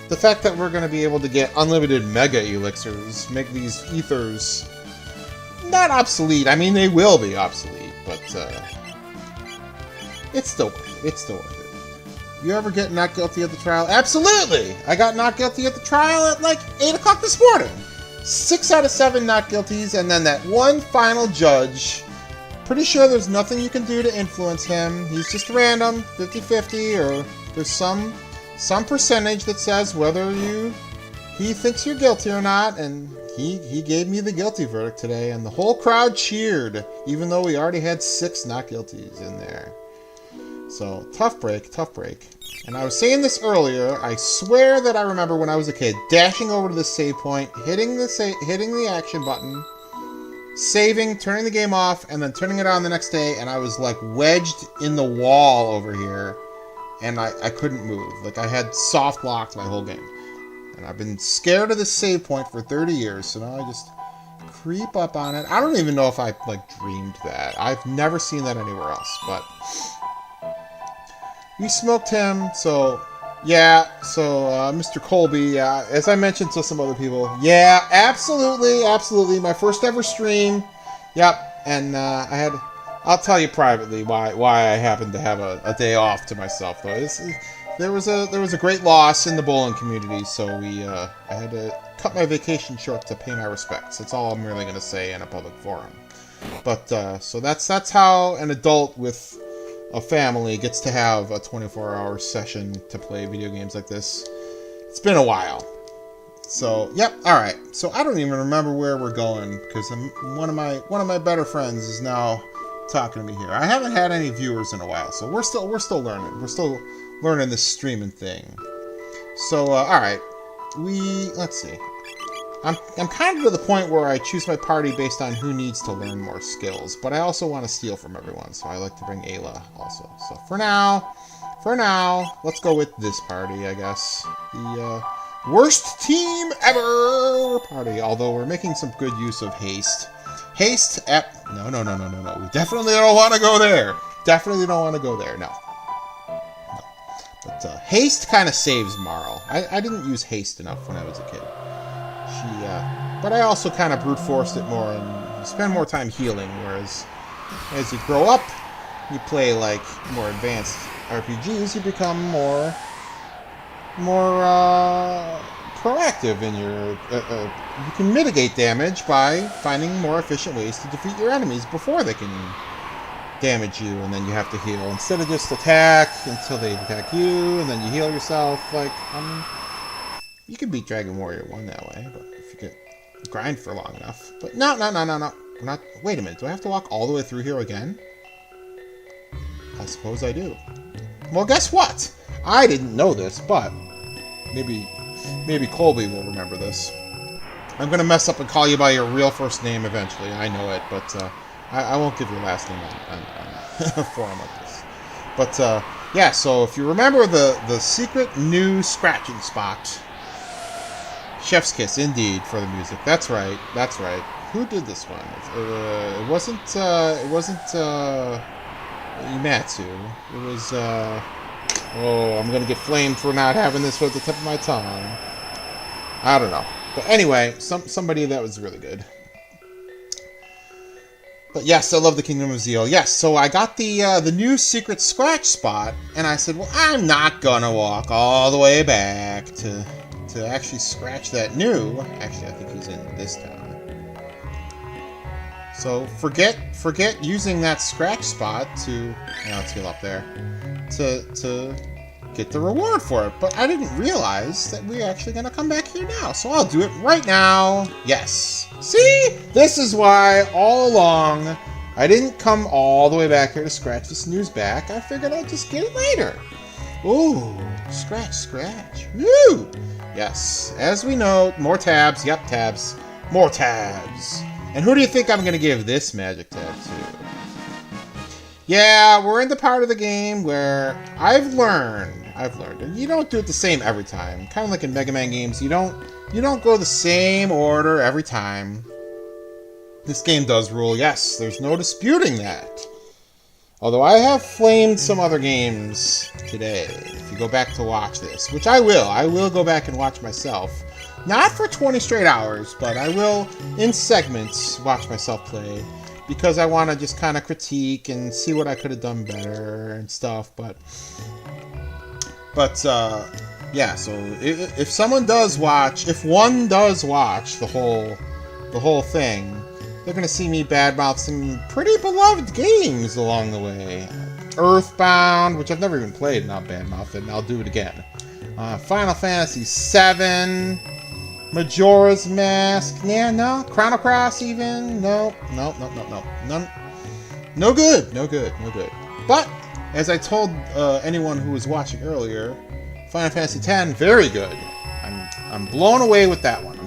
the fact that we're going to be able to get unlimited mega elixirs make these ethers not obsolete. I mean, they will be obsolete, but it's still worth it. It's still worth it. You ever get not guilty at the trial? Absolutely! I got not guilty at the trial at like 8 o'clock this morning. 6 out of 7 not guilties, and then that one final judge. Pretty sure there's nothing you can do to influence him. He's just random, 50-50, or there's some percentage that says whether he thinks you're guilty or not, and he gave me the guilty verdict today, and the whole crowd cheered, even though we already had 6 not guilties in there. So, tough break, tough break. And I was saying this earlier, I swear that I remember when I was a kid, dashing over to the save point, hitting the action button, saving, turning the game off, and then turning it on the next day, and I was like wedged in the wall over here, and I couldn't move. Like I had soft locked my whole game. And I've been scared of this save point for 30 years, so now I just creep up on it. I don't even know if I like dreamed that. I've never seen that anywhere else, but we smoked him, so yeah, so Mr. Colby, as I mentioned to some other people, yeah, absolutely, my first ever stream, yep, and I'll tell you privately why I happened to have a day off to myself, though. There was a great loss in the bowling community, so I had to cut my vacation short to pay my respects. That's all I'm really going to say in a public forum. But, so that's how an adult with a family gets to have a 24-hour session to play video games like this. It's been a while. So, yep, alright. So I don't even remember where we're going, because one of my better friends is now talking to me here. I haven't had any viewers in a while, so we're still learning. We're still learning this streaming thing. So, alright. Let's see. I'm kind of to the point where I choose my party based on who needs to learn more skills, but I also want to steal from everyone, so I like to bring Ayla also. So for now, let's go with this party, I guess. The worst team ever party, although we're making some good use of haste. Haste, no. We definitely don't want to go there. Definitely don't want to go there, no. But haste kind of saves Marl. I didn't use haste enough when I was a kid. But I also kind of brute forced it more and you spend more time healing, whereas as you grow up, you play like more advanced RPGs, you become more proactive in your. You can mitigate damage by finding more efficient ways to defeat your enemies before they can damage you, and then you have to heal instead of just attack until they attack you, and then you heal yourself. Like you can beat Dragon Warrior 1 that way, but if you could grind for long enough. But no. We're not. Wait a minute. Do I have to walk all the way through here again? I suppose I do. Well, guess what? I didn't know this, but maybe Colby will remember this. I'm gonna mess up and call you by your real first name eventually. I know it, but I won't give your last name on a forum like this. But yeah. So if you remember the secret new scratching spot. Chef's Kiss, indeed, for the music. That's right. Who did this one? It wasn't Umatsu. It was, I'm gonna get flamed for not having this at the tip of my tongue. I don't know. But anyway, somebody that was really good. But yes, I love the Kingdom of Zeal. Yes, so I got the new secret scratch spot, and I said, well, I'm not gonna walk all the way back to to actually scratch that new. Actually, I think he's in this town. So forget using that scratch spot to, let's heal up there, to get the reward for it. But I didn't realize that we're actually going to come back here now. So I'll do it right now. Yes. See? This is why all along I didn't come all the way back here to scratch this news back. I figured I'd just get it later. Ooh, scratch, scratch. Woo! Yes. As we know, more tabs. Yep, tabs. More tabs. And who do you think I'm going to give this magic tab to? Yeah, we're in the part of the game where I've learned, and you don't do it the same every time. Kind of like in Mega Man games, you don't go the same order every time. This game does rule, yes, there's no disputing that. Although I have flamed some other games today, if you go back to watch this, which I will go back and watch myself. Not for 20 straight hours, but I will, in segments, watch myself play. Because I want to just kind of critique and see what I could have done better and stuff. But yeah, so if someone does watch, if one does watch the whole thing, they're going to see me badmouth some pretty beloved games along the way. Earthbound, which I've never even played, and I'll badmouth it, and I'll do it again. Final Fantasy VII... Majora's Mask, yeah, no. Chrono Cross even, no. None. No good. But, as I told anyone who was watching earlier, Final Fantasy X, very good. I'm blown away with that one.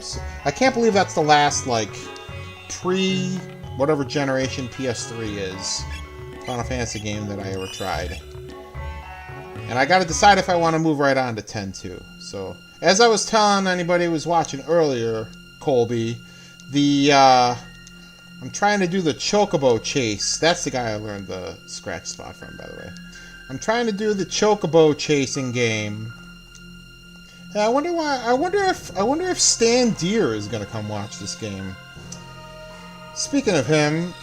I can't believe that's the last, like, whatever generation PS3 is, Final Fantasy game that I ever tried. And I gotta decide if I want to move right on to 10 too, so... As I was telling anybody who was watching earlier, Colby, I'm trying to do the Chocobo chase. That's the guy I learned the scratch spot from, by the way. I'm trying to do the Chocobo chasing game. And I wonder why. I wonder if Stan Deere is gonna come watch this game. Speaking of him,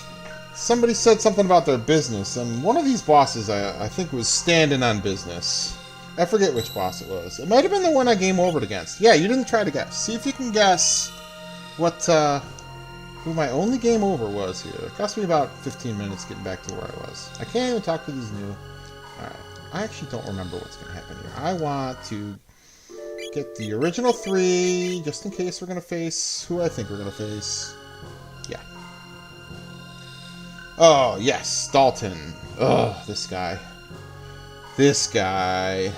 somebody said something about their business, and one of these bosses I think was standing on business. I forget which boss it was. It might have been the one I game overed against. Yeah, you didn't try to guess. See if you can guess what who my only game over was here. It cost me about 15 minutes getting back to where I was. I can't even talk to these new... Alright, I actually don't remember what's going to happen here. I want to get the original 3, just in case we're going to face who I think we're going to face. Yeah. Oh, yes, Dalton. Ugh, this guy. This guy.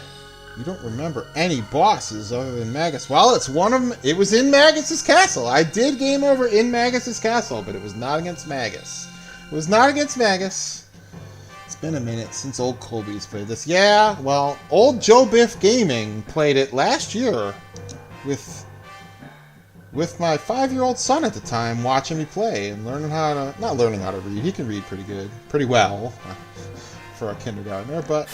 You don't remember any bosses other than Magus. Well, it's one of them. It was in Magus's castle. I did game over in Magus's castle, but it was not against Magus. It was not against Magus. It's been a minute since old Colby's played this. Yeah, well, old Joe Biff Gaming played it last year with my 5-year-old son at the time, watching me play and learning how to... Not learning how to read. He can read pretty good. Pretty well for a kindergartner, but...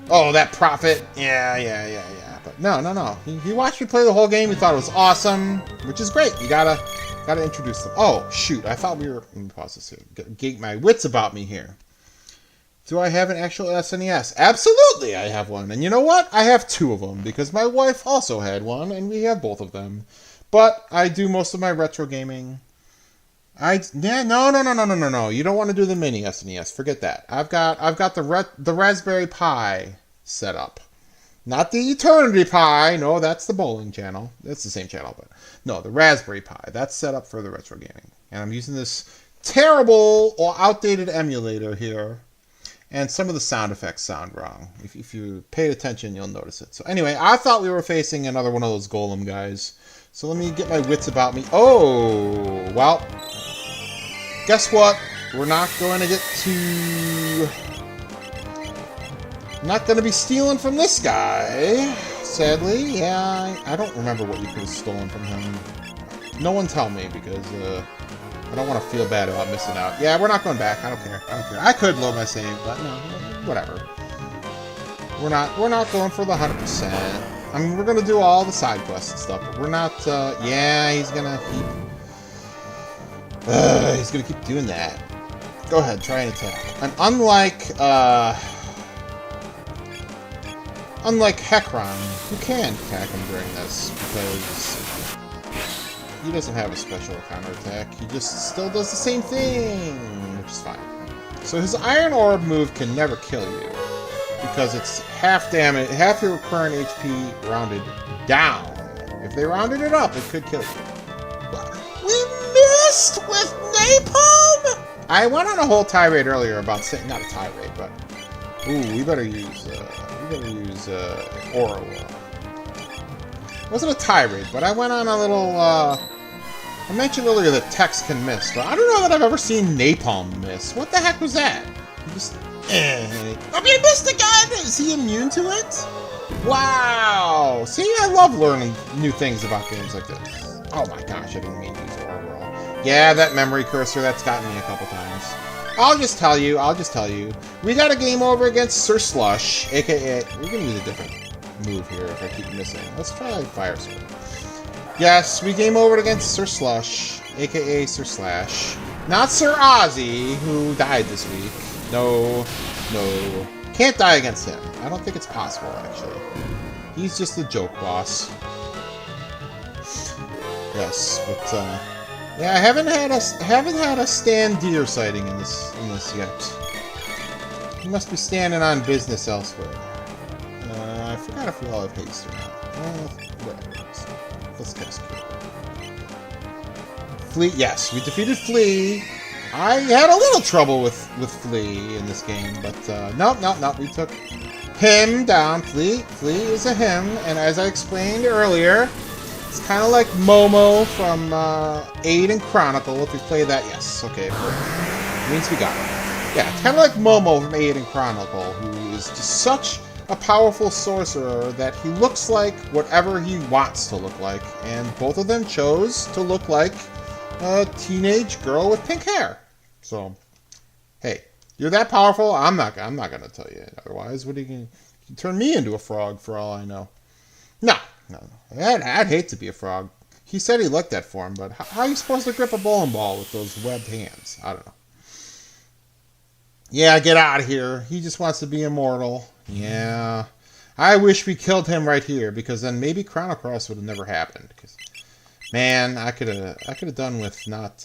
Oh, that Prophet. Yeah. But no. He watched me play the whole game. He thought it was awesome, which is great. You gotta introduce them. Oh, shoot. I thought we were... Let me pause this here. Get my wits about me here. Do I have an actual SNES? Absolutely, I have one. And you know what? I have 2 of them, because my wife also had one, and we have both of them. But I do most of my retro gaming. No. You don't want to do the mini SNES. Forget that. I've got the Raspberry Pi set up. Not the Eternity Pi. No, that's the bowling channel. That's the same channel, but no, the Raspberry Pi. That's set up for the retro gaming. And I'm using this terrible or outdated emulator here. And some of the sound effects sound wrong. If you paid attention, you'll notice it. So anyway, I thought we were facing another one of those golem guys. So let me get my wits about me. Oh, well, guess what? We're not going to get to... Not going to be stealing from this guy, sadly. Yeah, I don't remember what you could have stolen from him. No one tell me, because I don't want to feel bad about missing out. Yeah, we're not going back. I don't care. I could load my save, but no, whatever. We're not going for the 100%. I mean, we're going to do all the side quests and stuff, but we're not, yeah, he's going to keep doing that. Go ahead, try and attack. And unlike Unlike Hekron, you can attack him during this, because he doesn't have a special counterattack. He just still does the same thing, which is fine. So his Iron Orb move can never kill you, because it's half damage, half your current HP rounded down. If they rounded it up, it could kill you. We missed with Napalm! I went on a whole tirade earlier about saying, not a tirade, but ooh, we better use Aura. It wasn't a tirade, but I went on a little, I mentioned earlier that text can miss, but I don't know that I've ever seen Napalm miss. What the heck was that? You just, oh, you missed again! Is he immune to it? Wow! See, I love learning new things about games like this. Oh my gosh, I didn't mean to use Aura Roll. Yeah, that memory cursor, that's gotten me a couple times. I'll just tell you. We got a game over against Sir Slush, aka, we're gonna use a different move here if I keep missing. Let's try Fire Sword. Yes, we game over against Sir Slush, aka Sir Slash. Not Sir Ozzy, who died this week. No. Can't die against him. I don't think it's possible, actually. He's just a joke boss. Yes, but yeah, I haven't had a stand deer sighting in this yet. He must be standing on business elsewhere. I forgot if we all have haste or not. Whatever. Let's get Flea. Yes, we defeated Flea. I had a little trouble with Flea in this game, but no, we took him down. Flea is a him, and as I explained earlier, it's kind of like Momo from Aid and Chronicle. If we play that, yes, okay, it means we got it. Yeah, it's kind of like Momo from Aid and Chronicle, who is just such a powerful sorcerer that he looks like whatever he wants to look like, and both of them chose to look like a teenage girl with pink hair. So, hey, you're that powerful. I'm not gonna tell you otherwise. What are you can turn me into a frog for all I know? No. I'd hate to be a frog. He said he liked that form, but how are you supposed to grip a bowling ball with those webbed hands? I don't know. Yeah, get out of here. He just wants to be immortal. Yeah. I wish we killed him right here, because then maybe Chrono Cross would have never happened. Because, man, I could have done with not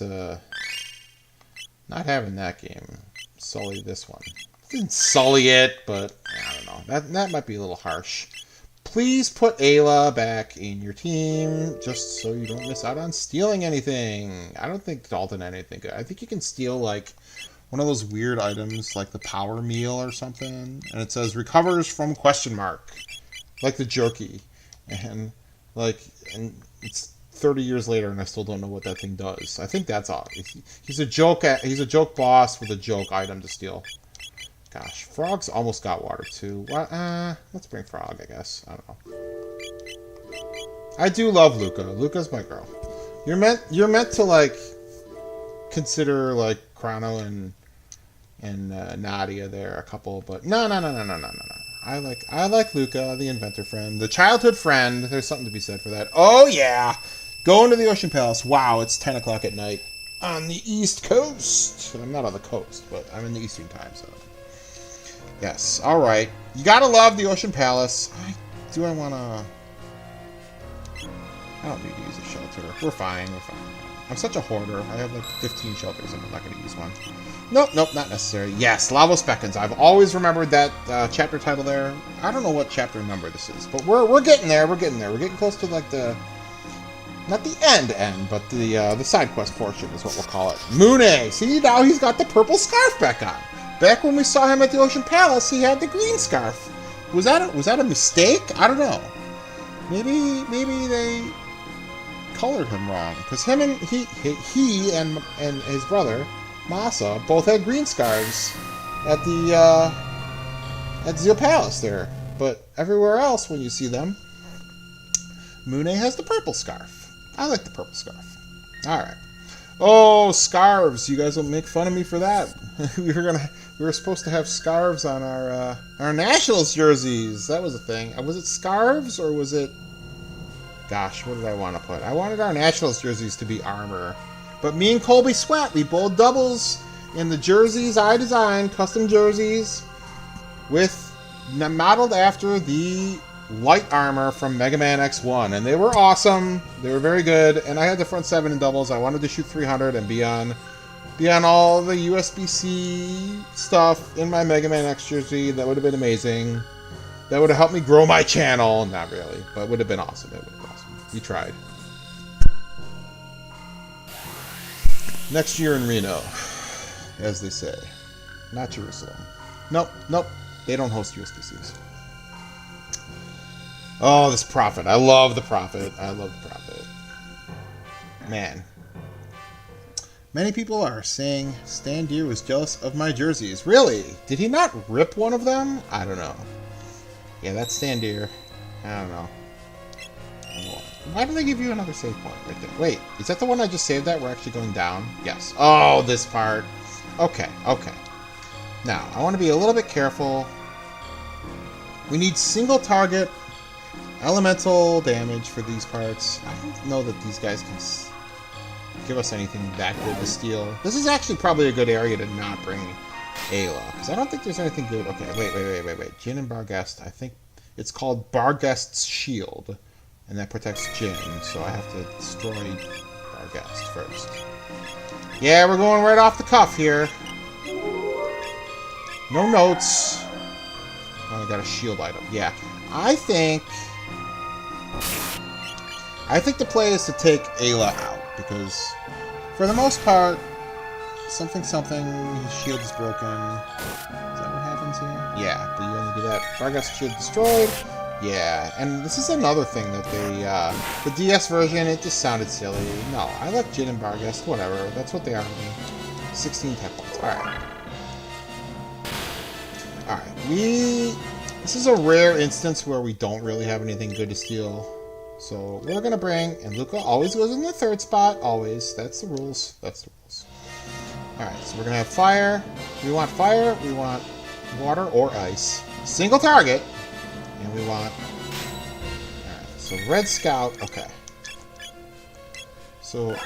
having that game sully this one. Didn't sully it, but I don't know. That might be a little harsh. Please put Ayla back in your team, just so you don't miss out on stealing anything. I don't think Dalton had anything good. I think you can steal, like, one of those weird items, like the Power Meal or something, and it says, recovers from ? Like the jerky. And it's 30 years later, and I still don't know what that thing does. I think that's all. He's a joke boss with a joke item to steal. Gosh, Frog's almost got water, too. Let's bring Frog, I guess. I don't know. I do love Luca. Luca's my girl. You're meant to, like, consider, like, Chrono and Nadia there a couple, but no. I like Luca, the inventor friend. The childhood friend. There's something to be said for that. Oh, yeah! Going to the Ocean Palace. Wow, it's 10 o'clock at night. On the East Coast. I'm not on the coast, but I'm in the Eastern time zone. Yes, alright. You gotta love the Ocean Palace. I don't need to use a shelter. We're fine. I'm such a hoarder. I have like 15 shelters and I'm not gonna use one. Nope, not necessary. Yes, Lavos Beckons. I've always remembered that chapter title there. I don't know what chapter number this is, but we're getting there. We're getting close to like the... Not the end, but the side quest portion is what we'll call it. Mune! See, now he's got the purple scarf back on. Back when we saw him at the Ocean Palace, he had the green scarf. Was that a mistake? I don't know. Maybe they colored him wrong, because he and his brother Masa both had green scarves at the Zeo Palace there, but everywhere else when you see them, Mune has the purple scarf. I like the purple scarf. All right. Oh, scarves! You guys will make fun of me for that. We were supposed to have scarves on our Nationals jerseys. That was a thing. Was it scarves or was it? Gosh, what did I want to put? I wanted our Nationals jerseys to be armor, but me and Colby Sweat, we both doubles in the jerseys I designed, custom jerseys with modeled after the light armor from Mega Man X1, and they were awesome. They were very good, and I had the front 7 in doubles. I wanted to shoot 300 and be on all the USB-C stuff in my Mega Man X jersey. That would have been amazing. That would have helped me grow my channel. Not really, but it would have been awesome. It would have been awesome. We tried. Next year in Reno, as they say. Not Jerusalem. Nope, nope. They don't host USB-Cs. Oh, this Prophet. I love the Prophet. I love the Prophet. Man. Many people are saying Stan Deere was jealous of my jerseys. Really? Did he not rip one of them? I don't know. Yeah, that's Stan Deere. I don't know. Why do they give you another save point right there? Wait, is that the one I just saved that? We're actually going down? Yes. Oh, this part. Okay, okay. Now, I want to be a little bit careful. We need single target elemental damage for these parts. I don't know that these guys can give us anything that good to steal. This is actually probably a good area to not bring Ayla, because I don't think there's anything good. Okay, wait. Jin and Barghest. I think it's called Barghest's Shield, and that protects Jin, so I have to destroy Barghest first. Yeah, we're going right off the cuff here. No notes. Oh, I got a shield item. Yeah, I think the play is to take Ayla out, because for the most part, something, his shield is broken. Is that what happens here? Yeah, but you only do that. Barghest's shield destroyed. Yeah, and this is another thing that the DS version, it just sounded silly. No, I like Jin and Barghest, whatever. That's what they are to me. 16 tech points. Alright. Alright, this is a rare instance where we don't really have anything good to steal. So, we're gonna bring, and Luca always goes in the third spot, always. That's the rules. That's the rules. Alright, so we're gonna have fire. We want fire, we want water or ice. Single target. And we want... Alright, so Red Scout, okay. So...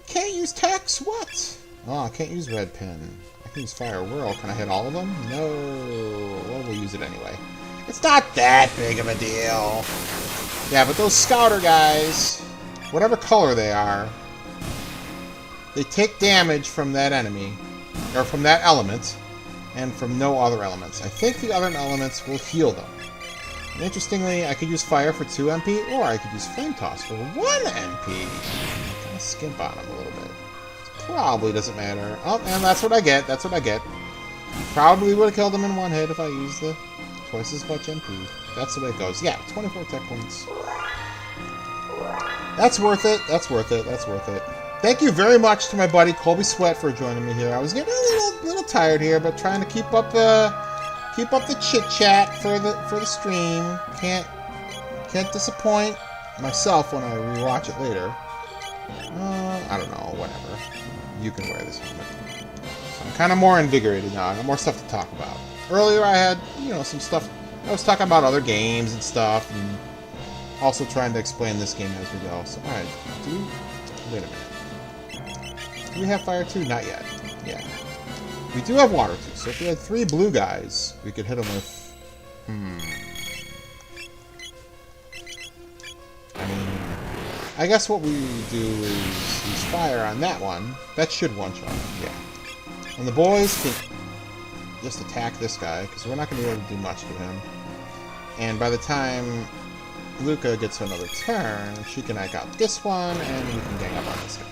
Can't use Tex? What? Oh, I can't use Red Pin. I can use Fire Whirl. Can I hit all of them? No. Well, we'll use it anyway. It's not that big of a deal. Yeah, but those Scouter guys, whatever color they are, they take damage from that enemy, or from that element, and from no other elements. I think the other elements will heal them. And interestingly, I could use Fire for 2 MP, or I could use Flame Toss for 1 MP. Kind of skimp on them a little bit. Probably doesn't matter. Oh, and that's what I get. That's what I get. Probably would have killed him in one hit if I used the twice as much MP. That's the way it goes. Yeah, 24 tech points. That's worth it. That's worth it. That's worth it. Thank you very much to my buddy Colby Sweat for joining me here. I was getting a little tired here, but trying to keep up the chit chat for the stream. Can't disappoint myself when I rewatch it later. I don't know. Whatever. You can wear this helmet. So I'm kind of more invigorated now. I got more stuff to talk about. Earlier I had, some stuff. I was talking about other games and stuff, and also trying to explain this game as we go. So, alright. Wait a minute. Do we have fire too? Not yet. Yeah. We do have water too. So if we had 3 blue guys, we could hit them with... I mean... I guess what we do is use fire on that one. That should one-shot him, yeah. And the boys can just attack this guy, because we're not going to be able to do much to him. And by the time Luca gets to another turn, she can knock out this one, and we can gang up on this guy.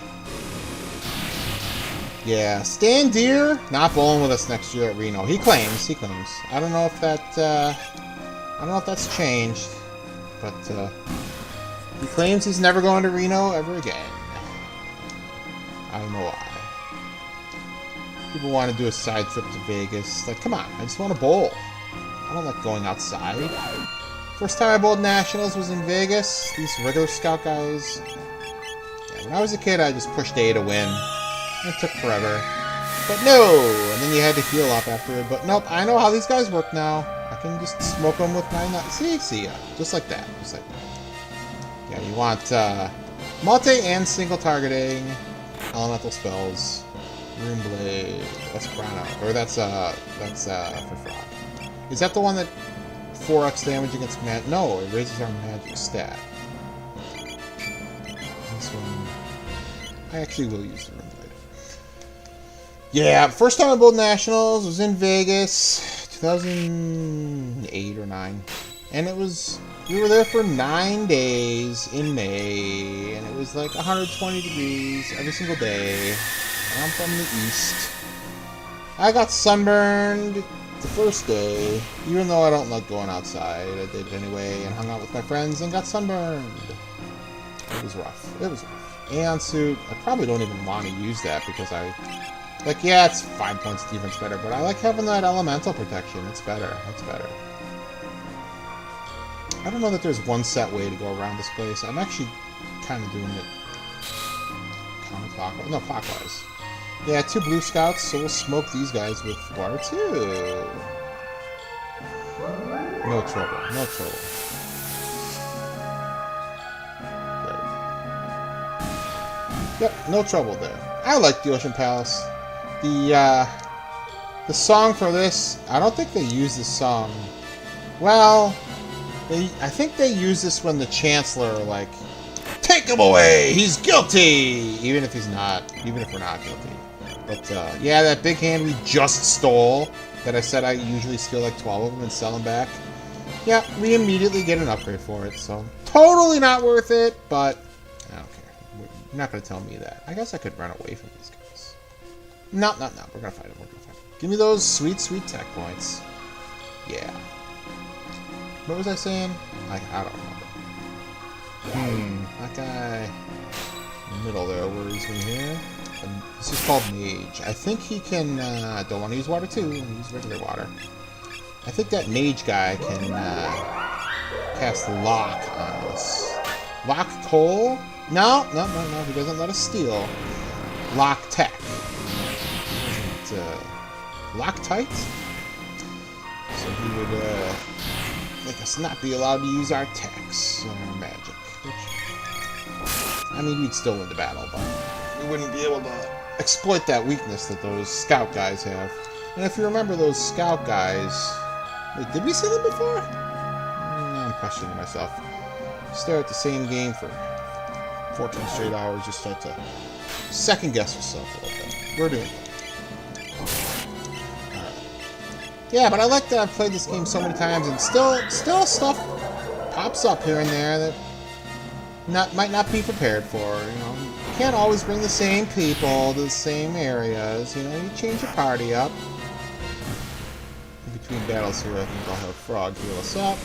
Yeah, Stan Deere not bowling with us next year at Reno. He claims. I don't know if that's changed, but he claims he's never going to Reno ever again. I don't know why. People want to do a side trip to Vegas. Like, come on, I just want to bowl. I don't like going outside. First time I bowled Nationals was in Vegas. These regular scout guys. Yeah, when I was a kid, I just pushed A to win. It took forever. But no! And then you had to heal up after it. But nope, I know how these guys work now. I can just smoke them with my... See ya. Just like that. Just like that. Yeah, you want multi and single targeting elemental spells. Room Blade. That's Chrono. Or that's for Frog. Is that the one that 4x damage against magic? No, it raises our magic stat. This one... I actually will use the room later. Yeah, first time I bowled Nationals was in Vegas, 2008 or 9. And it was... We were there for 9 days in May, and it was like 120 degrees every single day. And I'm from the east. I got sunburned the first day, even though I don't like going outside. I did it anyway, and hung out with my friends and got sunburned. It was rough. It was rough. Aeon suit, I probably don't even want to use that because like, yeah, it's 5 points defense better, but I like having that elemental protection. It's better. It's better. I don't know that there's one set way to go around this place. I'm actually kind of doing it counterclockwise. No, clockwise. Yeah, 2 blue scouts, so we'll smoke these guys with water too. No trouble. No trouble. Yep, no trouble there. I like the Ocean Palace. The song for this, I don't think they use this song. Well... I think they use this when the Chancellor, like, take him away! He's guilty! Even if he's not. Even if we're not guilty. But, yeah, that big hand we just stole, that I said I usually steal like 12 of them and sell them back. Yeah, we immediately get an upgrade for it, so totally not worth it, but I don't care. You're not going to tell me that. I guess I could run away from these guys. No, no, no. We're going to fight them. We're going to fight them. Give me those sweet, sweet tech points. Yeah. What was I saying? I don't remember. That guy in the middle there worries me here. This is called Mage. I think he can, don't want to use water too, use regular water. I think that Mage guy can cast Lock on us. Lock Coal? No, no, no, no, he doesn't let us steal. Lock Tech. Lock Tight? So he would, make us not be allowed to use our techs and our magic. Which, I mean, we'd still win the battle, but we wouldn't be able to exploit that weakness that those scout guys have. And if you remember those scout guys... Wait, did we see them before? I'm questioning myself. Stare at the same game for 14 straight hours, you start to second-guess yourself a little bit. We're doing it. Yeah, but I like that I've played this game so many times, and still stuff pops up here and there that might not be prepared for. You know, you can't always bring the same people to the same areas. You know, you change your party up. In between battles here, I think I'll have Frog heal us up.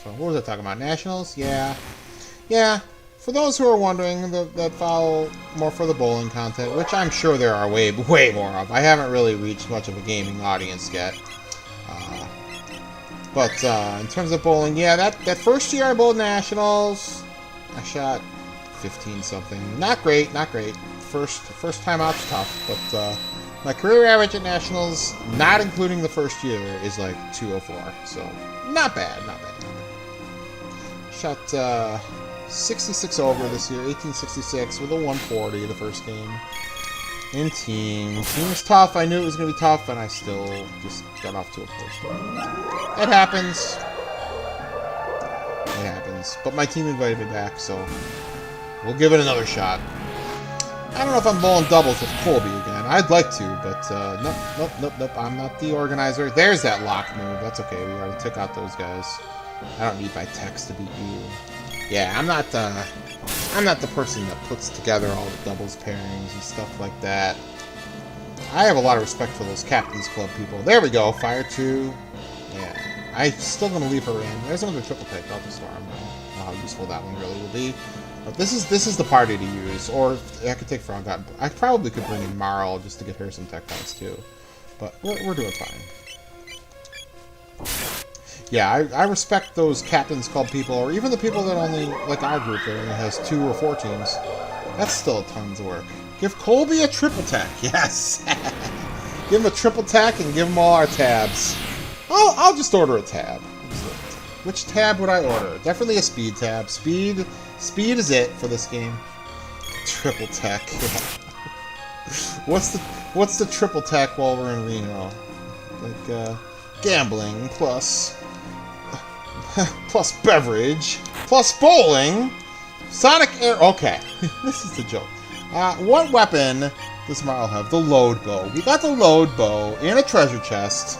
So what was I talking about? Nationals? Yeah, yeah. For those who are wondering, that follow more for the bowling content, which I'm sure there are way more of. I haven't really reached much of a gaming audience yet. But in terms of bowling, yeah, that first year I bowled Nationals, I shot 15-something. Not great, not great. First time out's tough, but my career average at Nationals, not including the first year, is like 204. So not bad, not bad. Shot 66 over this year, 1866 with a 140 the first game. In team. Team was tough. I knew it was going to be tough, and I still just got off to a poor start. It happens. It happens. But my team invited me back, so we'll give it another shot. I don't know if I'm bowling doubles with Colby again. I'd like to, but nope. I'm not the organizer. There's that lock move. That's okay. We already took out those guys. I don't need my techs to beat you. Yeah, I'm not the person that puts together all the doubles pairings and stuff like that. I have a lot of respect for those Captain's Club people. There we go, Fire 2. Yeah, I'm still going to leave her in. There's another triple take, Delta Storm. I don't know how useful that one really will be. But this is the party to use. Or I could take Frog out. I probably could bring in Marl just to get her some tech points too. But we're doing fine. Yeah, I respect those Captains Club people, or even the people that only, like our group that only has 2 or 4 teams. That's still tons of work. Give Colby a triple tech, yes! Give him a triple tech and give him all our tabs. I'll just order a tab. Which tab would I order? Definitely a speed tab. Speed is it for this game. Triple tech, yeah. What's the triple tech while we're in Reno? Like, gambling, plus plus beverage, plus bowling, Sonic Air... Okay, this is the joke. What weapon does Marl have? The load bow. We got the load bow in a treasure chest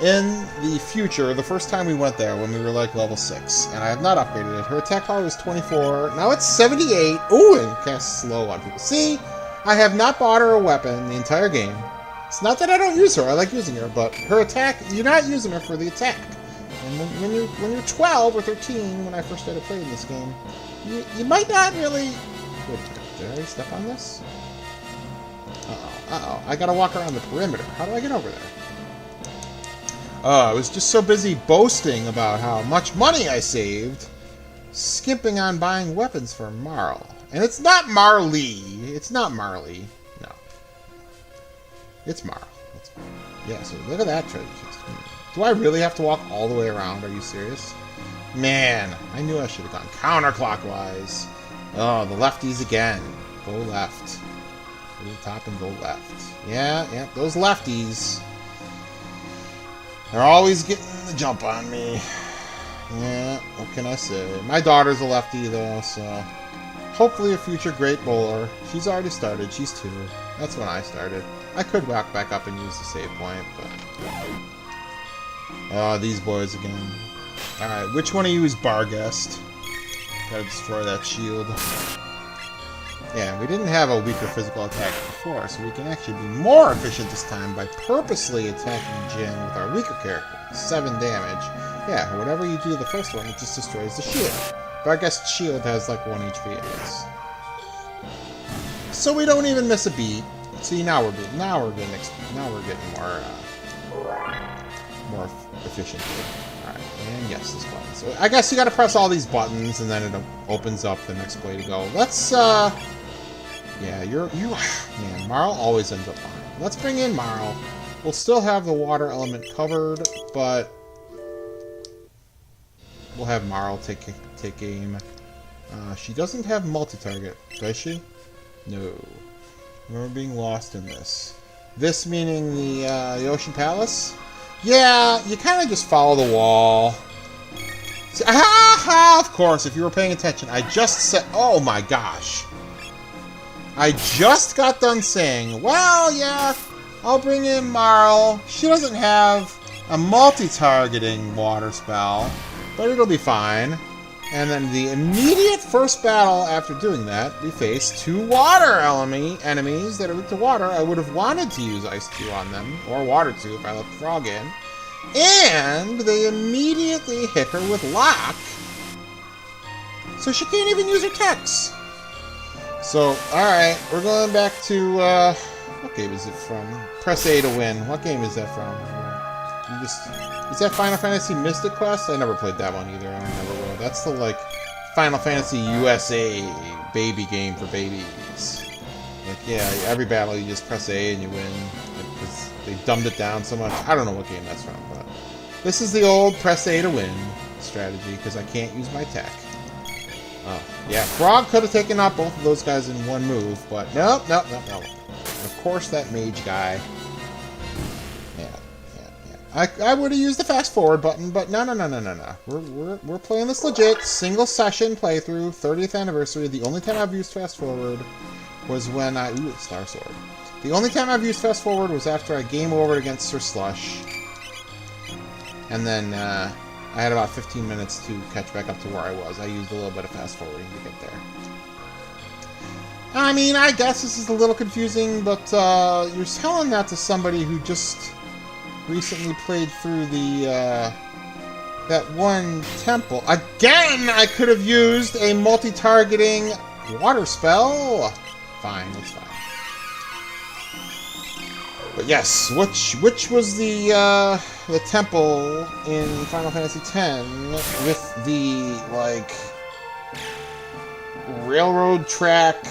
in the future, the first time we went there when we were like level 6, and I have not upgraded it. Her attack power was 24, now it's 78. Ooh, and casts slow on people. See, I have not bought her a weapon the entire game. It's not that I don't use her, I like using her, but her attack, you're not using her for the attack. And when you're 12 or 13, when I first started playing this game, you might not really... Wait, did I step on this? Uh-oh, I gotta walk around the perimeter. How do I get over there? I was just so busy boasting about how much money I saved, skimping on buying weapons for Marl. And it's not Marley. It's not Marley. No. It's Marl. Yeah, so look at that treasure chest. Do I really have to walk all the way around? Are you serious? Man, I knew I should have gone counterclockwise. Oh, the lefties again. Go left. Go to the top and go left. Yeah, those lefties. They're always getting the jump on me. Yeah, what can I say? My daughter's a lefty, though, so... Hopefully a future great bowler. She's already started. She's 2. That's when I started. I could walk back up and use the save point, but... Oh, these boys again. Alright, which one of you is Barguest? Gotta destroy that shield. Yeah, we didn't have a weaker physical attack before, so we can actually be more efficient this time by purposely attacking Jin with our weaker character. 7 damage. Yeah, whatever you do the first one, it just destroys the shield. Barguest's shield has like 1 HP at least. So we don't even miss a beat. See, now we're getting more efficient here. Alright, and yes, this button. So I guess you gotta press all these buttons, and then it opens up the next way to go. Let's, yeah, man, Marl always ends up fine. Let's bring in Marl. We'll still have the water element covered, but we'll have Marl take aim. She doesn't have multi-target, does she? No. Remember being lost in this. This meaning the Ocean Palace? Yeah, you kind of just follow the wall. See, of course, if you were paying attention, I just said... Oh my gosh. I just got done saying, well, yeah, I'll bring in Marl. She doesn't have a multi-targeting water spell, but it'll be fine. And then the immediate first battle after doing that, we face 2 water enemies that are weak to water. I would have wanted to use Ice 2 on them, or Water 2 if I let the frog in. And they immediately hit her with Lock, so she can't even use her techs. So, alright, we're going back to, what game is it from? Press A to win. What game is that from? Is that Final Fantasy Mystic Quest? I never played that one either, and I never will. That's the, like, Final Fantasy USA baby game for babies. Like, yeah, every battle you just press A and you win. Because they dumbed it down so much. I don't know what game that's from, but... This is the old press A to win strategy, because I can't use my tech. Oh, yeah, Frog could have taken out both of those guys in one move, but nope. Of course that mage guy. Yeah. I would have used the fast forward button, but no. We're playing this legit, single session playthrough, 30th anniversary. The only time I've used fast forward was when I... Ooh, Star Sword. The only time I've used fast forward was after I game over against Sir Slush. And then, I had about 15 minutes to catch back up to where I was. I used a little bit of fast forwarding to get there. I mean, I guess this is a little confusing, but you're telling that to somebody who just recently played through the that one temple. Again, I could have used a multi-targeting water spell. Fine, it's fine. But yes, which was the temple in Final Fantasy X with the, like, railroad track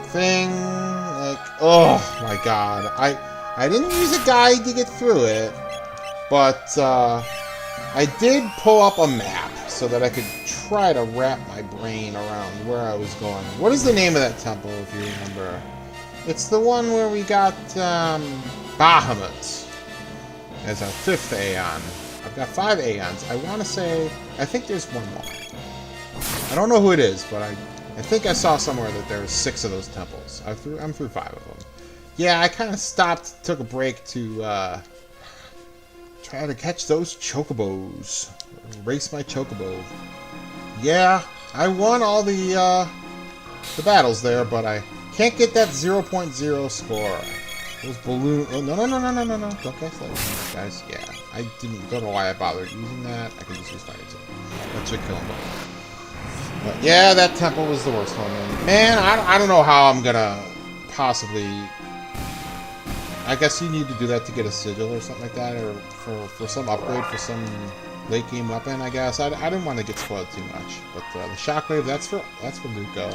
thing? Like, oh my god. I didn't use a guide to get through it, but I did pull up a map so that I could try to wrap my brain around where I was going. What is the name of that temple, if you remember? It's the one where we got Bahamut. as our 5th Aeon. I've got 5 Aeons. I want to say... I think there's one more. I don't know who it is, but I think I saw somewhere that there's 6 of those temples. I'm through 5 of them. Yeah, I kind of stopped, took a break to try to catch those chocobos. Race my chocobo. Yeah, I won all the battles there, but I can't get that 0.0 score. Those balloon... Oh, no. Don't cast lightning, guys. Yeah, I don't know why I bothered using that. I could just use fire too. That should kill them both. But yeah, that temple was the worst one. Man, I don't know how I'm gonna possibly... I guess you need to do that to get a sigil or something like that, or for some upgrade for some late game weapon, I guess. I didn't want to get spoiled too much. But the shockwave, that's for Luco.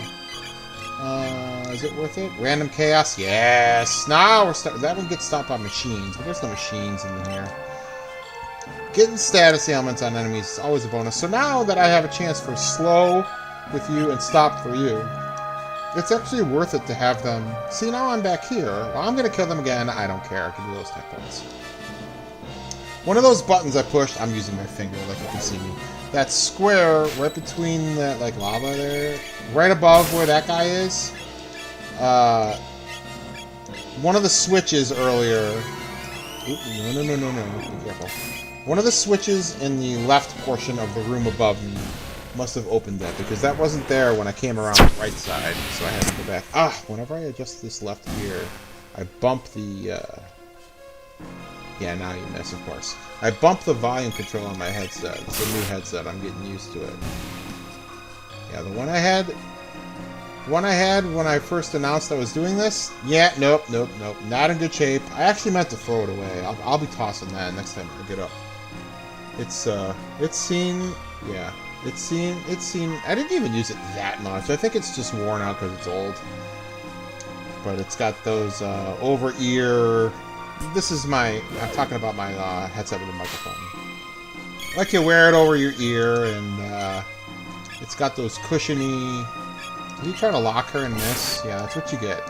Is it worth it? Random chaos? Yes! Now we're that one gets stopped by machines, but there's no machines in here. Getting status ailments on enemies is always a bonus. So now that I have a chance for slow with you and stop for you, it's actually worth it to have them. See, now I'm back here. Well, I'm going to kill them again. I don't care. I can do those tech points. One of those buttons I pushed, I'm using my finger like you can see me. That square right between that like lava there, right above where that guy is. One of the switches earlier. Oop, no. Be careful. One of the switches in the left portion of the room above me must have opened that, because that wasn't there when I came around the right side, so I had to go back. Whenever I adjust this left gear, I bump the, Yeah, now you miss, of course. I bump the volume control on my headset. It's a new headset, I'm getting used to it. Yeah, the one I had when I first announced I was doing this, yeah, nope, not in good shape. I actually meant to throw it away. I'll be tossing that next time I get up. It's seen, I didn't even use it that much. I think it's just worn out because it's old. But it's got those over-ear... This is I'm talking about my headset with a microphone. Like you wear it over your ear, and it's got those cushiony... Did you try to lock her and miss? Yeah, that's what you get.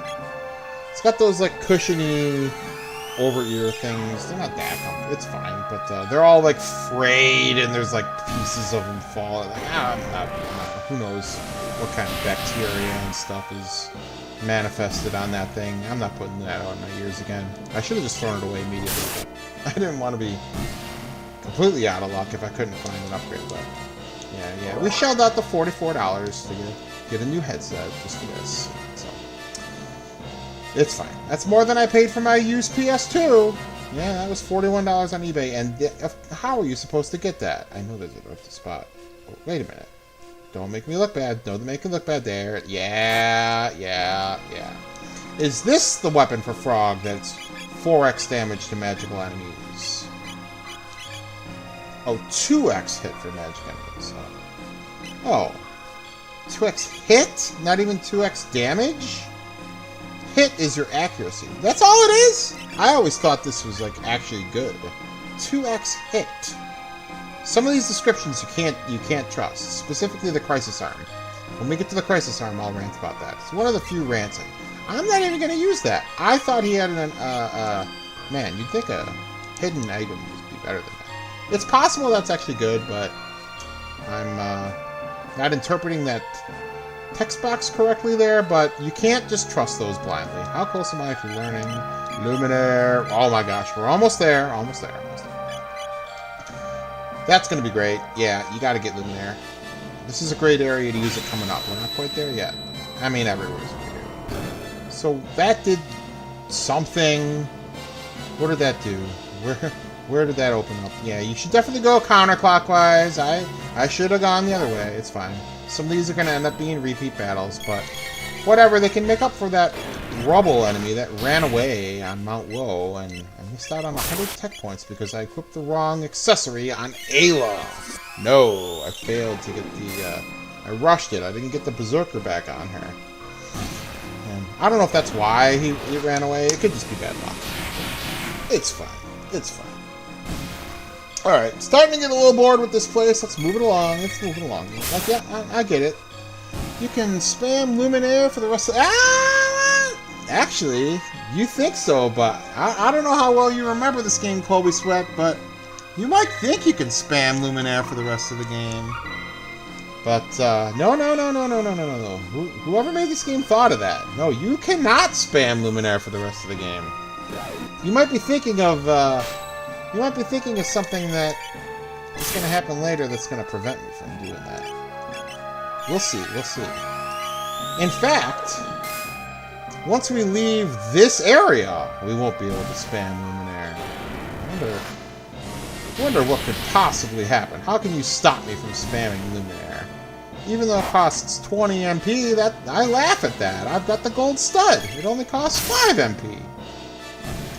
It's got those, like, cushiony over-ear things. They're not that comfortable. It's fine, but they're all, like, frayed, and there's, like, pieces of them falling. Like, who knows what kind of bacteria and stuff is manifested on that thing. I'm not putting that on my ears again. I should have just thrown it away immediately, but I didn't want to be completely out of luck if I couldn't find an upgrade button. Yeah. We shelled out the $44 to get a new headset just for this. So it's fine. That's more than I paid for my used PS2. Yeah, that was $41 on eBay. And how are you supposed to get that? I know there's a direct spot. Oh, wait a minute. Don't make me look bad. Don't make me look bad there. Yeah. Is this the weapon for Frog that's 4x damage to magical enemies? Oh, 2x hit for magic enemies. Oh. 2x hit? Not even 2x damage? Hit is your accuracy. That's all it is? I always thought this was, like, actually good. 2x hit. Some of these descriptions you can't trust. Specifically the Crisis Arm. When we get to the Crisis Arm, I'll rant about that. It's one of the few rants. I'm not even going to use that. I thought he had man, you'd think a hidden item would be better than that. It's possible that's actually good, but I'm not interpreting that text box correctly there, but you can't just trust those blindly. How close am I to learning Luminaire? Oh my gosh, we're almost there. Almost there. That's going to be great. Yeah, you got to get Luminaire. This is a great area to use it coming up. We're not quite there yet. I mean, everywhere's a great area. So that did something. What did that do? Where did that open up? Yeah, you should definitely go counterclockwise. I should have gone the other way. It's fine. Some of these are going to end up being repeat battles, but whatever. They can make up for that rubble enemy that ran away on Mount Woe, and I missed out on 100 tech points because I equipped the wrong accessory on Ayla. No, I failed to get the... I rushed it. I didn't get the Berserker back on her. And I don't know if that's why he ran away. It could just be bad luck. It's fine. It's fine. Alright, starting to get a little bored with this place. Let's move it along. Like, yeah, I get it. You can spam Luminaire for the rest of... Actually, you think so, but I don't know how well you remember this game, Colby Sweat, but you might think you can spam Luminaire for the rest of the game. But, no. Whoever made this game thought of that. No, you cannot spam Luminaire for the rest of the game. You might be thinking of something that is going to happen later that's going to prevent me from doing that. We'll see. In fact, once we leave this area, we won't be able to spam Luminaire. I wonder what could possibly happen. How can you stop me from spamming Luminaire? Even though it costs 20 MP, I laugh at that. I've got the gold stud. It only costs 5 MP.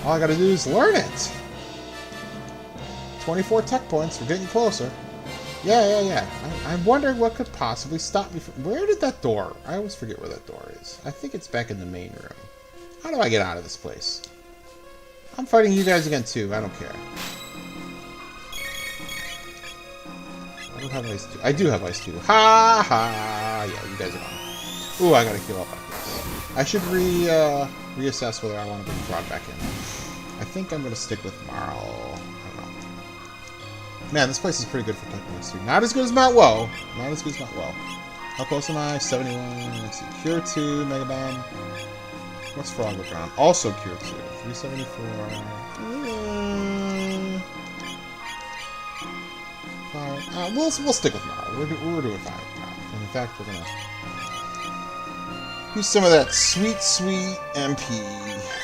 All I gotta do is learn it. 24 tech points. We're getting closer. Yeah. I'm wondering what could possibly stop me from... Where did that door... I always forget where that door is. I think it's back in the main room. How do I get out of this place? I'm fighting you guys again, too. I don't care. I don't have ice 2. I do have ice 2. Ha ha! Yeah, you guys are on. Ooh, I gotta heal up like this. I should reassess whether I want to bring Frog back in. I think I'm gonna stick with Marl. Man, this place is pretty good for tech points too. Not as good as Mount Woe. How close am I? 71. Let's see. Cure 2, Mega Bomb. What's Frog Whip on? Also Cure 2. 374. We'll stick with Marl. We're doing fine. And in fact, we're gonna use some of that sweet MP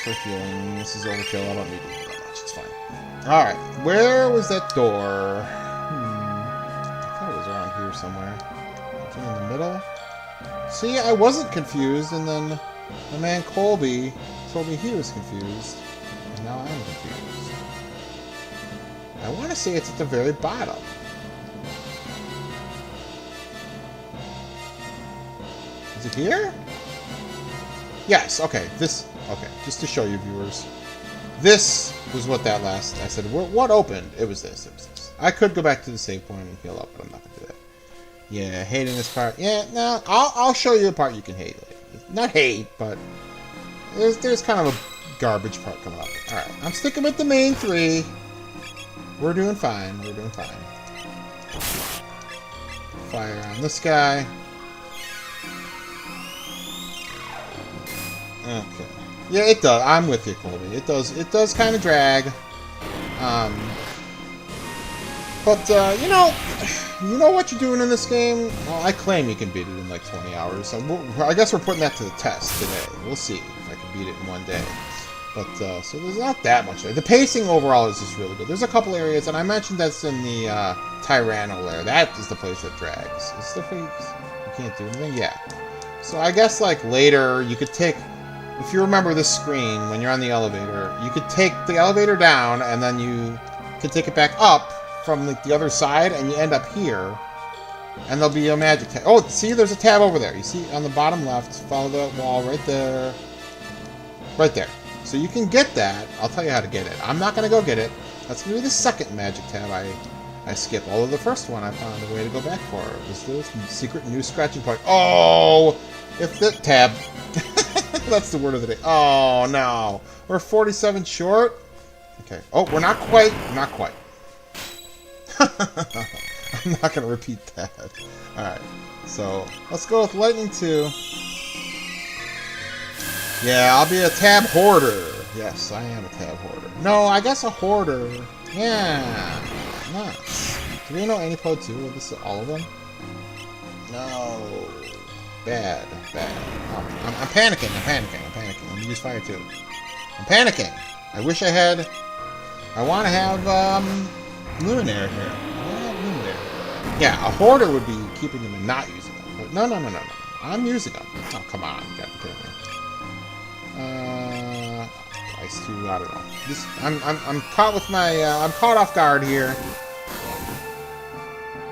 for healing. This is overkill. I don't need to do that much. It's fine. Alright, where was that door? I thought it was around here somewhere. Is it in the middle? See, I wasn't confused, and then the man Colby told me he was confused, and now I'm confused. I want to say it's at the very bottom. Is it here? Yes, okay, okay, just to show you viewers. This was what that last... I said, what opened? It was this. I could go back to the save point and heal up, but I'm not going to do that. Yeah, hating this part. Yeah, no, I'll show you a part you can hate. Not hate, but there's kind of a garbage part coming up. Alright, I'm sticking with the main 3. We're doing fine. Fire on this guy. Okay. Yeah, it does. I'm with you, Colby. It does kind of drag. But, you know what you're doing in this game? Well, I claim you can beat it in like 20 hours. So I guess we're putting that to the test today. We'll see if I can beat it in one day. But, so there's not that much there. The pacing overall is just really good. There's a couple areas, and I mentioned that's in the Tyranno lair. That is the place that drags. It's the place you can't do anything? Yeah. So I guess, like, later you could take... If you remember this screen, when you're on the elevator, you could take the elevator down, and then you can take it back up from like, the other side, and you end up here. And there'll be a magic tab. Oh, see, there's a tab over there. You see, on the bottom left, follow the wall right there. Right there. So you can get that. I'll tell you how to get it. I'm not going to go get it. That's going to be the second magic tab I skip. Although the first one I found a way to go back for. It was the secret new scratching point. Oh! If the tab... That's the word of the day. Oh, no. We're 47 short. Okay. Oh, we're not quite. Not quite. I'm not going to repeat that. Alright. So, let's go with Lightning 2. Yeah, I'll be a tab hoarder. Yes, I am a tab hoarder. No, I guess a hoarder. Yeah. Nuts. Do we know any Pod 2? This is all of them? No. Bad. Oh, I'm panicking. Let me use fire too. I'm panicking. I wish I had... I want to have, Luminaire here. Yeah, a hoarder would be keeping them and not using them. But no. I'm using them. Oh, come on. You gotta be kidding me. Ice 2, I don't know. This, I'm caught with my, I'm caught off guard here.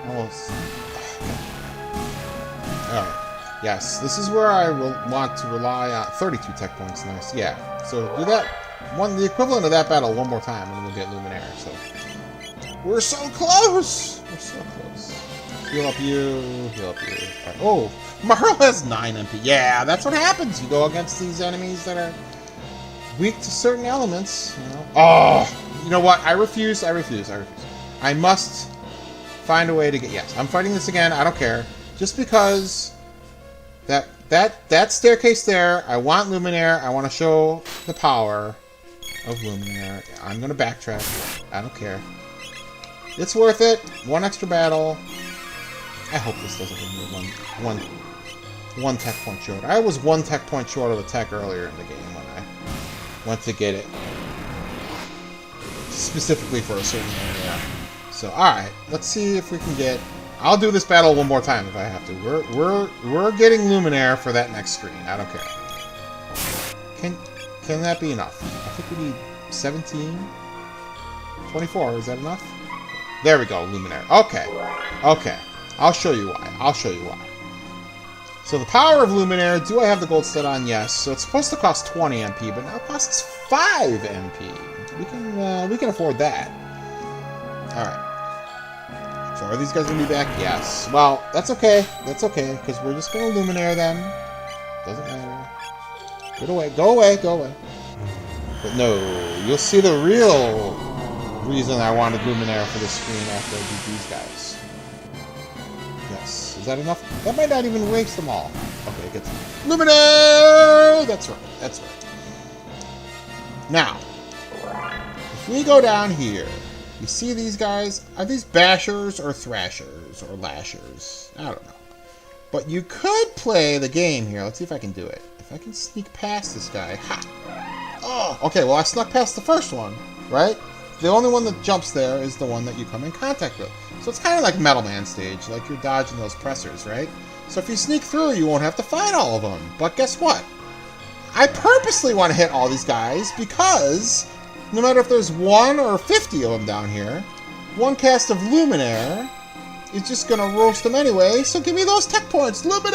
Almost. Alright. Yes, this is where I will want to rely on 32 tech points. Nice. Yeah. So do that the equivalent of that battle one more time, and we'll get Luminaire. So we're so close. Heal up you. Heal up you. Right. Oh, Marl has 9 MP. Yeah, that's what happens. You go against these enemies that are weak to certain elements. You know? Oh, you know what? I refuse. I must find a way to get... Yes, I'm fighting this again. I don't care. Just because that staircase there, I want Luminaire. I want to show the power of Luminaire. I'm going to backtrack. I don't care. It's worth it. One extra battle. I hope this doesn't give me one tech point short. I was 1 tech point short of a tech earlier in the game when I went to get it. Specifically for a certain area. So, alright. Let's see if we can get... I'll do this battle one more time if I have to. We're getting Luminaire for that next screen. I don't care. Can that be enough? I think we need 17? 24. Is that enough? There we go, Luminaire. Okay. Okay. I'll show you why. So the power of Luminaire, do I have the gold stud on? Yes. So it's supposed to cost 20 MP, but now it costs 5 MP. We can afford that. Alright. So are these guys going to be back? Yes. Well, that's okay. That's okay, because we're just going to Luminaire them. Doesn't matter. Get away. Go away. Go away. But no, you'll see the real reason I wanted Luminaire for this screen after I beat these guys. Yes. Is that enough? That might not even waste them all. Okay, it gets Luminaire! That's right. That's right. Now, if we go down here, you see these guys? Are these bashers or thrashers or lashers? I don't know. But you could play the game here. Let's see if I can do it. If I can sneak past this guy. Ha! Oh, okay, well I snuck past the first one, right? The only one that jumps there is the one that you come in contact with. So it's kind of like Metal Man stage, like you're dodging those pressers, right? So if you sneak through, you won't have to fight all of them. But guess what? I purposely want to hit all these guys because no matter if there's 1 or 50 of them down here, one cast of Luminaire is just going to roast them anyway, so give me those tech points! Luminaire!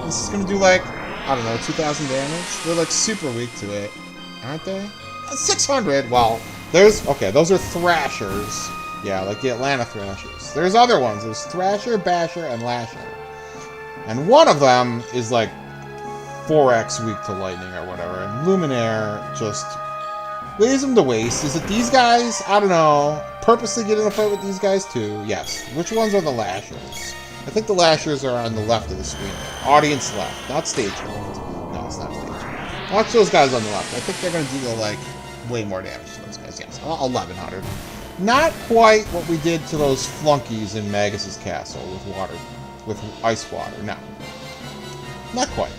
This is going to do like, I don't know, 2,000 damage? They're like super weak to it, aren't they? 600! Well, there's, okay, those are Thrashers. Yeah, like the Atlanta Thrashers. There's other ones. There's Thrasher, Basher, and Lasher. And one of them is like 4x weak to lightning or whatever. And Luminaire just lays them to waste. Is it these guys? I don't know. Purposely get in a fight with these guys too? Yes. Which ones are the Lashers? I think the Lashers are on the left of the screen. Audience left, not stage left. No, it's not stage left. Watch those guys on the left. I think they're going to do like way more damage to those guys. Yes, 1,100. Not quite what we did to those flunkies in Magus's castle with ice water. No, not quite.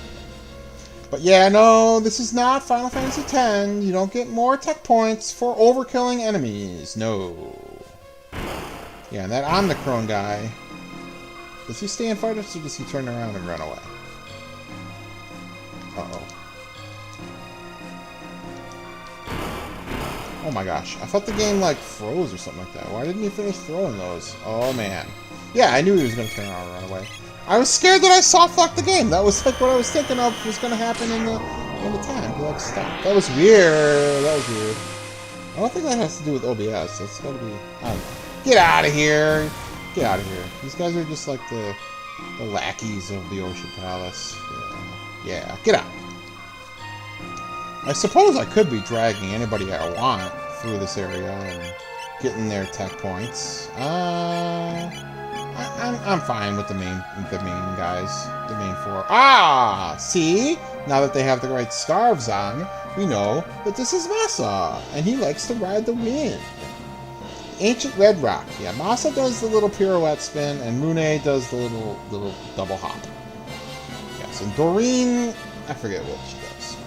But yeah, no, this is not Final Fantasy X. You don't get more tech points for overkilling enemies. No. Yeah, and that Omnicron guy, does he stay and fight us or does he turn around and run away? Uh-oh. Oh my gosh, I thought the game like froze or something like that. Why didn't he finish throwing those? Oh man. Yeah, I knew he was going to turn around and run away. I was scared that I soft-locked the game. That was like what I was thinking of was going to happen in the time. Like, stop. That was weird. That was weird. I don't think that has to do with OBS. That's got to be... I don't know. Get out of here. Get out of here. These guys are just like the lackeys of the Ocean Palace. Yeah, get out. I suppose I could be dragging anybody I want through this area and getting their tech points. I'm fine with the main guys, the main 4. Ah, see? Now that they have the right scarves on, we know that this is Masa, and he likes to ride the wind. Ancient Red Rock. Yeah, Masa does the little pirouette spin, and Mune does the little double hop. Yes, and Doreen, I forget what she does.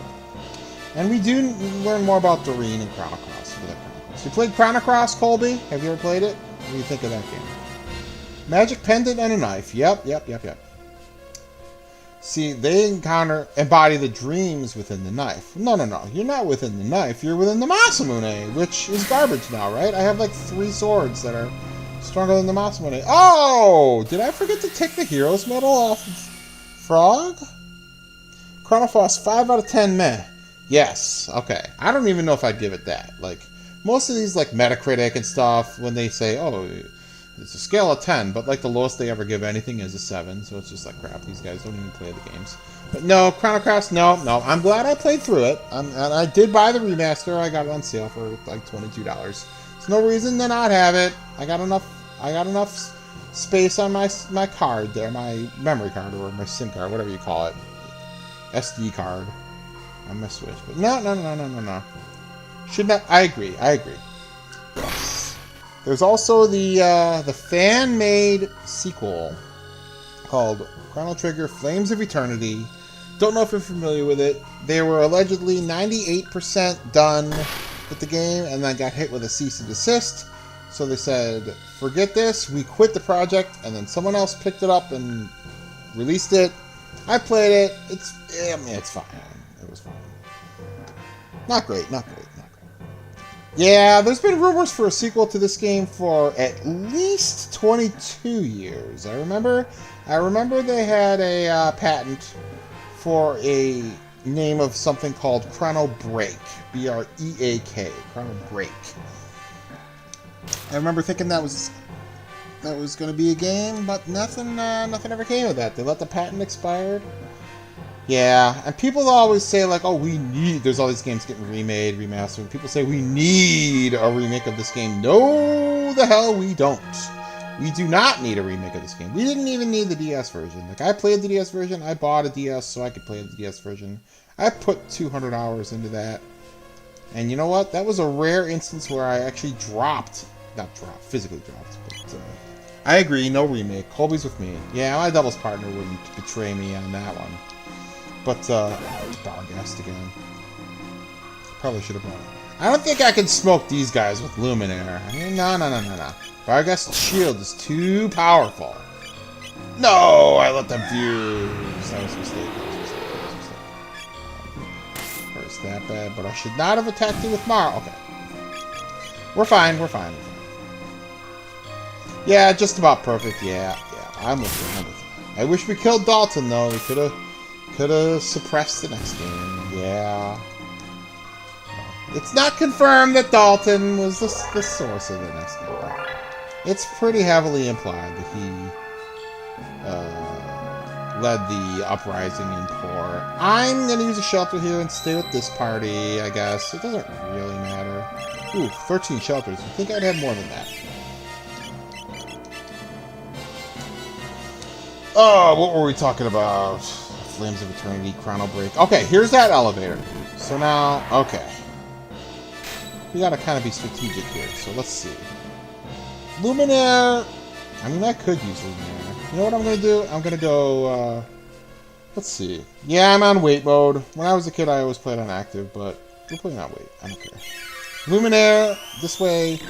And we do learn more about Doreen in Chrono Cross. You played Chrono Cross, Colby? Have you ever played it? What do you think of that game? Magic pendant and a knife. Yep. See, they embody the dreams within the knife. No. You're not within the knife. You're within the Masamune, which is garbage now, right? I have like 3 swords that are stronger than the Masamune. Oh! Did I forget to take the Hero's Medal off of Frog? Chrono Cross 5 out of 10 meh. Yes. Okay. I don't even know if I'd give it that. Like, most of these, like Metacritic and stuff, when they say, oh, it's a scale of 10, but like the lowest they ever give anything is a 7, so it's just like crap. These guys don't even play the games. But no, Chrono Cross, no. I'm glad I played through it. And I did buy the remaster. I got it on sale for like $22. There's no reason to not have it. I got enough space on my card there, my memory card or my SIM card, whatever you call it, SD card on my Switch. But no. Should not. I agree. Yes. There's also the fan-made sequel called Chrono Trigger: Flames of Eternity. Don't know if you're familiar with it. They were allegedly 98% done with the game and then got hit with a cease and desist. So they said, forget this, we quit the project, and then someone else picked it up and released it. I played it. It's fine. It was fine. Not great. Yeah, there's been rumors for a sequel to this game for at least 22 years. I remember they had a patent for a name of something called Chrono Break. B-R-E-A-K. Chrono Break. I remember thinking that was going to be a game, but nothing ever came of that. They let the patent expire. Yeah, and people always say, like, oh, there's all these games getting remade, remastered. People say we need a remake of this game. No, the hell we don't. We do not need a remake of this game. We didn't even need the DS version. Like, I played the DS version. I bought a DS so I could play the DS version. I put 200 hours into that. And you know what? That was a rare instance where I actually physically dropped. But I agree, no remake. Colby's with me. Yeah, my doubles partner wouldn't betray me on that one. But, Barghest again. Probably should have bought it. I don't think I can smoke these guys with Luminaire. No. Barghest's shield is too powerful. No, I let them fuse. That was a mistake. Hurts that bad, but I should not have attacked you with Mar. Okay. We're fine. Yeah, just about perfect. Yeah. I'm with you. I wish we killed Dalton, though. We could have suppressed the next game. Yeah. It's not confirmed that Dalton was the source of the next game. It's pretty heavily implied that he led the uprising in Poor. I'm going to use a shelter here and stay with this party, I guess. It doesn't really matter. Ooh, 13 shelters. I think I'd have more than that. Oh, what were we talking about? Flames of Eternity, Chrono Break. Okay, here's that elevator. So now, okay. We gotta kind of be strategic here, so let's see. Luminaire. I mean, I could use Luminaire. You know what I'm gonna do? I'm gonna go, let's see. Yeah, I'm on wait mode. When I was a kid, I always played on active, but we're playing on wait. I don't care. Luminaire, this way.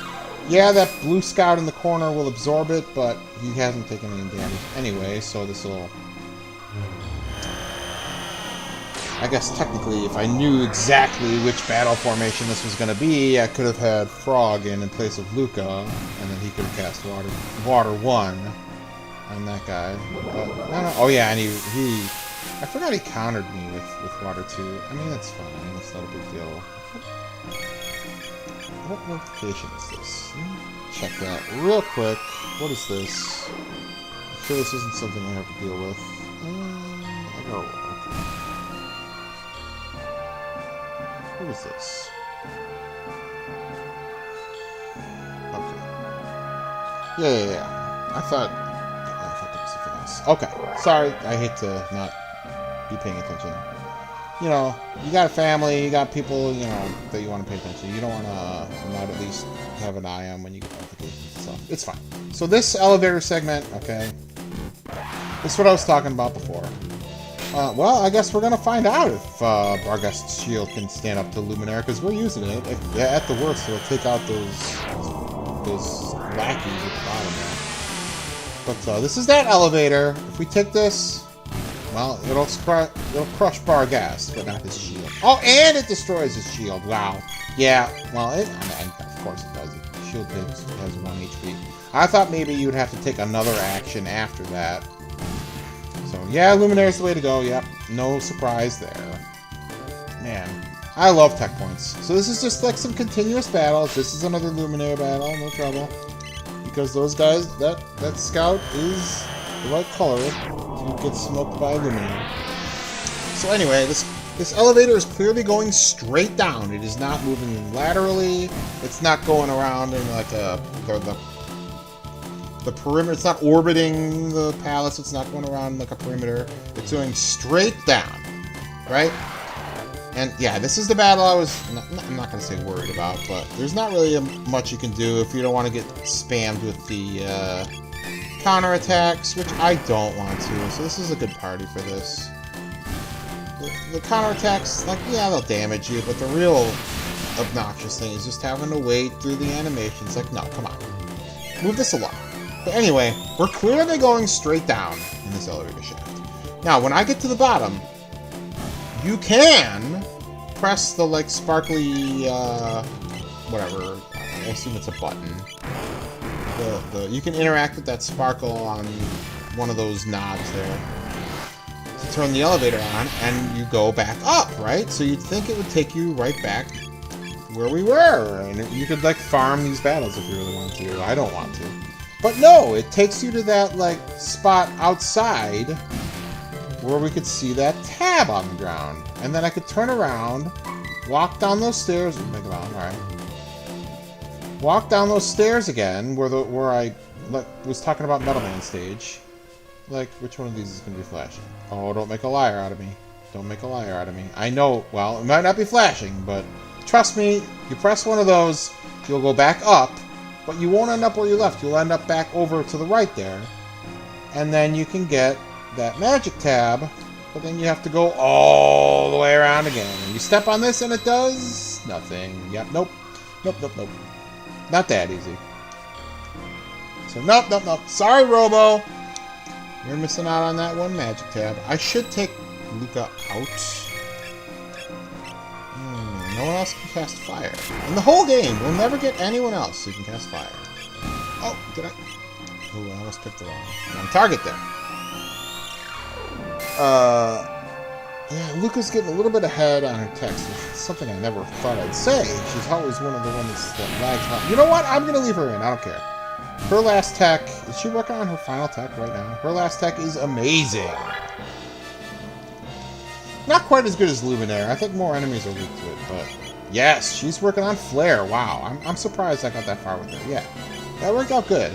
Yeah, that blue scout in the corner will absorb it, but he hasn't taken any damage anyway, so this will... I guess technically, if I knew exactly which battle formation this was going to be, I could have had Frog in place of Luca, and then he could have cast Water 1 on that guy. But, no. Oh yeah, and he I forgot he countered me with Water 2. I mean, that's fine. It's not a big deal. What notification is this? Check that real quick. What is this? I'm sure this isn't something I have to deal with. Okay. What is this? Okay. Yeah. I thought there was something else. Okay. Sorry. I hate to not be paying attention. You know, you got a family, you got people, you know, that you want to pay attention to. You don't want to not at least have an eye on when you get notifications and stuff. It's fine. So this elevator segment, okay, this is what I was talking about before. Well, I guess we're going to find out if Barghest's shield can stand up to Luminaire, because we're using it. At the worst, it'll take out those lackeys at the bottom there. But this is that elevator. If we take this... Well, it'll crush Barghest, but not his shield. Oh, and it destroys his shield. Wow. Yeah, well, of course it does. The shield has 1 HP. I thought maybe you'd have to take another action after that. So, yeah, Luminaire's the way to go. Yep, no surprise there. Man, I love tech points. So this is just like some continuous battles. This is another Luminaire battle, no trouble. Because those guys, that scout is the right color to get smoked by a Luminaire. So anyway, this elevator is clearly going straight down. It is not moving laterally. It's not going around in like the perimeter. It's not orbiting the palace. It's not going around like a perimeter. It's going straight down, right? And yeah, this is the battle I was, I'm not going to say worried about, but there's not really much you can do if you don't want to get spammed with the counterattacks, which I don't want to. So this is a good party for this. The counterattacks, like, yeah, they'll damage you, but the real obnoxious thing is just having to wait through the animations. Like, no, come on. Move this along. But anyway, we're clearly going straight down in this elevator shaft. Now, when I get to the bottom, you can press the, like, sparkly, whatever. I assume it's a button. You can interact with that sparkle on one of those knobs there to turn the elevator on, and you go back up, right? So you'd think it would take you right back where we were, and you could, like, farm these battles if you really want to. I don't want to. But no, it takes you to that, like, spot outside where we could see that tab on the ground. And then I could turn around, walk down those stairs, make it on, alright. Walk down those stairs again, where I was talking about Metal Man stage. Like, which one of these is going to be flashing? Oh, don't make a liar out of me. Don't make a liar out of me. I know, well, it might not be flashing, but trust me, you press one of those, you'll go back up, but you won't end up where you left. You'll end up back over to the right there. And then you can get that magic tab, but then you have to go all the way around again. And you step on this and it does nothing. Yep, nope. Nope, nope, nope. Not that easy. So, nope, nope, nope. Sorry, Robo. You're missing out on that one magic tab. I should take Luca out. No one else can cast fire. In the whole game, we'll never get anyone else who can cast fire. Oh, did I? Oh, I almost picked the wrong target there. Yeah, Luca's getting a little bit ahead on her text, which is something I never thought I'd say. She's always one of the ones that lags behind. You know what? I'm going to leave her in. I don't care. Her last tech, is she working on her final tech right now? Her last tech is amazing. Not quite as good as Luminaire. I think more enemies are weak to it, but yes, she's working on Flare. Wow, I'm surprised I got that far with her. Yeah, that worked out good.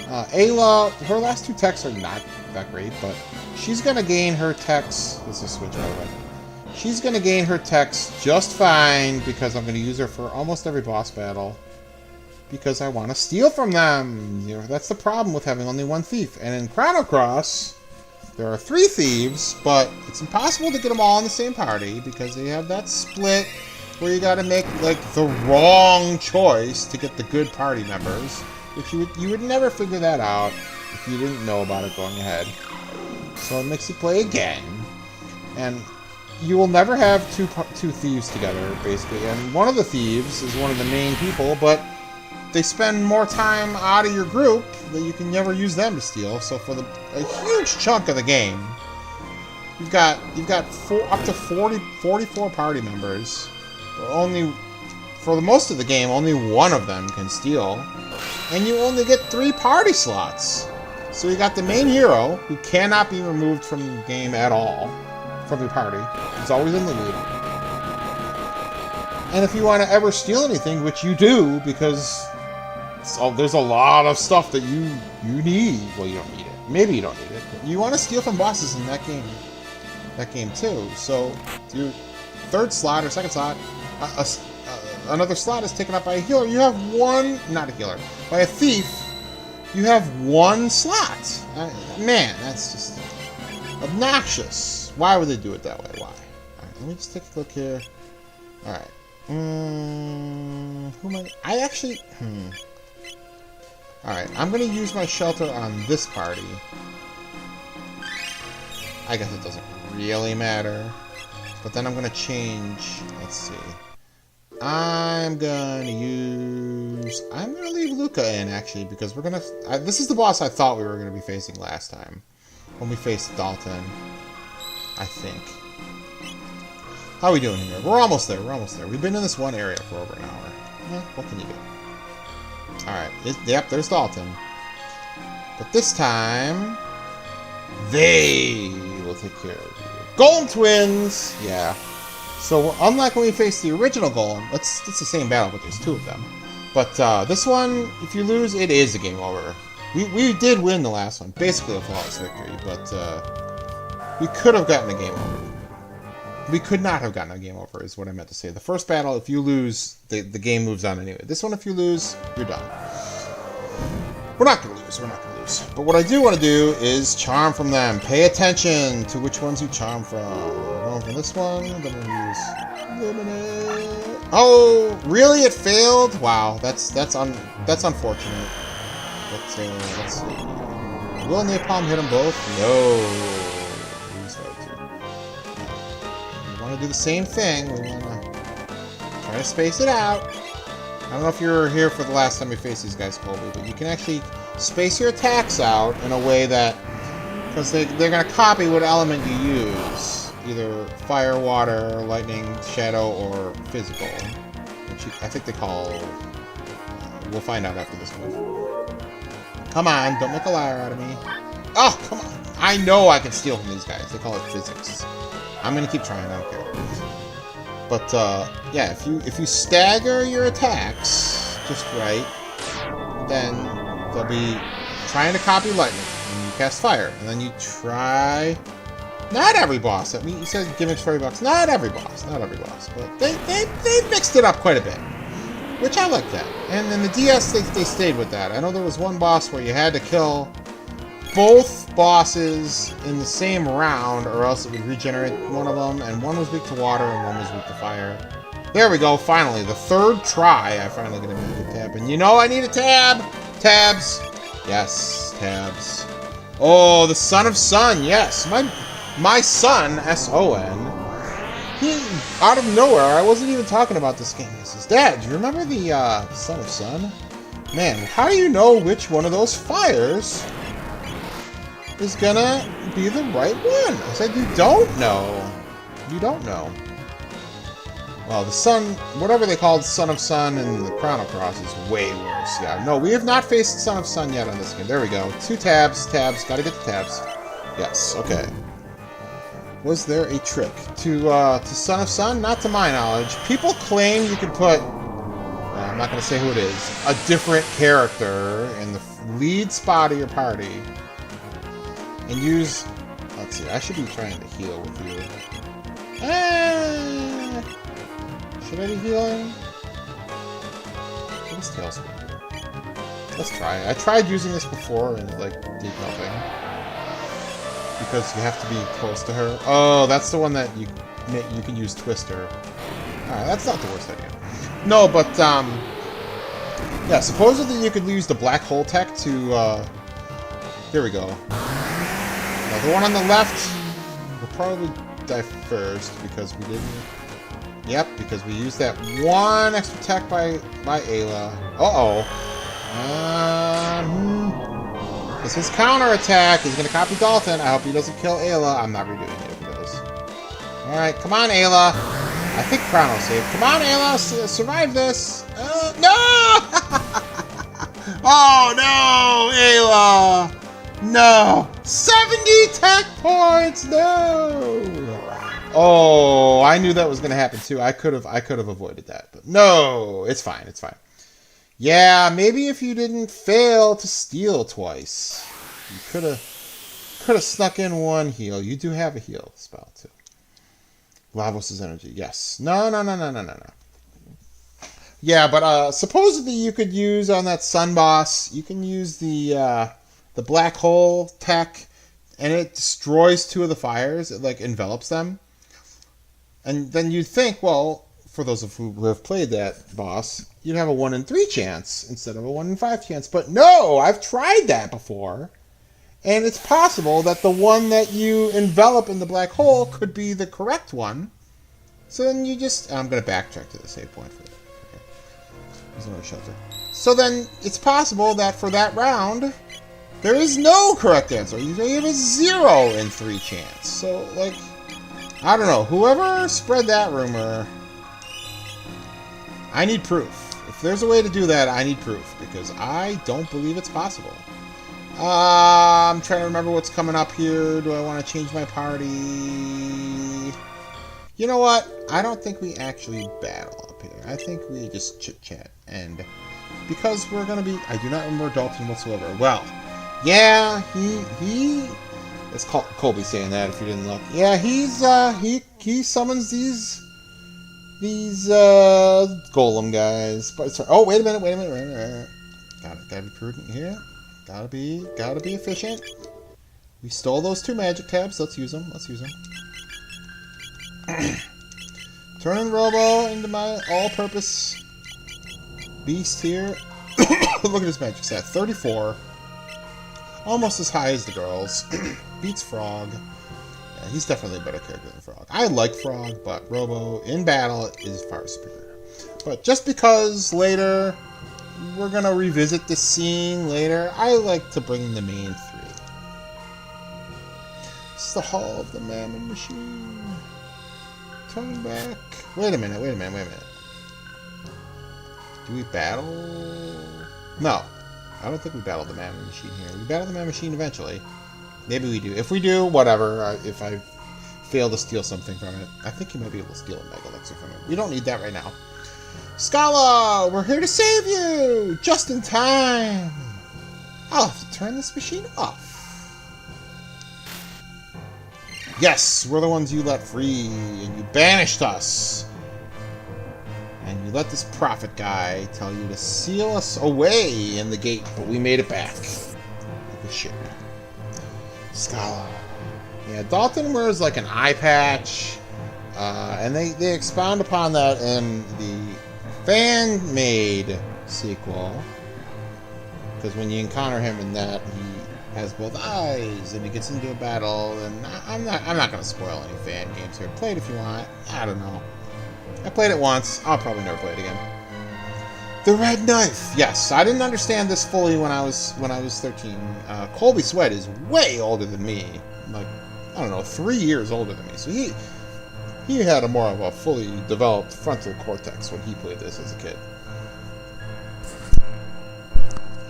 Ayla, her last two techs are not that great, but she's going to gain her techs. Let's just switch over. She's going to gain her techs just fine because I'm going to use her for almost every boss battle because I want to steal from them. You know, that's the problem with having only one thief. And in Chrono Cross, there are 3 thieves, but it's impossible to get them all in the same party because they have that split where you got to make, like, the wrong choice to get the good party members. Which you would never figure that out if you didn't know about it going ahead. So it makes you play again. And you will never have two thieves together, basically. And one of the thieves is one of the main people, but they spend more time out of your group that you can never use them to steal. So for a huge chunk of the game, you've got up to 44 party members. But only for the most of the game, only one of them can steal. And you only get 3 party slots. So you got the main hero, who cannot be removed from the game at all, from your party. He's always in the lead. And if you want to ever steal anything, which you do, because there's a lot of stuff that you need. Well, you don't need it. Maybe you don't need it. But you want to steal from bosses in that game too. So your 3rd slot or 2nd slot, another slot is taken up by a healer. You have not a healer, by a thief. You have 1 slot. Man, that's just obnoxious. Why would they do it that way? Why? Alright, let me just take a look here. Alright. Who am I actually... Alright, I'm going to use my shelter on this party. I guess it doesn't really matter. But then I'm going to change... Let's see. I'm gonna leave Luca in, actually, because we're gonna... this is the boss I thought we were gonna be facing last time. When we faced Dalton. I think. How are we doing here? We're almost there. We're almost there. We've been in this one area for over an hour. What can you do? Alright. Yep, there's Dalton. But this time, they will take care of you. Golem Twins! Yeah. So, unlike when we faced the original Golem, it's the same battle, but there's two of them. But this one, if you lose, it is a game over. We did win the last one. Basically a flawless victory, but we could have gotten a game over. We could not have gotten a game over, is what I meant to say. The first battle, if you lose, the game moves on anyway. This one, if you lose, you're done. We're not going to lose. We're not going to lose. But what I do want to do is charm from them. Pay attention to which ones you charm from. We're going from this one. Then we're going to use Illuminate. Oh, really? It failed? Wow, that's unfortunate. Let's see. Will Napalm hit them both? No. We want to do the same thing. We want to try to space it out. I don't know if you were here for the last time we faced these guys, Colby, but you can actually space your attacks out in a way that, because they're going to copy what element you use, either fire, water, lightning, shadow, or physical, which I think they call. We'll find out after this move. Come on, don't make a liar out of me. Oh, come on! I know I can steal from these guys. They call it physics. I'm going to keep trying. I don't care. But yeah, if you stagger your attacks just right, then they'll be trying to copy lightning, and you cast fire, and then you try. Not every boss. I mean, you said gimmicks for every boss. Not every boss, but they mixed it up quite a bit, which I like that. And in the DS, they stayed with that. I know there was one boss where you had to kill both bosses in the same round, or else it would regenerate one of them, and one was weak to water and one was weak to fire. There we go, finally. The third try, I finally get a magic tab. And you know I need a tab! Tabs! Yes, tabs. Oh, the Son of Sun, yes. My son, S-O-N, he, out of nowhere, I wasn't even talking about this game. He says, Dad, do you remember the Son of Sun? Man, how do you know which one of those fires is gonna be the right one? I said, you don't know. You don't know. Well, the Sun, whatever they called Son of Sun and the Chrono Cross is way worse. Yeah, no, we have not faced Son of Sun yet on this game. There we go. 2 tabs, gotta get the tabs. Yes, okay. Was there a trick to Son of Sun? Not to my knowledge. People claim you can put, I'm not gonna say who it is, a different character in the lead spot of your party. And use, let's see, I should be trying to heal with you. Should I be healing? What is Tailspin do? Let's try. I tried using this before and it, like, did nothing. Because you have to be close to her. Oh, that's the one that you can use Twister. Alright, that's not the worst idea. No, but, yeah, supposedly you could use the black hole tech to, here we go. Now, the one on the left will probably die first because we didn't. Yep, because we used that one extra attack by Ayla. Uh-oh. Because his counter attack is going to copy Dalton. I hope he doesn't kill Ayla. I'm not redoing it if he does. Alright, come on, Ayla. I think Chrono saved. Come on, Ayla. Survive this. No! Oh, no, Ayla. No! 70 tech points! No! Oh, I knew that was going to happen too. I could have avoided that, but no, it's fine. It's fine. Yeah, maybe if you didn't fail to steal twice, you could have snuck in one heal. You do have a heal spell too. Lavos' energy. Yes. No. Yeah, but supposedly you could use on that sun boss. You can use the black hole tech, and it destroys 2 of the fires. It like envelops them. And then you'd think, well, for those of you who have played that boss, you'd have a 1 in 3 chance instead of a 1 in 5 chance. But no, I've tried that before. And it's possible that the one that you envelop in the black hole could be the correct one. So then you just... I'm going to backtrack to the save point for that. Okay. There's another shelter. So then it's possible that for that round, there is no correct answer. You have a 0 in 3 chance. So, like... I don't know. Whoever spread that rumor, I need proof. If there's a way to do that, I need proof, because I don't believe it's possible. I'm trying to remember what's coming up here. Do I want to change my party? You know what? I don't think we actually battle up here. I think we just chit-chat. And because we're going to be... I do not remember Dalton whatsoever. Well, yeah, he... It's Colby saying that, if you didn't look. Yeah, he summons these golem guys. But sorry. Oh, wait a minute. Gotta be prudent here. Gotta be efficient. We stole those 2 magic tabs. Let's use them. Turning Robo into my all-purpose beast here. Look at his magic stat. 34. Almost as high as the girls. Beats Frog. Yeah, he's definitely a better character than Frog. I like Frog, but Robo in battle is far superior. But just because later we're going to revisit the scene later, I like to bring the main 3. It's the Hall of the Mammon Machine. Turn back. Wait a minute. Do we battle? No. I don't think we battled the Mammon Machine here. We battled the Mammon Machine eventually. Maybe we do. If we do, whatever. If I fail to steal something from it. I think you might be able to steal a Mega Elixir from it. We don't need that right now. Scala! We're here to save you! Just in time! I'll have to turn this machine off. Yes, we're the ones you let free, and you banished us. And you let this prophet guy tell you to seal us away in the gate, but we made it back. Like a shit. Scala. Yeah, Dalton wears like an eye patch, and they expound upon that in the fan-made sequel. Because when you encounter him in that, he has both eyes, and he gets into a battle, and I'm not going to spoil any fan games here. Play it if you want. I don't know. I played it once. I'll probably never play it again. The Red Knife. Yes, I didn't understand this fully when I was 13. Colby Sweat is way older than me. Like, I don't know, 3 years older than me. So he had a more of a fully developed frontal cortex when he played this as a kid.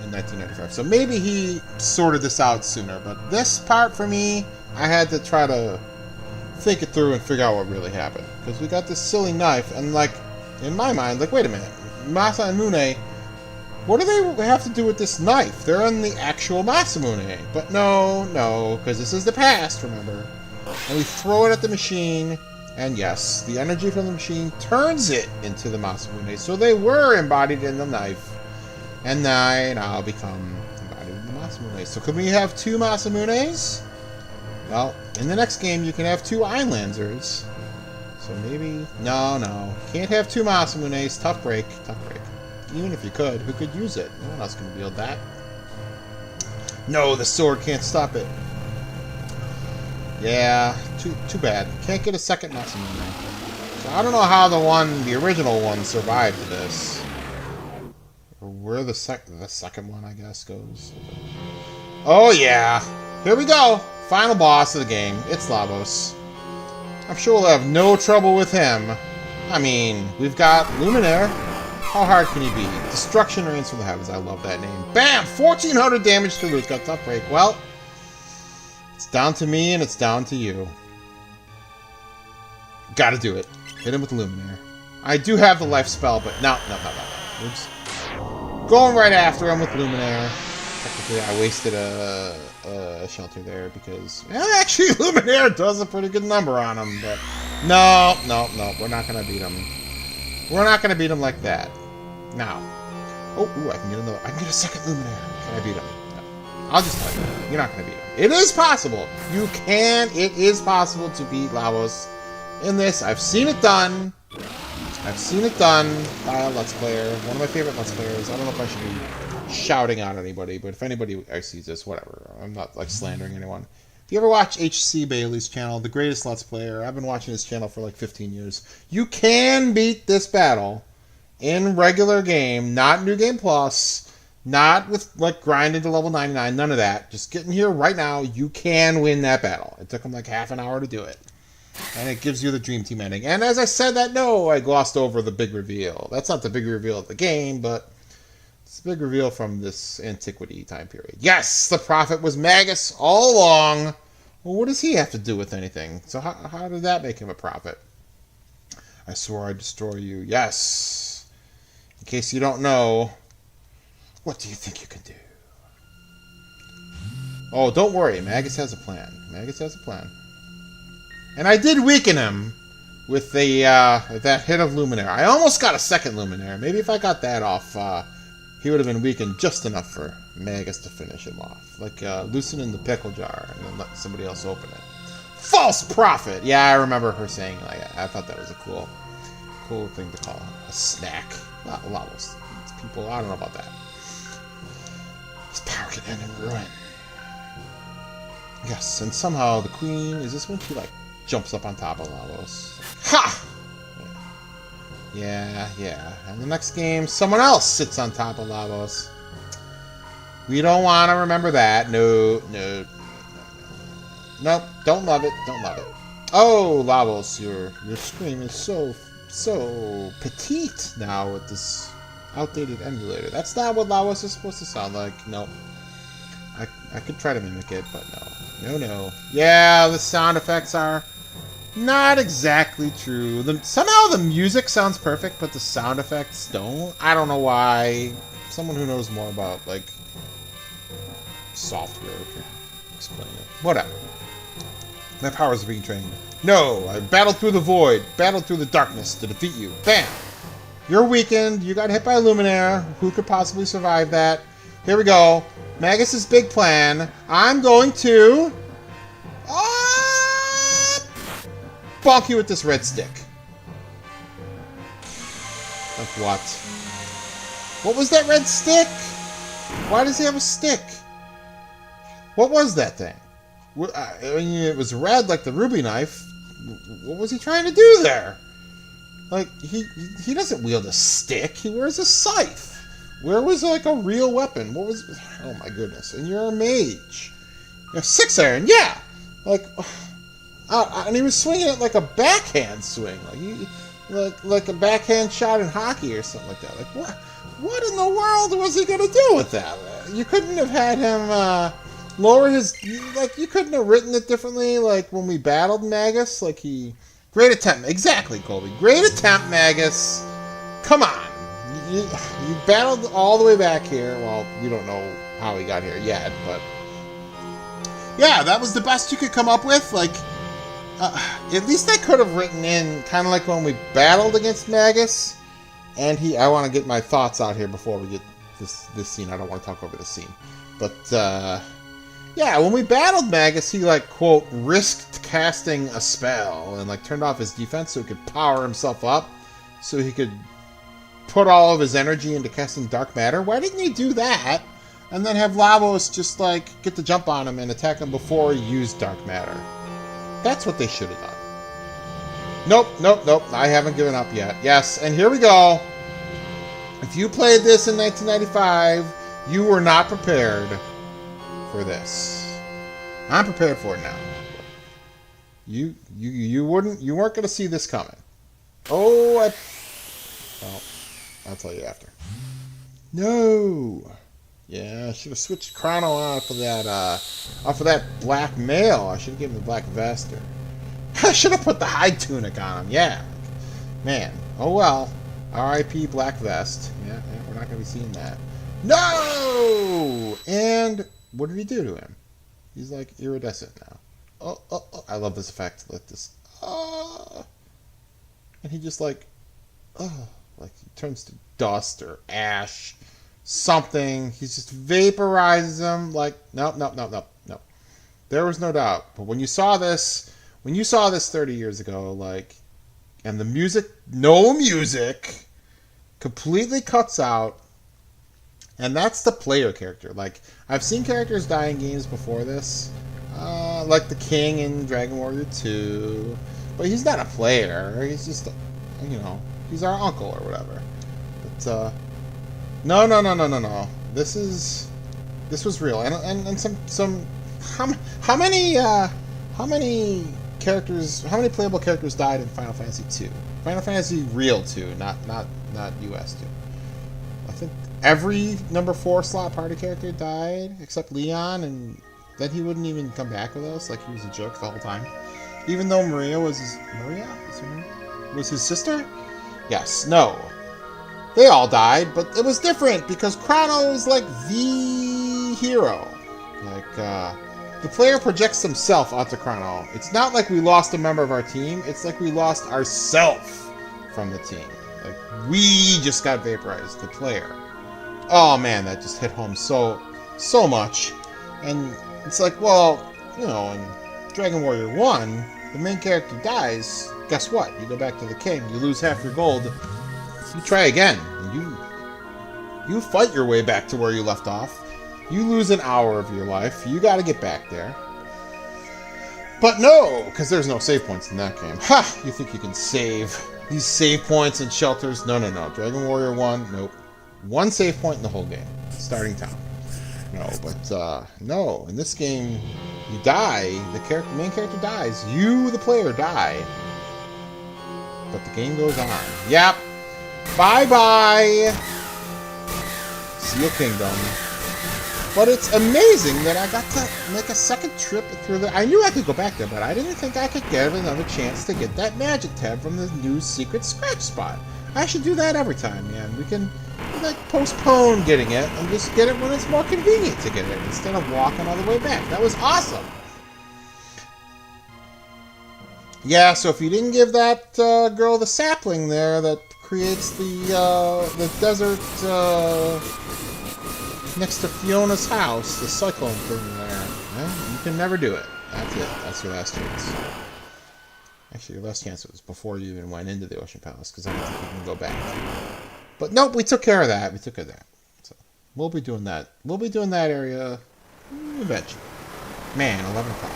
In 1995. So maybe he sorted this out sooner. But this part for me, I had to try to think it through and figure out what really happened. Because we got this silly knife, and like, in my mind, like, wait a minute. Masa and Mune, what do they have to do with this knife? They're in the actual Masamune. But no, because this is the past, remember. And we throw it at the machine, and yes, the energy from the machine turns it into the Masamune. So they were embodied in the knife, and they now become embodied in the Masamune. So could we have 2 Masamunes? Well, in the next game, you can have 2 Einlansers. So maybe... No. Can't have 2 Masamunes. Tough break. Even if you could, who could use it? No one else can wield that. No, the sword can't stop it. Yeah, too bad. Can't get a second Masamune. So I don't know how the original one survived this. Or where the second one, I guess, goes. Oh yeah! Here we go! Final boss of the game. It's Lavos. I'm sure we'll have no trouble with him. I mean, we've got Luminaire. How hard can he be? Destruction reigns from the heavens. I love that name. Bam! 1400 damage to Luke. Got tough break. Well, it's down to me and it's down to you. Gotta do it. Hit him with Luminaire. I do have the life spell, but no. Oops. Going right after him with Luminaire. Technically, I wasted a shelter there because... actually, Luminaire does a pretty good number on him, but... No. We're not going to beat him. We're not going to beat him like that. Now. Oh, ooh, I can get a second Luminaire. Can I beat him? No. I'll just tell you. You're not going to beat him. It is possible. It is possible to beat Lavos in this. I've seen it done. By a Let's Player. One of my favorite Let's Players. I don't know if I should be shouting out anybody, but if anybody sees this, whatever. I'm not, like, slandering anyone. If you ever watch H.C. Bailey's channel, the greatest Let's Player, I've been watching his channel for like 15 years. You can beat this battle in regular game, not New Game Plus, not with, like, grinding to level 99, none of that. Just get in here right now. You can win that battle. It took him like half an hour to do it. And it gives you the Dream Team ending. And as I said that, no, I glossed over the big reveal. That's not the big reveal of the game, but it's the big reveal from this antiquity time period. Yes, the prophet was Magus all along. Well, what does he have to do with anything? So how did that make him a prophet? I swore I'd destroy you. Yes. In case you don't know, what do you think you can do? Oh, don't worry. Magus has a plan. Magus has a plan. And I did weaken him with the that hit of Luminaire. I almost got a second Luminaire. Maybe if I got that off, he would have been weakened just enough for Magus to finish him off. Like loosening the pickle jar and then let somebody else open it. False prophet! Yeah, I remember her saying like I thought that was a cool thing to call a snack. A lot of those people, I don't know about that. His power can end in ruin. Yes, and somehow the queen, is this when she like jumps up on top of Lavos? Ha! Yeah. And the next game, someone else sits on top of Lavos. We don't want to remember that. No. Nope, don't love it. Oh, Lavos, your screen is so petite now with this outdated emulator. That's not what Lavos is supposed to sound like. Nope. I could try to mimic it, but no. Yeah, the sound effects are not exactly true. Somehow the music sounds perfect, but the sound effects don't. I don't know why. Someone who knows more about, like, software can explain it. Whatever. My powers are being trained. No, I battled through the void, battled through the darkness to defeat you. Bam! You're weakened. You got hit by a Luminaire. Who could possibly survive that? Here we go. Magus's big plan. I'm going to bonk you with this red stick. Like what? What was that red stick? Why does he have a stick? What was that thing? I mean, it was red like the ruby knife. What was he trying to do there? Like, he doesn't wield a stick. He wears a scythe. Where was, like, a real weapon? What was... Oh, my goodness. And you're a mage. You're 6-iron, yeah! Like... and he was swinging it like a backhand swing. Like a backhand shot in hockey or something like that. Like, what in the world was he going to do with that? You couldn't have had him, lower his... Like, you couldn't have written it differently, like, when we battled Magus. Like, he... Great attempt. Exactly, Colby. Great attempt, Magus. Come on. You battled all the way back here. Well, we don't know how he got here yet, but... Yeah, that was the best you could come up with. Like, at least I could have written in, kind of like when we battled against Magus. And I want to get my thoughts out here before we get this scene. I don't want to talk over the scene. But, yeah, when we battled Magus, he, like, quote, risked casting a spell and, like, turned off his defense so he could power himself up so he could put all of his energy into casting dark matter. Why didn't he do that and then have Lavos just, like, get the jump on him and attack him before he used dark matter? That's what they should have done. Nope. I haven't given up yet. Yes, and here we go. If you played this in 1995, you were not prepared for this. I'm prepared for it now. You weren't going to see this coming. Well, I'll tell you after. No. Yeah, I should have switched Chrono off of that black mail. I should have given him the black vest. I should have put the hide tunic on him. Yeah. Man. Oh well. R.I.P. black vest. Yeah, we're not going to be seeing that. No! And what did he do to him? He's like iridescent now. Oh, I love this effect. Like this. And he just like he turns to dust or ash, something. He just vaporizes him. Like, no. There was no doubt. But when you saw this 30 years ago, like, and the music, no music, completely cuts out, and that's the player character. Like, I've seen characters die in games before this, like the King in Dragon Warrior 2, but he's not a player. He's just, he's our uncle or whatever. But no. This was real, and some how many characters, how many playable characters died in Final Fantasy 2? Final Fantasy Real 2, not US 2. I think every number 4 slot party character died except Leon, and then he wouldn't even come back with us, like he was a jerk the whole time. Even though Maria was his sister? Yes, no. They all died, but it was different because Chrono is like the hero. Like, the player projects himself onto Chrono. It's not like we lost a member of our team, it's like we lost ourselves from the team. Like, we just got vaporized, the player. Oh man, that just hit home so much. And it's like, well, you know, in Dragon Warrior 1, the main character dies, guess what? You go back to the king, you lose half your gold, you try again. You fight your way back to where you left off. You lose an hour of your life, you gotta get back there. But no, because there's no save points in that game. Ha! You think you can save these save points and shelters? No. Dragon Warrior 1, nope. One save point in the whole game. Starting town. No, but, no. In this game, you die. The main character dies. You, the player, die. But the game goes on. Yep. Bye-bye. Seal Kingdom. But it's amazing that I got to make a second trip through the... I knew I could go back there, but I didn't think I could get another chance to get that magic tab from the new secret scratch spot. I should do that every time, man. We can, like, postpone getting it and just get it when it's more convenient to get it instead of walking all the way back. That was awesome. Yeah, so if you didn't give that girl the sapling there that creates the desert next to Fiona's house, the cyclone thing there, you can never do it. That's it. That's your last chance. Actually, your last chance was before you even went into the Ocean Palace, because I don't think you can go back. But nope, we took care of that. We took care of that. So we'll be doing that. We'll be doing that area eventually. Man, 11 o'clock.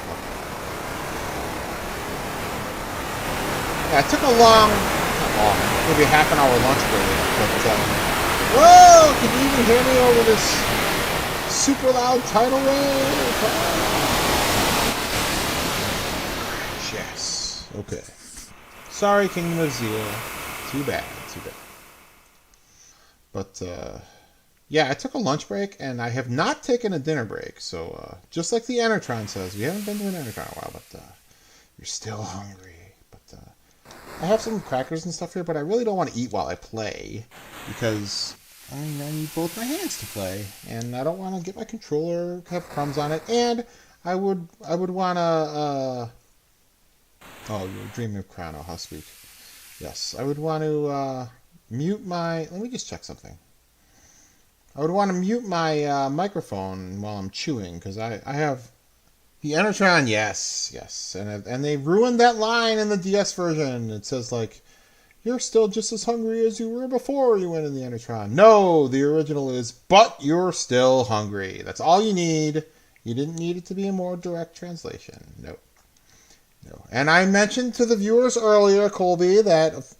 Yeah, I took a maybe half an hour lunch break, but, whoa! Can you even hear me over this super loud tidal wave? Yes. Okay. Sorry, Kingdom of Zeal. Too bad. But, yeah, I took a lunch break, and I have not taken a dinner break. So, just like the Enertron says, we haven't been to an Enertron in a while, but, you're still hungry. But, I have some crackers and stuff here, but I really don't want to eat while I play, because I need both my hands to play, and I don't want to get my controller, have crumbs on it, and I would want to, oh, you're dreaming of Chrono, how sweet. Yes, I would want to, mute my, let me just check something. I would want to mute my, microphone while I'm chewing, because I have the Enertron, yes, and they ruined that line in the DS version. It says, like, you're still just as hungry as you were before you went in the Enertron. No, the original is, but you're still hungry. That's all you need. You didn't need it to be a more direct translation. No. And I mentioned to the viewers earlier, Colby, that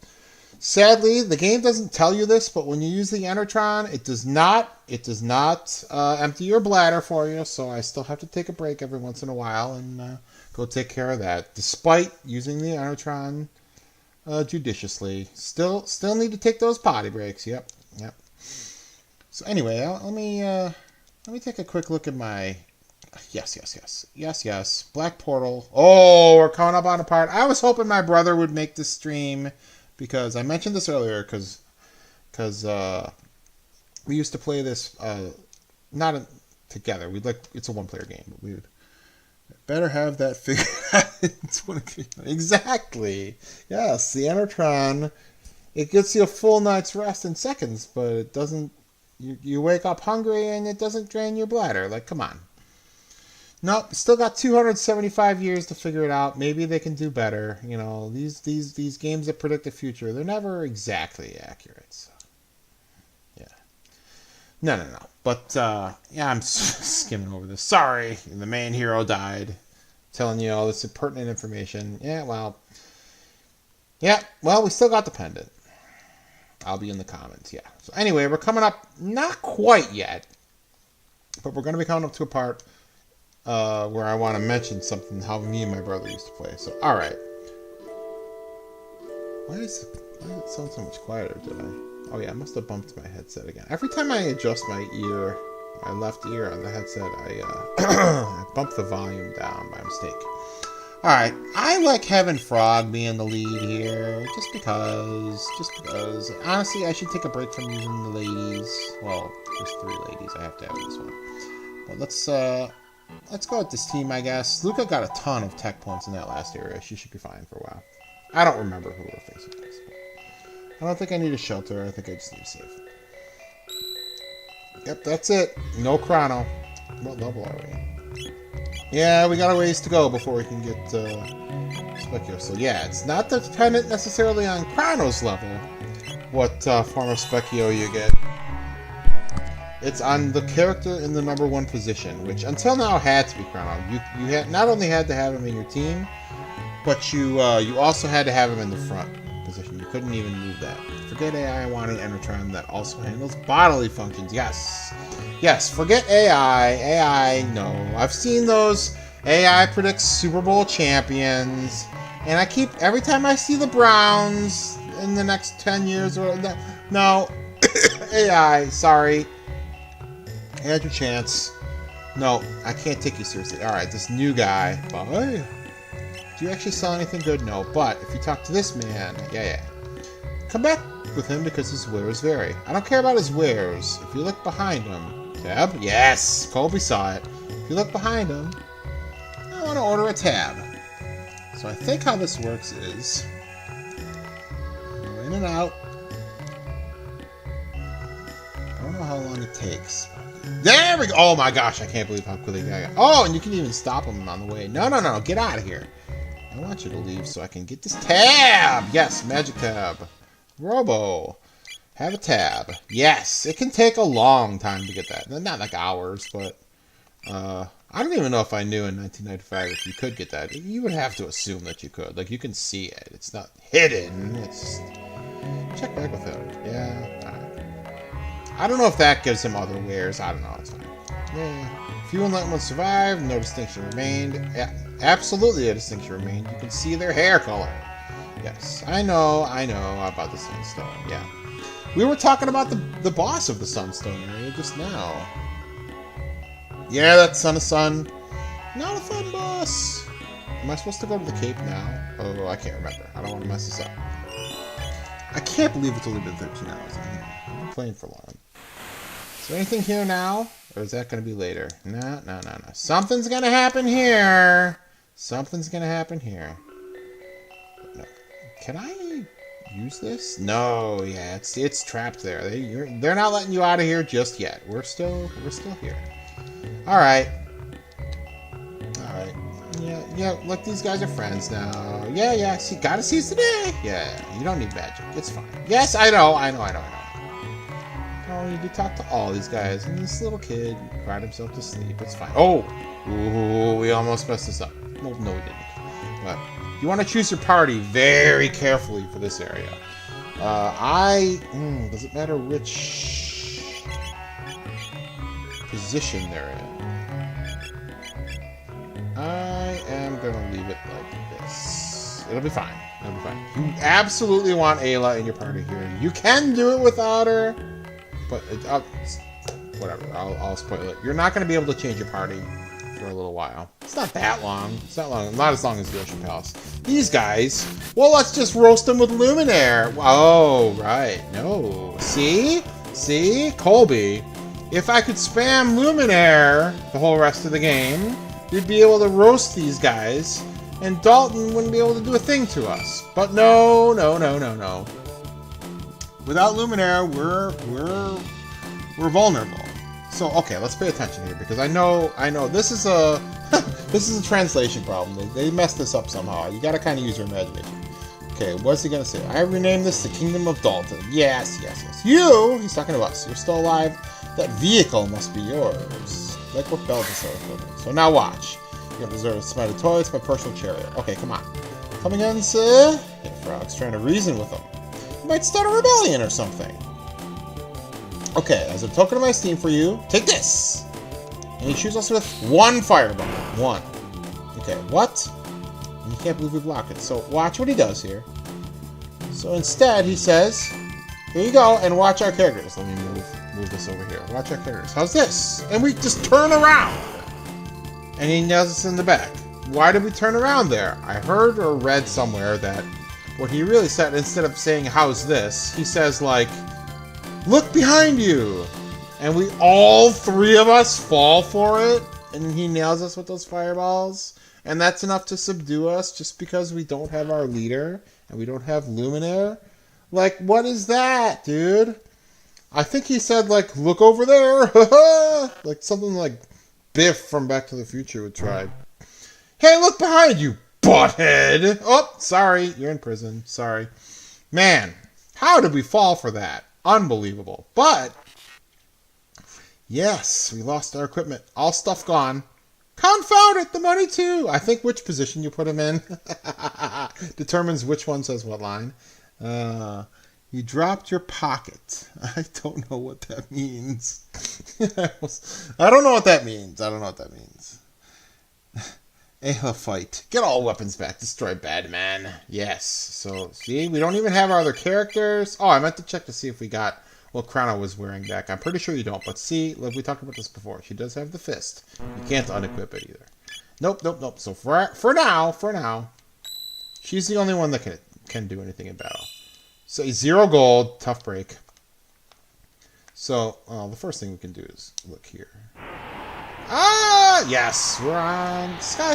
sadly the game doesn't tell you this, but when you use the Enertron, it does not empty your bladder for you. So I still have to take a break every once in a while and go take care of that, despite using the Enertron judiciously. Still need to take those potty breaks. Yep. So anyway, let me take a quick look at my. Yes. Black Portal. Oh, we're coming up on a part. I was hoping my brother would make this stream, because I mentioned this earlier, because we used to play this not together. It's a one-player game, but we would better have that figured out. Exactly. Yes, the Enertron, it gets you a full night's rest in seconds, but it doesn't. You wake up hungry and it doesn't drain your bladder. Like, come on. Nope, still got 275 years to figure it out. Maybe they can do better. You know, these games that predict the future, they're never exactly accurate. So, yeah. No. But, yeah, I'm skimming over this. Sorry, the main hero died. Telling you all this impertinent information. Yeah, well, we still got the pendant. I'll be in the comments, yeah. So anyway, we're coming up, not quite yet, but we're going to be coming up to a part. where I want to mention something, how me and my brother used to play. So, alright. Why does it sound so much quieter today? Oh yeah, I must have bumped my headset again. Every time I adjust my ear, my left ear on the headset, I bump the volume down by mistake. Alright, I like having Frog be in the lead here, just because. Honestly, I should take a break from using the ladies. Well, there's 3 ladies, I have to have this one. But let's go with this team, I guess. Luca got a ton of tech points in that last area. She should be fine for a while. I don't remember who we're facing next. I don't think I need a shelter. I think I just need a save. Yep, that's it. No Chrono. What level are we? Yeah, we got a ways to go before we can get Specchio. So yeah, it's not dependent necessarily on Chrono's level, what form of Specchio you get. It's on the character in the #1 position, which until now had to be Chrono. You had not only had to have him in your team, but you also had to have him in the front position. You couldn't even move that. Forget AI, I wanted Endertron that also handles bodily functions. Yes. Yes, forget AI. AI, no. I've seen those. AI predicts Super Bowl champions. And I keep, every time I see the Browns in the next 10 years or no. AI, sorry. Had your chance. No, I can't take you seriously. Alright, this new guy. Bye. Do you actually sell anything good? No. But if you talk to this man, yeah. Come back with him because his wares vary. I don't care about his wares. If you look behind him, tab? Yes, Colby saw it. If you look behind him, I want to order a tab. So I think how this works is go in and out. I don't know how long it takes. There we go. Oh my gosh, I can't believe how quickly I got. Oh, and you can even stop him on the way. No, get out of here. I want you to leave so I can get this tab. Yes, magic tab. Robo. Have a tab. Yes, it can take a long time to get that. Not like hours, but I don't even know if I knew in 1995 if you could get that. You would have to assume that you could. Like, you can see it. It's not hidden. It's... Check back with it. Yeah, alright. I don't know if that gives him other wares. I don't know. It's fine. Yeah. Few enlightenment survived. No distinction remained. Yeah, absolutely a distinction remained. You can see their hair color. Yes, I know about the Sunstone. Yeah. We were talking about the boss of the Sunstone area just now. Yeah, that's Son of Sun. Not a fun boss. Am I supposed to go to the Cape now? Oh, I can't remember. I don't want to mess this up. I can't believe it's only been 13 hours. I've been playing for long. Is there anything here now? Or is that going to be later? No. Something's going to happen here. Something's going to happen here. No. Can I use this? No, yeah, it's trapped there. They're not letting you out of here just yet. We're still here. All right. Yeah. Look, these guys are friends now. Yeah. See, gotta seize the day. Yeah. You don't need magic. It's fine. Yes, I know. Oh, you do talk to all these guys, and this little kid cried himself to sleep. It's fine. Oh, ooh, we almost messed this up. Well, no, we didn't. But you want to choose your party very carefully for this area. Does it matter which position they're in? I am gonna leave it like this. It'll be fine. You absolutely want Ayla in your party here. You can do it without her, but whatever. I'll spoil it. You're not gonna be able to change your party for a little while. It's not that long. It's not long. Not as long as the Ocean Palace. These guys. Well, let's just roast them with Luminaire. Oh, right. No. See, Colby. If I could spam Luminaire the whole rest of the game, you'd be able to roast these guys, and Dalton wouldn't be able to do a thing to us. But no. Without Luminaire, we're vulnerable. So okay, let's pay attention here because I know this is a this is a translation problem. They messed this up somehow. You gotta kind of use your imagination. Okay, what's he gonna say? I renamed this the Kingdom of Dalton. Yes. You? He's talking to us. You're still alive. That vehicle must be yours. Like what Belgisar is building. So now watch. You have deserved to smite a toy. It's my personal chariot. Okay, come on. Come again, sir? Yeah, Frog's trying to reason with him. You might start a rebellion or something. Okay, as a token of my esteem for you, take this! And he shoots us with one fireball. One. Okay, what? And you can't believe we block it. So watch what he does here. So instead, he says, here you go, and watch our characters. Let me move this over here. Watch our characters. How's this? And we just turn around. And he nails us in the back. Why did we turn around there? I heard or read somewhere that what he really said, instead of saying, how's this, he says, like, look behind you. And we, all three of us, fall for it. And he nails us with those fireballs. And that's enough to subdue us just because we don't have our leader. And we don't have Luminaire. Like, what is that, dude? I think he said, like, look over there. Like something like Biff from Back to the Future would try. Hey, look behind you, butthead. Oh, sorry. You're in prison. Sorry. Man, how did we fall for that? Unbelievable. But, yes, we lost our equipment. All stuff gone. Confound it, the money too. I think which position you put him in determines which one says what line. You dropped your pocket. I don't know what that means. I don't know what that means. Ayla fight. Get all weapons back. Destroy bad man. Yes. So, see, we don't even have our other characters. Oh, I meant to check to see if we got what Chrono was wearing back. I'm pretty sure you don't. But see, look, we talked about this before. She does have the fist. You can't unequip it either. Nope. So for now, she's the only one that can do anything in battle. So 0 gold, tough break. So the first thing we can do is look here. Ah, yes, we're on Sky.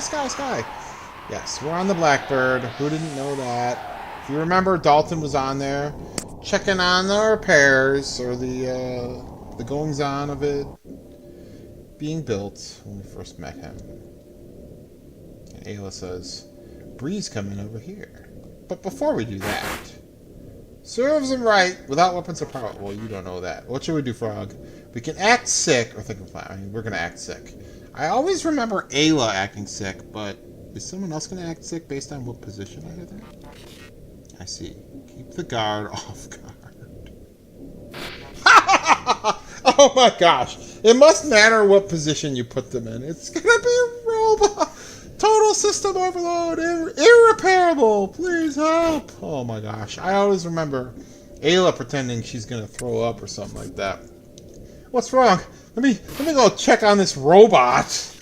Yes, we're on the Blackbird. Who didn't know that? If you remember, Dalton was on there checking on the repairs or the goings on of it being built when we first met him. And Ayla says, "Breeze coming over here." But before we do that, serves him right without weapons of power. Well, you don't know that. What should we do, Frog? We can act sick or think of plan. I mean, we're gonna act sick. I always remember Ayla acting sick, but is someone else gonna act sick based on what position I had there? I see. Keep the guard off guard. Oh my gosh! It must matter what position you put them in. It's gonna be a robot. Total system overload. Irreparable. Please help. Oh my gosh! I always remember Ayla pretending she's gonna throw up or something like that. What's wrong? Let me go check on this robot.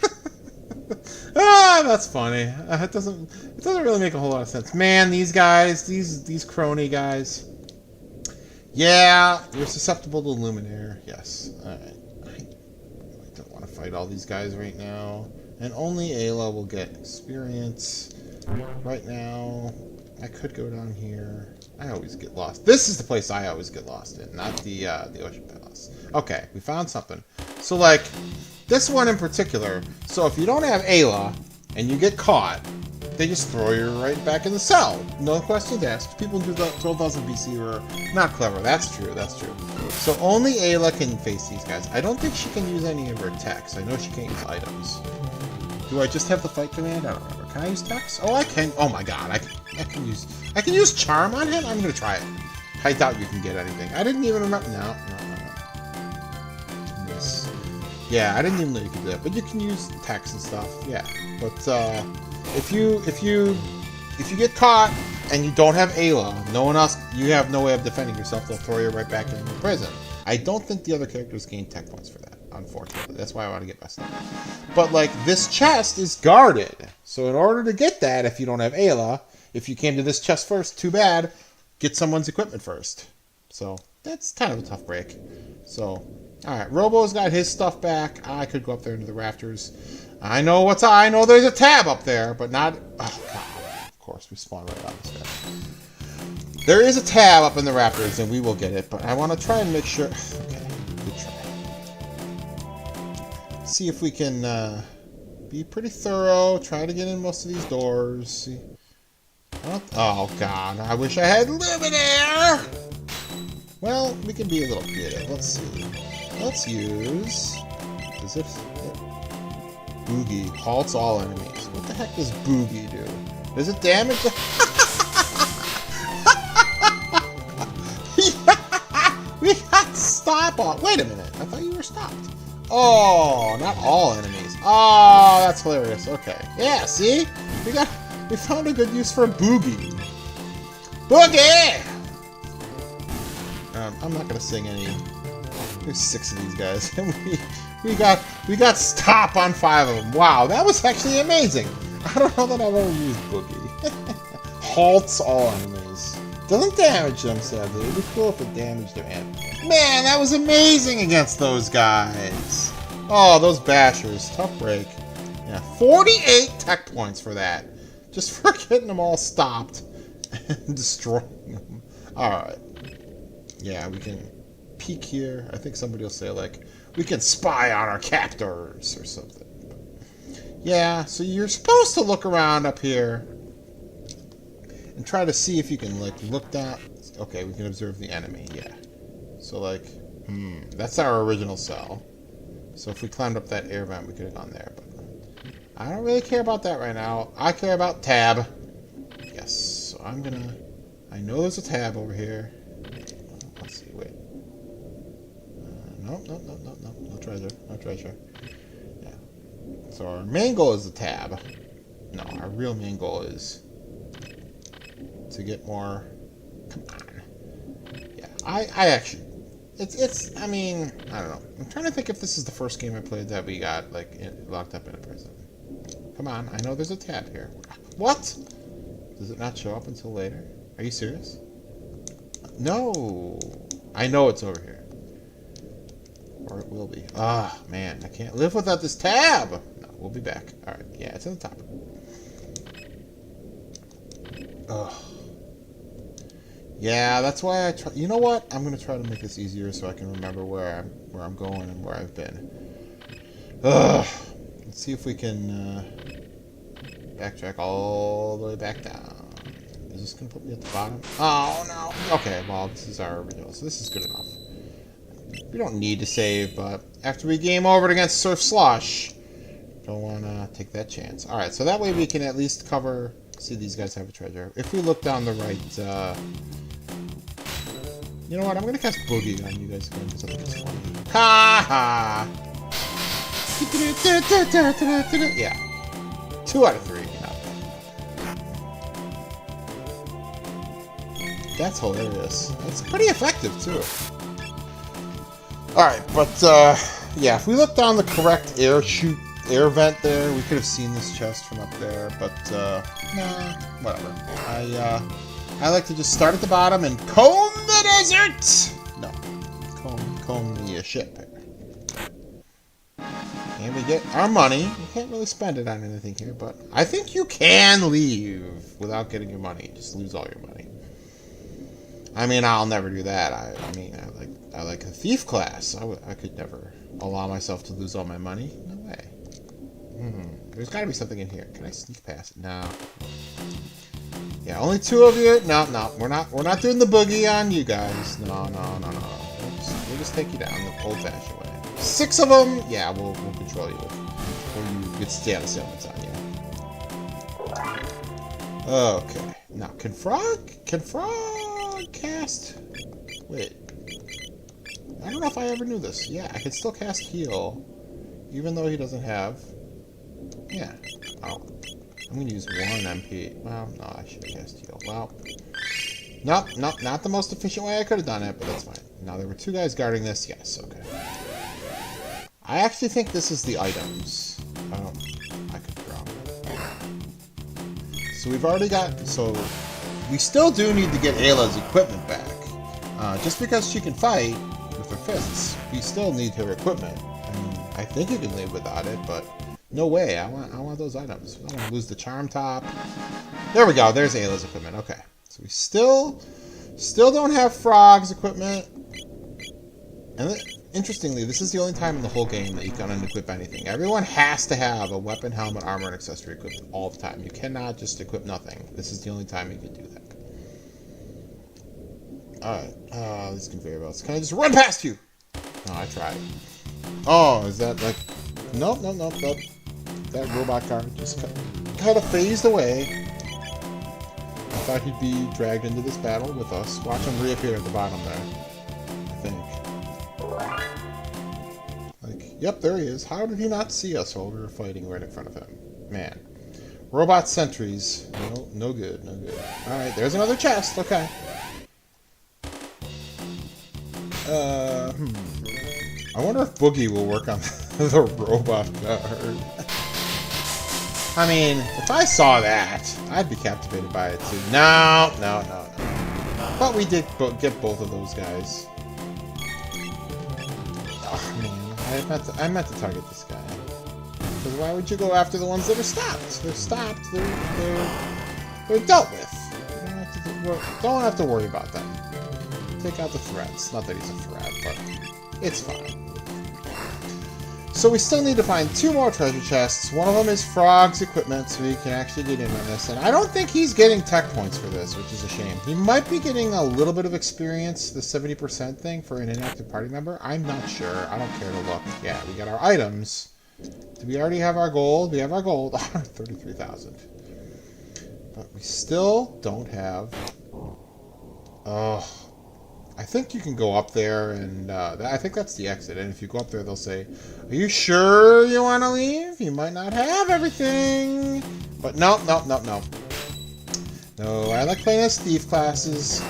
Ah, that's funny. It doesn't really make a whole lot of sense. Man, these guys, these crony guys. Yeah, you're susceptible to Luminaire. Yes. Alright. I don't want to fight all these guys right now. And only Ayla will get experience. Right now, I could go down here. I always get lost. This is the place I always get lost in, not the Ocean Palace. Okay, we found something. So, like, this one in particular. So if you don't have Ayla and you get caught, they just throw you right back in the cell. No questions asked. People in 12,000 BC were not clever. That's true. So only Ayla can face these guys. I don't think she can use any of her attacks. I know she can't use items. Do I just have the fight command? I don't remember. Can I use text? Oh, I can. Oh my god, I can use charm on him. I'm gonna try it. I doubt you can get anything. I didn't even remember. No. Yes. Yeah, I didn't even know you could do that. But you can use text and stuff. Yeah. But if you get caught and you don't have Ayla, no one else, you have no way of defending yourself. They'll throw you right back into prison. I don't think the other characters gain tech points for that. Unfortunately, that's why I want to get my stuff. But like this chest is guarded, so in order to get that, if you don't have Ayla, if you came to this chest first, too bad. Get someone's equipment first. So that's kind of a tough break. So all right, Robo's got his stuff back. I could go up there into the rafters. I know there's a tab up there, but not. Oh god! Of course, we spawn right on this guy. There is a tab up in the rafters, and we will get it. But I want to try and make sure. Okay, good try. See if we can be pretty thorough. Try to get in most of these doors. See. Oh god! I wish I had Luminaire. Well, we can be a little creative. Let's see. Let's use. Is it? Boogie halts all enemies. What the heck does Boogie do? Does it damage the... We got stop on. Wait a minute. I thought you were stopped. Oh, not all enemies. Oh, that's hilarious. Okay. Yeah, see? We found a good use for Boogie. Boogie! I'm not gonna sing any. There's 6 of these guys, and we got stop on 5 of them. Wow, that was actually amazing. I don't know that I've ever used Boogie. Halts all enemies. Doesn't damage them, sadly. It'd be cool if it damaged them. Man, that was amazing against those guys. Oh, those bashers. Tough break. Yeah, 48 tech points for that. Just for getting them all stopped and destroying them. Alright. Yeah, we can peek here. I think somebody will say, like, we can spy on our captors or something. Yeah, so you're supposed to look around up here and try to see if you can, like, look down. Okay, we can observe the enemy, yeah. So, like, that's our original cell. So if we climbed up that air vent, we could have gone there. But I don't really care about that right now. I care about tab. Yes, so I'm gonna... I know there's a tab over here. Let's see, wait. No treasure. No treasure. Yeah. So our main goal is the tab. No, our real main goal is to get more... Come on. Yeah, I actually... I mean, I don't know. I'm trying to think if this is the first game I played that we got, like, locked up in a prison. Come on, I know there's a tab here. What? Does it not show up until later? Are you serious? No! I know it's over here. Or it will be. Ah, man, I can't live without this tab! No, we'll be back. Alright, yeah, it's on the top. Ugh. Yeah, that's why I try. You know what? I'm gonna try to make this easier so I can remember where I'm going and where I've been. Ugh. Let's see if we can backtrack all the way back down. Is this gonna put me at the bottom? Oh no. Okay, well this is our original, so this is good enough. We don't need to save, but after we game over against Surf Slosh, don't wanna take that chance. All right, so that way we can at least cover. See, these guys have a treasure. If we look down the right. You know what? I'm gonna cast Boogie on you guys again because I think it's funny. Ha ha! Yeah. 2 out of 3. Not bad. That's hilarious. That's pretty effective too. Alright, but yeah, if we look down the correct air vent there, we could have seen this chest from up there, but nah, whatever. I like to just start at the bottom and comb the desert! No. Comb the ship. And we get our money. You can't really spend it on anything here, but I think you can leave without getting your money. Just lose all your money. I mean, I'll never do that. I like a thief class. I could never allow myself to lose all my money. No way. There's got to be something in here. Can I sneak past it? No. Yeah, only 2 of you. No, we're not doing the boogie on you guys. No. We'll just take you down the old-fashioned way. 6 of them. Yeah, we'll control you. Or you get status ailments on you. Okay. Now, can Frog cast? Wait. I don't know if I ever knew this. Yeah, I can still cast heal, even though he doesn't have. Yeah. Oh. I'm going to use 1 MP. Well, no, I should have cast heal. Well, nope, not the most efficient way I could have done it, but that's fine. Now, there were 2 guys guarding this. Yes, okay. I actually think this is the items. I could be wrong. So we've already got... So, we still do need to get Ayla's equipment back. Just because she can fight with her fists, we still need her equipment. I mean, I think you can live without it, but... No way, I want those items. I don't want to lose the charm top. There we go, there's Ayla's equipment. Okay. So we still don't have Frog's equipment. And interestingly, this is the only time in the whole game that you can unequip anything. Everyone has to have a weapon, helmet, armor, and accessory equipped all the time. You cannot just equip nothing. This is the only time you can do that. Alright, these conveyor belts. Can I just run past you? No, I tried. Oh, is that like... Nope. That robot car just kind of phased away. I thought he'd be dragged into this battle with us. Watch him reappear at the bottom there. I think. Like, Yep, there he is. How did he not see us while we were fighting right in front of him? Man. Robot sentries. No, no good, no good. Alright, there's another chest. Okay. I wonder if Boogie will work on the robot guard. I mean, if I saw that, I'd be captivated by it too. No, no, no, no. But we did get both of those guys. Oh, man. I meant to target this guy. Because why would you go after the ones that are stopped? They're stopped. They're dealt with. You don't have to worry about them. Take out the threats. Not that he's a threat, but it's fine. So we still need to find 2 more treasure chests. One of them is Frog's equipment, so we can actually get in on this. And I don't think he's getting tech points for this, which is a shame. He might be getting a little bit of experience, the 70% thing, for an inactive party member. I'm not sure. I don't care to look. Yeah, we got our items. Do we already have our gold? We have our gold. 33,000. But we still don't have... Oh... I think you can go up there, and I think that's the exit. And if you go up there, they'll say, "Are you sure you want to leave? You might not have everything." But no, no, no, no. No, I like playing as Steve classes.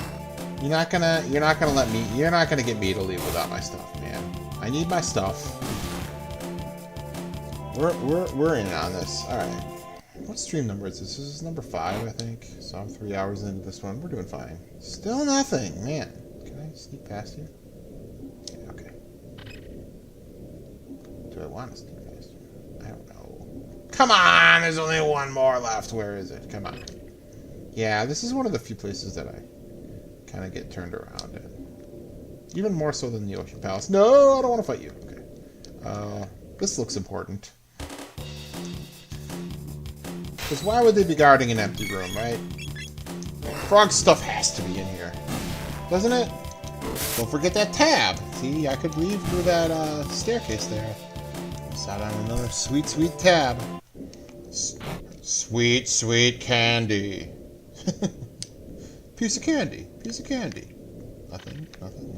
You're not gonna let me. You're not gonna get me to leave without my stuff, man. I need my stuff. We're in on this. All right. What stream number is this? This is number 5, I think. So I'm 3 hours into this one. We're doing fine. Still nothing, man. Can I sneak past you? Yeah, okay. Do I want to sneak past you? I don't know. Come on! There's only one more left. Where is it? Come on. Yeah, this is one of the few places that I kind of get turned around in. Even more so than the Ocean Palace. No, I don't want to fight you. Okay. This looks important. Because why would they be guarding an empty room, right? Frog stuff has to be in here. Doesn't it? Don't forget that tab. See, I could leave through that staircase there. Sat on another sweet, sweet tab. Sweet, sweet candy. Piece of candy. Piece of candy. Nothing. Nothing.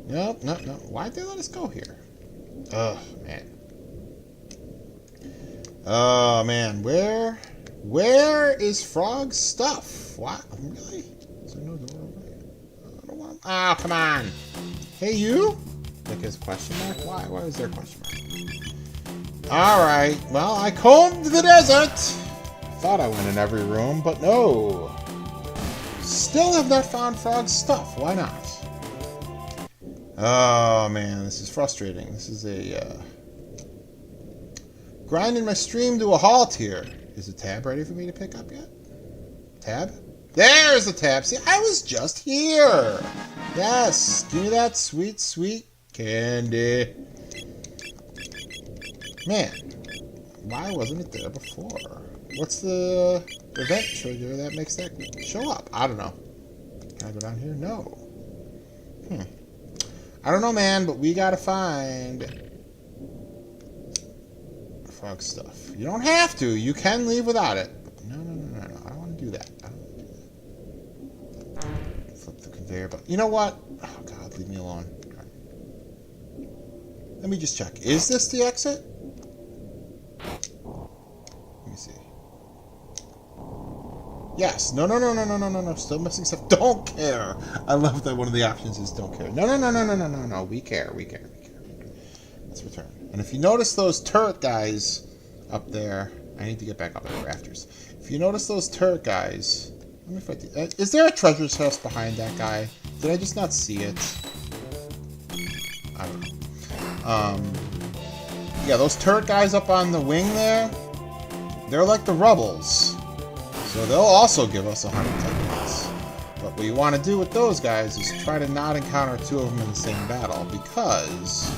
No. Nope. No. No. Why'd they let us go here? Oh man. Oh man. Where is Frog's stuff? What? Really? Is there no door over here? I don't want... Oh, come on. Hey, you? Like his question mark? Why is there a question mark? Alright. Well, I combed the desert. Thought I went in every room, but no. Still have not found Frog's stuff. Why not? Oh, man. This is frustrating. This is a... grinding my stream to a halt here. Is the tab ready for me to pick up yet? Tab? There's the tab. See, I was just here. Yes. Give me that sweet, sweet candy. Man. Why wasn't it there before? What's the event trigger that makes that show up? I don't know. Can I go down here? No. I don't know, man, but we gotta find... Frog stuff. You don't have to. You can leave without it. No. I don't want to do that. Flip the conveyor belt. You know what? Oh, God, leave me alone. Right. Let me just check. Is this the exit? Let me see. Yes. No. Still missing stuff. Don't care. I love that one of the options is don't care. No. We care. Let's return. And if you notice those turret guys up there, I need to get back up in the rafters. If you notice those turret guys, let me fight. Is there a treasure chest behind that guy? Did I just not see it? I don't know. Yeah, those turret guys up on the wing there, they're like the rebels. So they'll also give us 100 tech points. But what you want to do with those guys is try to not encounter 2 of them in the same battle, because...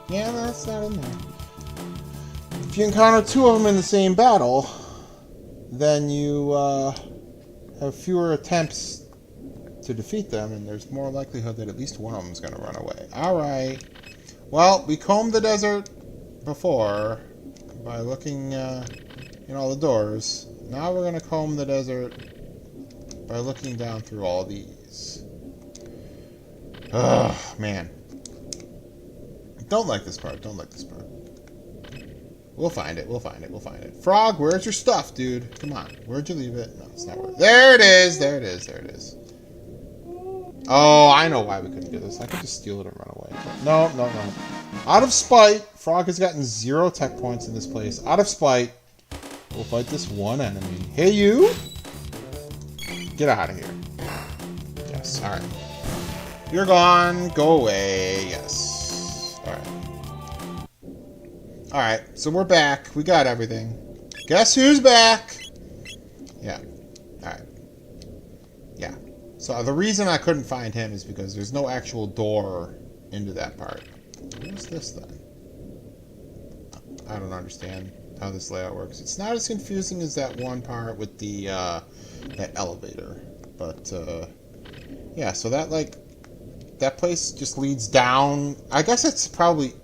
Yeah, that's not in there. If you encounter 2 of them in the same battle, then you have fewer attempts to defeat them, and there's more likelihood that at least one of them is going to run away. Alright. Well, we combed the desert before by looking in all the doors. Now we're going to comb the desert by looking down through all these. Ugh, man. Don't like this part. Don't like this part. We'll find it. We'll find it. We'll find it. Frog, where's your stuff, dude? Come on. Where'd you leave it? No, it's not where. There it is. There it is. There it is. Oh, I know why we couldn't do this. I could just steal it and run away. But no, no, no. Out of spite, Frog has gotten 0 tech points in this place. Out of spite, we'll fight this one enemy. Hey, you! Get out of here. Yes. All right. You're gone. Go away. Yes. All right. All right, so we're back. We got everything. Guess who's back? Yeah. All right. Yeah. So the reason I couldn't find him is because there's no actual door into that part. What's this then? I don't understand how this layout works. It's not as confusing as that one part with the that elevator, but yeah. So that place just leads down. I guess it's probably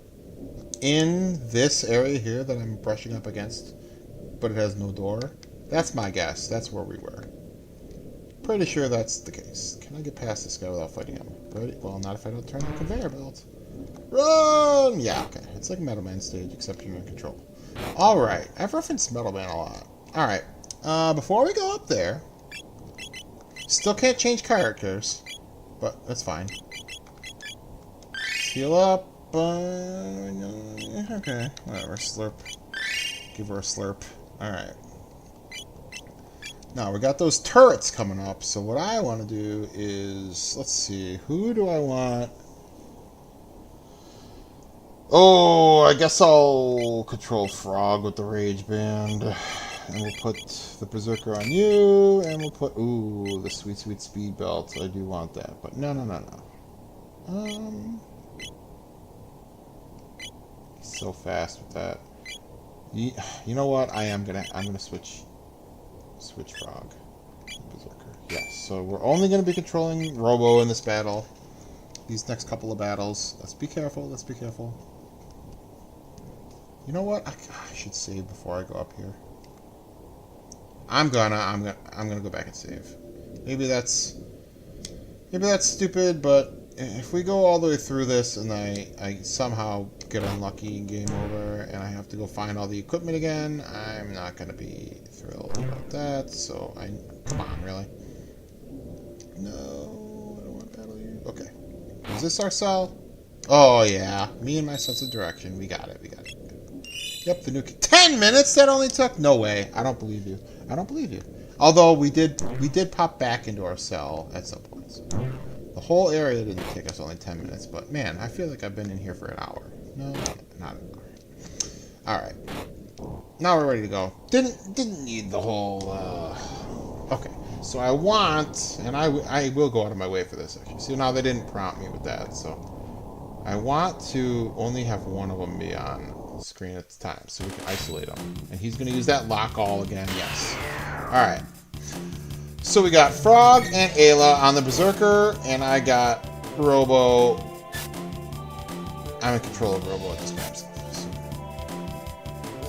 in this area here that I'm brushing up against, but it has no door. That's my guess. That's where we were. Pretty sure that's the case. Can I get past this guy without fighting him? Ready? Well, not if I don't turn the conveyor belt. Run! Yeah, okay. It's like Metal Man stage, except you're in control. Alright. I've referenced Metal Man a lot. Alright. Before we go up there, still can't change characters, but that's fine. Heal up. Okay, whatever. Slurp. Give her a slurp. Alright. Now, we got those turrets coming up, so what I want to do is... Let's see. Who do I want? Oh, I guess I'll control Frog with the Rage Band. And we'll put the Berserker on you, and we'll put... Ooh, the sweet, sweet speed belt. I do want that, but no, no, no, no. So fast with that. You know what? I'm gonna switch Frog. Berserker. Yes. So we're only gonna be controlling Robo in this battle. These next couple of battles. Let's be careful. Let's be careful. You know what? I should save before I go up here. I'm gonna go back and save. Maybe that's stupid, but if we go all the way through this and I somehow get unlucky and game over and I have to go find all the equipment again, I'm not going to be thrilled about that. So come on, really? No, I don't want to battle you. Okay. Is this our cell? Oh, yeah. Me and my sense of direction. We got it. We got it. Yep, the new... 10 minutes that only took? No way. I don't believe you. I don't believe you. Although we did pop back into our cell at some point. So. The whole area didn't take us only 10 minutes, but man, I feel like I've been in here for an hour. No, not an hour. Alright. Now we're ready to go. Didn't need the whole, Okay, so I want, and I will go out of my way for this, actually. See, now they didn't prompt me with that, so... I want to only have one of them be on screen at the time, so we can isolate them. And he's going to use that lock all again, yes. Alright. So we got Frog and Ayla on the Berserker, and I got Robo. I'm in control of Robo at this point. So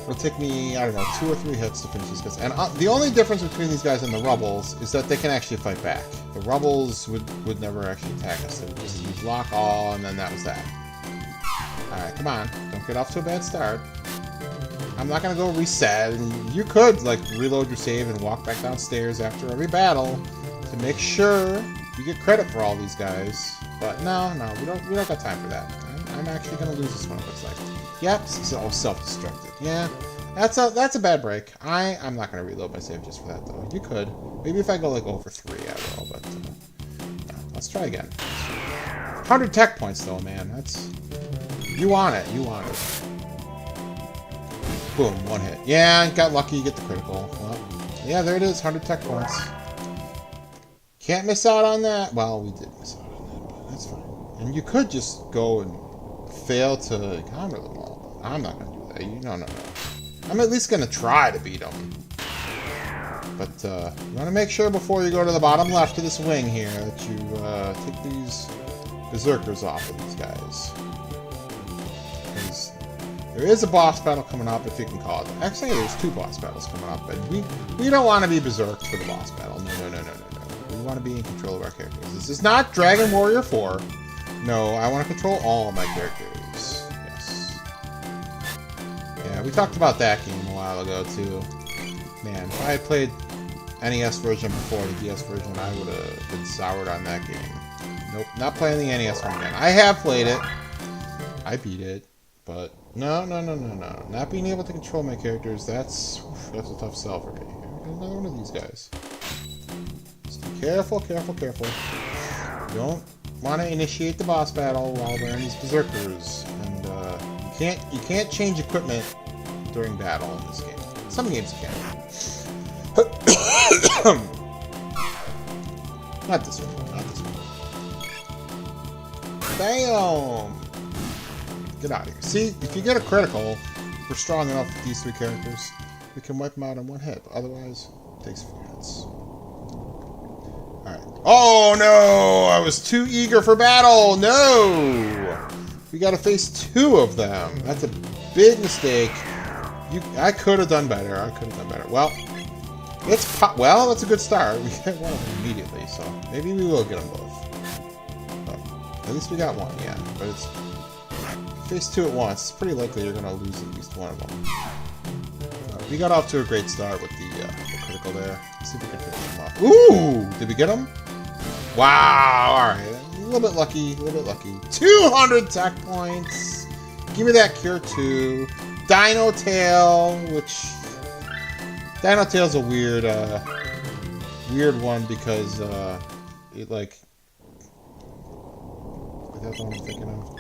it'll take me, I don't know, 2 or 3 hits to finish these guys. And the only difference between these guys and the Rubbles is that they can actually fight back. The Rubbles would never actually attack us. They would just use lock all, and then that was that. Alright, come on. Don't get off to a bad start. I'm not going to go reset, and you could, like, reload your save and walk back downstairs after every battle to make sure you get credit for all these guys. But no, we don't got time for that. I'm actually going to lose this one, it looks like. Yep, so self-destructed. Yeah, that's a bad break. I'm not going to reload my save just for that, though. You could. Maybe if I go, like, over 3, I will, but no. Let's try again. 100 tech points, though, man. That's... You want it. You want it. Boom, 1 hit. Yeah, got lucky, get the critical. Well, yeah, there it is, 100 tech points. Can't miss out on that. Well, we did miss out on that, but that's fine. And you could just go and fail to counter them all. I'm not going to do that. No. I'm at least going to try to beat them. But you want to make sure before you go to the bottom left of this wing here that you take these Berserkers off of these guys. Because there is a boss battle coming up, if you can call it. Actually, there's 2 boss battles coming up, and we don't want to be berserked for the boss battle. No. We want to be in control of our characters. This is not Dragon Warrior 4. No, I want to control all of my characters. Yeah, we talked about that game a while ago, too. Man, if I had played NES version before the DS version, I would have been soured on that game. Nope, not playing the NES one again. I have played it. I beat it. But, no. Not being able to control my characters, that's a tough sell for me. Another one of these guys. Just be careful. You don't want to initiate the boss battle while we're in these berserkers. And, you can't change equipment during battle in this game. Some games you can. Not this one. Bam! Get out of here. See, if you get a critical, we're strong enough with these three characters, we can wipe them out in one hit. Otherwise, it takes a few hits. Alright. Oh no! I was too eager for battle! No! We gotta face two of them. That's a big mistake. I could have done better. Well, that's a good start. We get one of them immediately, so maybe we will get them both. But at least we got one, yeah. But it's face two at once. It's pretty likely you're gonna lose at least one of them. We got off to a great start with the critical there. Let's see if we can finish him off. Ooh! Did we get him? Wow! Alright. A little bit lucky. 200 tech points! Give me that Cure 2. Dino Tail, which... Dino Tail's a weird one because, it, like... Is that the one I'm thinking of?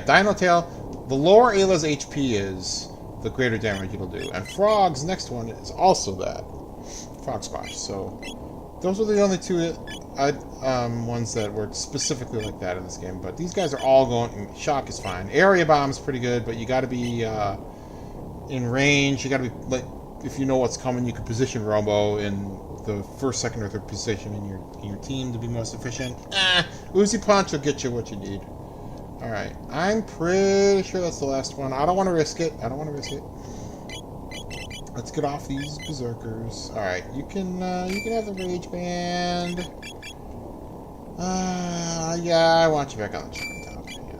Dino Tail. The lower Ayla's HP is, the greater damage it'll do. And Frog's next one is also that. Frog Splash. So, those are the only two ones that were specifically like that in this game. But these guys are all going... Shock is fine. Area Bomb is pretty good, but you gotta be in range. You gotta be... like, if you know what's coming, you can position Robo in the first, second, or third position in your team to be most efficient. Uzi Punch will get you what you need. Alright, I'm pretty sure that's the last one. I don't want to risk it. Let's get off these berserkers. Alright, you can have the Rage Band. Yeah, I want you back on the chicken top. Yeah,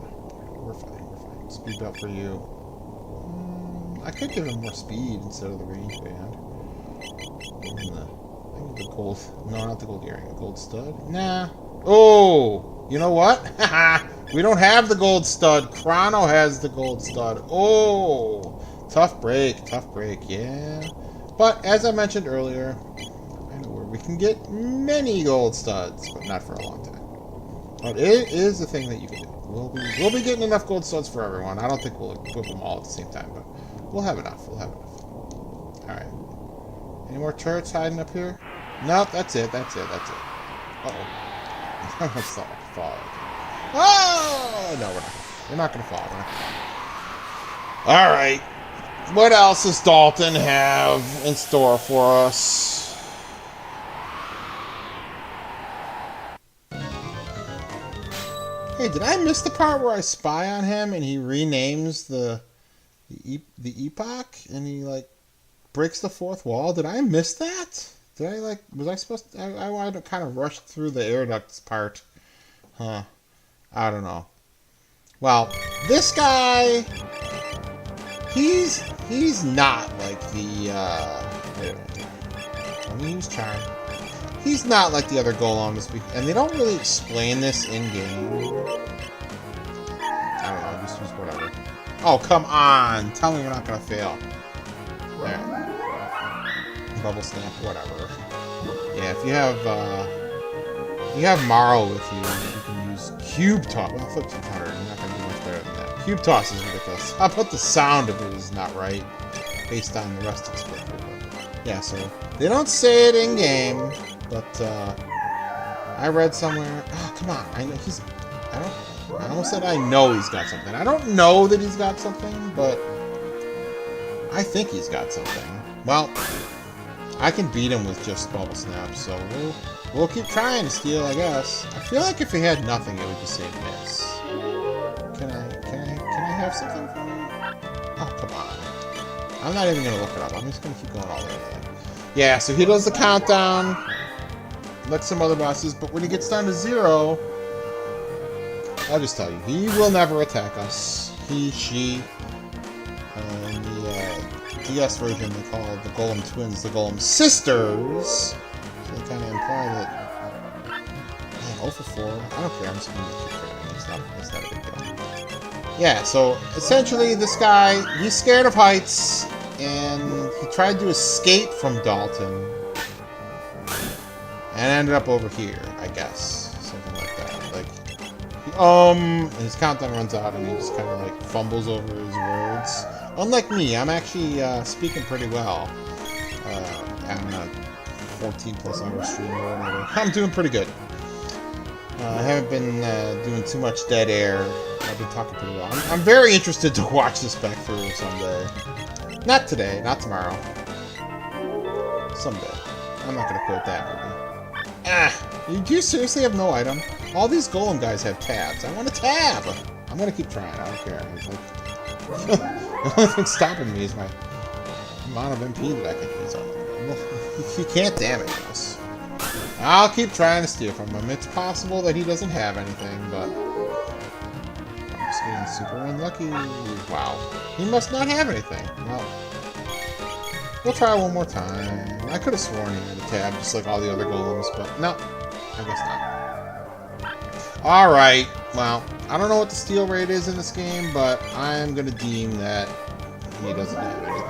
we're fine. Speed up for you. I could give him more speed instead of the Rage Band. I need the gold. No, not the gold earring. The gold stud. Nah. Oh! You know what? We don't have the gold stud. Chrono has the gold stud. Oh! Tough break, yeah. But, as I mentioned earlier, I know where we can get many gold studs, but not for a long time. But it is a thing that you can do. We'll be getting enough gold studs for everyone. I don't think we'll equip them all at the same time, but we'll have enough. Alright. Any more turrets hiding up here? Nope, that's it. Uh-oh. That's not gonna fall. Oh! No, we're not gonna fall. Alright. What else does Dalton have in store for us? Hey, did I miss the part where I spy on him and he renames the epoch and he, like, breaks the fourth wall? Did I miss that? Was I supposed to... I kind of rushed through the air ducts part. Huh. I don't know. Well, this guy... He's not like the, let me use Charm. He's not like the other golems, and they don't really explain this in-game. I don't know, just use whatever. Oh, come on! Tell me we're not gonna fail. There. Bubble Snap, whatever. Yeah, if you have Marl with you can use Cube Toss. Well, flip 600, you're not gonna do much better than that. Cube Toss is ridiculous. How about the sound of it is not right, based on the rest of the split. Yeah, so they don't say it in game, but I read somewhere. Oh, come on! I know I almost said I know he's got something. I don't know that he's got something, but I think he's got something. Well, I can beat him with just Bubble Snap, so we'll keep trying to steal, I guess. I feel like if he had nothing, it would just say miss. Can I have something from you? Oh, come on. I'm not even gonna look it up. I'm just gonna keep going all the way. Yeah, so he does the countdown, like some other bosses, but when he gets down to 0, I'll just tell you, he will never attack us. He, she, GS version, they call the Golem twins the Golem sisters. So they kind of imply that... Man, 0 for 4. I don't care, I'm just going to keep trying. It's not a big deal. Yeah, so essentially this guy, he's scared of heights, and he tried to escape from Dalton. And ended up over here, I guess. Something like that. Like, and his countdown runs out and he just kind of like fumbles over his words. Unlike me, I'm actually speaking pretty well. I'm a 14 plus hour stream or whatever. I'm doing pretty good. I haven't been doing too much dead air. I've been talking pretty well. I'm very interested to watch this back through someday. Not today, not tomorrow. Someday. I'm not gonna quote that movie. Do you seriously have no item? All these golem guys have tabs. I want a tab! I'm gonna keep trying, I don't care. Like, the only thing stopping me is my amount of MP that I can use on him. He can't damage us. I'll keep trying to steal from him. It's possible that he doesn't have anything, but... I'm just getting super unlucky. Wow. He must not have anything. Well... We'll try one more time. I could have sworn he had a tab, just like all the other golems, but no. I guess not. Alright, well, I don't know what the steal rate is in this game, but I'm going to deem that he doesn't have anything,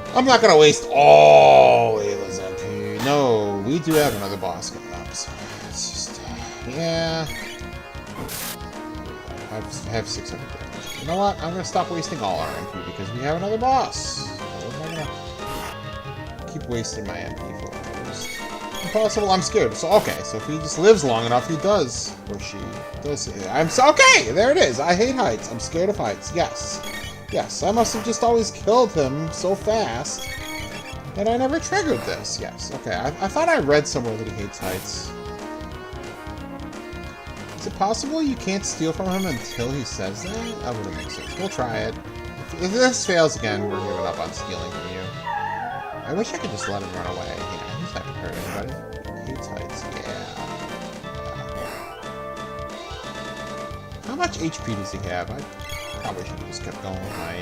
so... I'm not going to waste all Ayla's MP. No, we do have another boss coming up, so it's just... yeah... I have 600 damage. You know what? I'm going to stop wasting all our MP because we have another boss. What am I going to keep wasting my MP for? It's impossible. I'm scared. So, okay. So if he just lives long enough, he does. Or she does. Okay, there it is. I hate heights. I'm scared of heights. Yes. Yes. I must have just always killed him so fast that I never triggered this. Yes. Okay. I thought I read somewhere that he hates heights. Is it possible you can't steal from him until he says that? That wouldn't make sense. We'll try it. If this fails again, we're giving up on stealing from you. I wish I could just let him run away. Yeah, he's not gonna hurt anybody. He hates heights. Yeah. How much HP does he have? I probably should have just kept going with my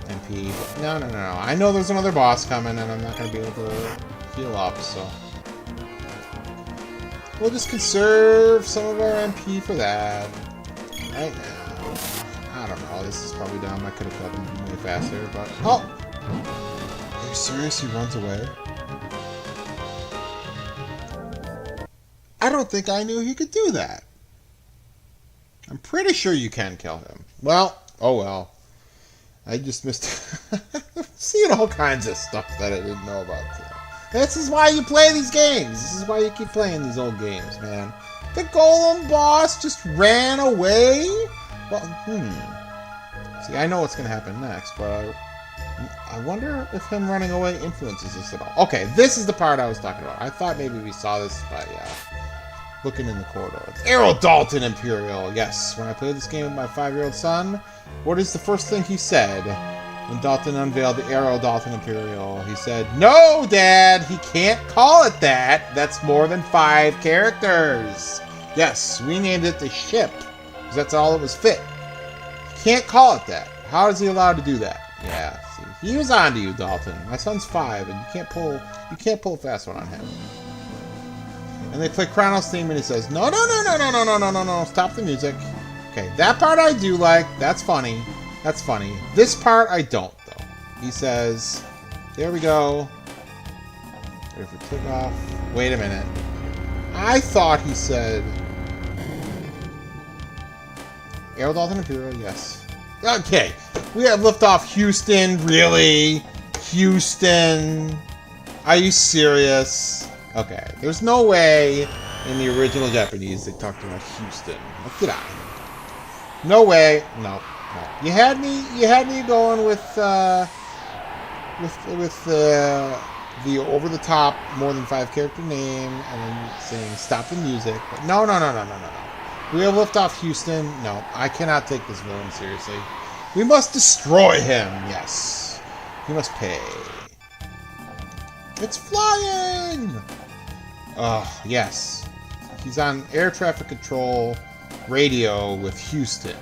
MP. But no. I know there's another boss coming, and I'm not gonna be able to heal up, so... We'll just conserve some of our MP for that. Right now. I don't know. This is probably dumb. I could have killed him way faster, but... Oh! Are you serious? He runs away? I don't think I knew he could do that. I'm pretty sure you can kill him. Well, oh well. I just missed... seeing all kinds of stuff that I didn't know about. This is why you play these games. This is why you keep playing these old games, man. The golem boss just ran away? Well, See, I know what's going to happen next, but I wonder if him running away influences this at all. Okay, this is the part I was talking about. I thought maybe we saw this by looking in the corridor. It's Arrow Dalton Imperial. Yes, when I played this game with my 5-year-old son, what is the first thing he said? When Dalton unveiled the Arrow Dalton Imperial, he said, "No, Dad, he can't call it that. That's more than 5 characters." Yes, we named it the ship, because that's all it was fit. He can't call it that. How is he allowed to do that? Yeah, see, he was on to you, Dalton. My son's 5, and you can't pull a fast one on him. And they play Chrono's theme, and he says, "No, stop the music." Okay, that part I do like. That's funny. That's funny. This part, I don't, though. He says, there we go. Ready for kickoff. Wait a minute. I thought he said... Arrow Dalton Imperial, yes. Okay. We have liftoff Houston. Really? Houston? Are you serious? Okay. There's no way in the original Japanese they talked about Houston. Look at that. No way. No. You had me going with the over the top more than 5 character name and then saying stop the music. But no. We have liftoff Houston. No, I cannot take this villain seriously. We must destroy him. Yes, he must pay. It's flying. Oh yes, he's on air traffic control radio with Houston.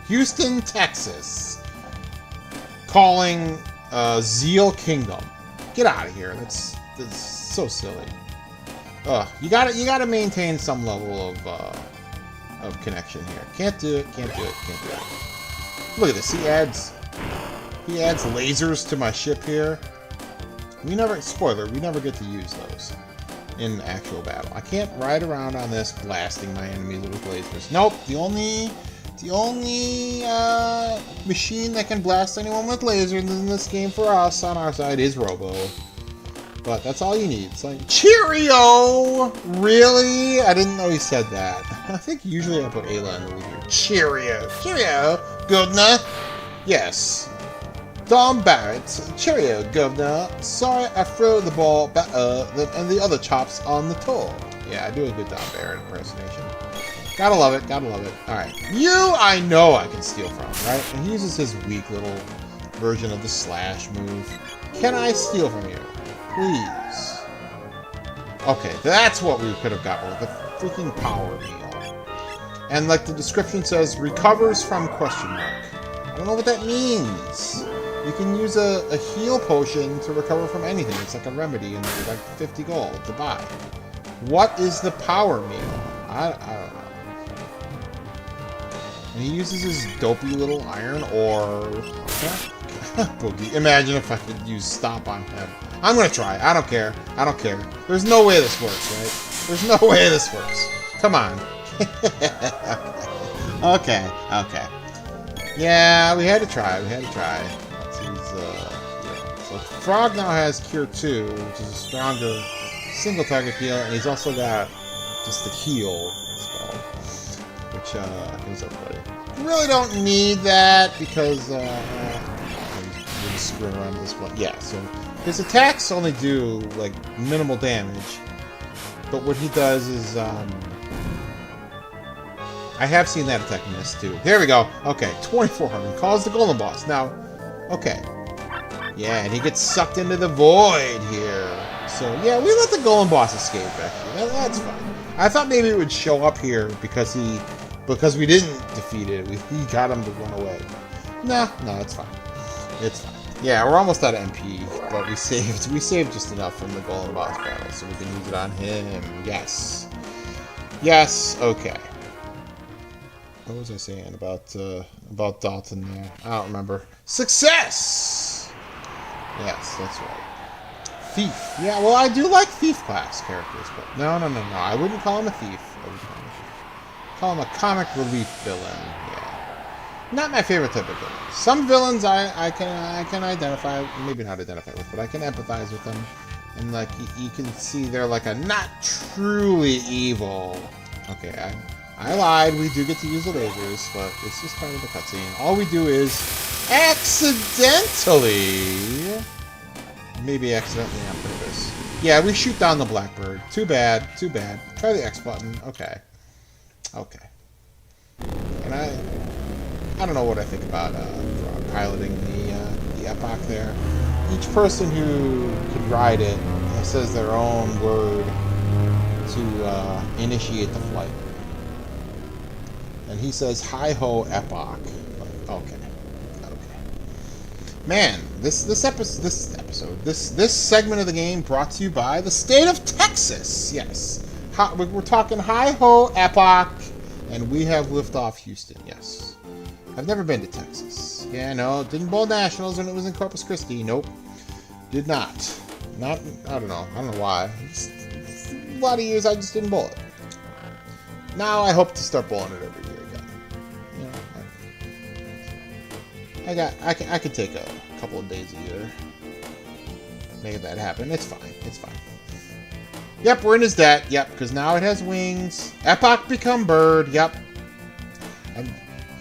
Houston, Texas. calling Zeal Kingdom. Get out of here. That's so silly. You gotta maintain some level of connection here. Can't do it. Look at this. He adds lasers to my ship here. We never get to use those in actual battle. I can't ride around on this blasting my enemies with lasers. Nope. The only machine that can blast anyone with lasers in this game for us on our side is Robo. But that's all you need. It's like, Cheerio! Really? I didn't know he said that. I think usually I put Ayla in the lead here. Cheerio! Cheerio, governor! Yes. Dom Barrett. Cheerio, governor. Sorry I threw the ball better than the other chops on the tour. Yeah, I do a good Dom Barrett impersonation. Gotta love it. Alright. You, I know I can steal from, right? And he uses his weak little version of the slash move. Can I steal from you? Please. Okay, that's what we could have got with the freaking power meal. And like the description says, recovers from question mark. I don't know what that means. You can use a heal potion to recover from anything. It's like a remedy and like 50 gold to buy. What is the power meal? I don't know. And he uses his dopey little iron ore. Boogie. Imagine if I could use Stomp on him. I'm gonna try. I don't care. There's no way this works, right? There's no way this works. Come on. Okay. Yeah, we had to try. Let's use, yeah. So Frog now has Cure 2, which is a stronger single target heal, and he's also got just the heal spell, which heals everybody. Really don't need that because we're just screwing around with this one. Yeah, so his attacks only do like minimal damage, but what he does is I have seen that attack miss too. There we go. Okay, 2400 calls the golem boss. Now, okay, yeah, and he gets sucked into the void here. So yeah, we let the golem boss escape. Actually, that's fine. I thought maybe it would show up here because we didn't defeat it. He got him to run away. No, it's fine. It's fine. Yeah, we're almost out of MP, but we saved just enough from the golem boss battle, so we can use it on him. Yes. Okay. What was I saying about Dalton there? I don't remember. Success. Yes, that's right. Thief. Yeah, well, I do like thief class characters, but no. I wouldn't call him a thief. Call him a comic relief villain. Yeah. Not my favorite type of villain. Some villains I can identify, maybe not identify with, but I can empathize with them. And like you can see they're like a not truly evil. Okay, I lied. We do get to use the lasers, but it's just part of the cutscene. All we do is accidentally, maybe accidentally on purpose. Yeah, we shoot down the Blackbird. Too bad. Try the X button. Okay. And I don't know what I think about piloting the Epoch there. Each person who could ride it says their own word to initiate the flight. And he says, "Hi-ho, Epoch." Okay. Man, this segment of the game brought to you by the state of Texas. Yes. We're talking hi-ho, Epoch, and we have liftoff Houston. Yes. I've never been to Texas. Yeah, no, didn't bowl nationals when it was in Corpus Christi. Nope. Did not. I don't know why. A lot of years I just didn't bowl it. Now I hope to start bowling it every year again. You know, I could take a couple of days a year. Make that happen. It's fine. Yep, we're in his debt. Yep, because now it has wings. Epoch become bird. Yep. And you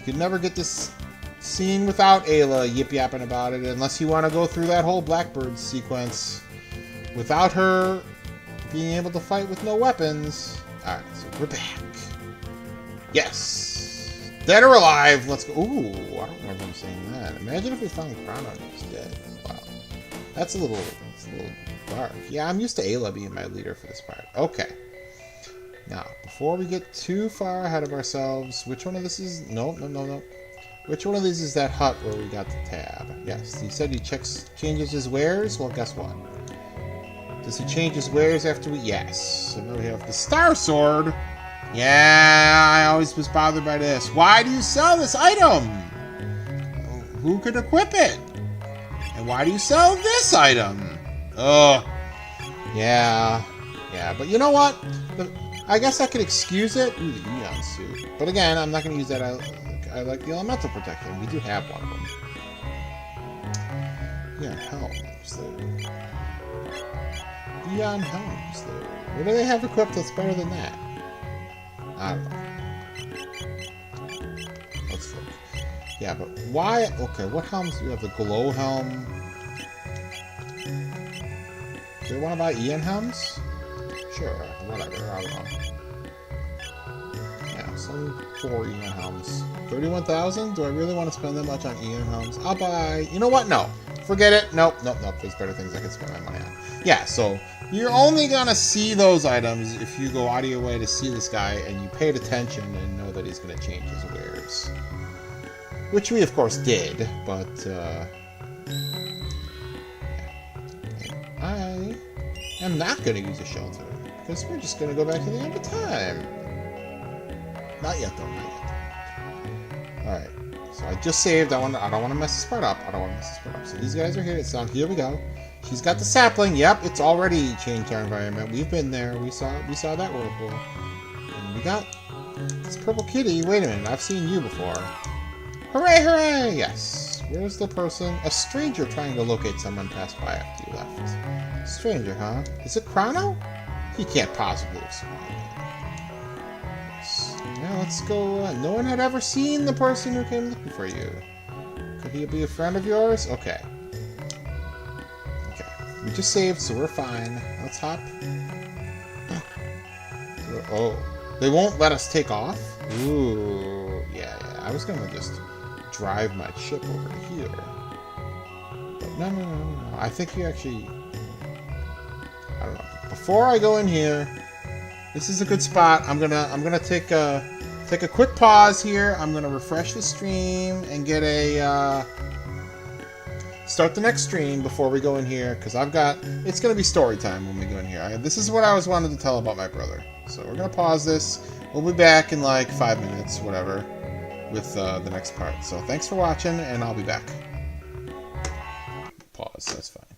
could never get this scene without Ayla yip-yapping about it, unless you want to go through that whole Blackbird sequence without her being able to fight with no weapons. Alright, so we're back. Yes. Dead or alive. Let's go. Ooh, I don't remember him saying that. Imagine if we found Chrono and he was dead. Wow. That's a little dark. Yeah, I'm used to Ayla being my leader for this part. Okay. Now, before we get too far ahead of ourselves, which one of this is... No. Which one of these is that hut where we got the tab? Yes, he said he changes his wares. Well, guess what? Does he change his wares after we... Yes. So now we have the Star Sword. Yeah, I always was bothered by this. Why do you sell this item? Who could equip it? And why do you sell this item? Ugh. Yeah. Yeah, but you know what? I guess I could excuse it. Ooh, the Eon suit. But again, I'm not going to use that. I like the elemental protection. We do have one of them. Eon helms, though. Eon helms, though. What do they have equipped that's better than that? I don't know. Let's look. Yeah, but why? Okay, what helms do you have? The glow helm. Do you want to buy Eon helms? Sure, whatever. I don't know. Yeah, some 4 Eon helms. 31,000? Do I really want to spend that much on Eon helms? I'll buy. You know what? No. Forget it. Nope. There's better things I can spend my money on. Yeah, so you're only gonna see those items if you go out of your way to see this guy and you paid attention and know that he's gonna change his wares. Which we, of course, did, but, I am not gonna use a shelter, because we're just gonna go back to the end of time. Not yet, though, not yet. Alright, so I just saved. I don't want to mess this part up. So these guys are here. So here we go. She's got the sapling. Yep, it's already changed our environment. We've been there. We saw that whirlpool. And we got this purple kitty. Wait a minute, I've seen you before. Hooray, hooray! Yes. Where's the person? A stranger trying to locate someone passed by after you left. Stranger, huh? Is it Chrono? He can't possibly have survived. Yes. Now let's go. No one had ever seen the person who came looking for you. Could he be a friend of yours? Okay. We just saved, so we're fine. Let's hop. Oh, they won't let us take off? Ooh, yeah. I was gonna just drive my ship over to here. But no. I think you actually... I don't know. Before I go in here, this is a good spot. I'm gonna take a quick pause here. I'm gonna refresh the stream and get a... start the next stream before we go in here, because it's going to be story time when we go in here. This is what I was wanted to tell about my brother. So we're going to pause this. We'll be back in like 5 minutes, whatever, with the next part. So thanks for watching, and I'll be back. Pause, that's fine.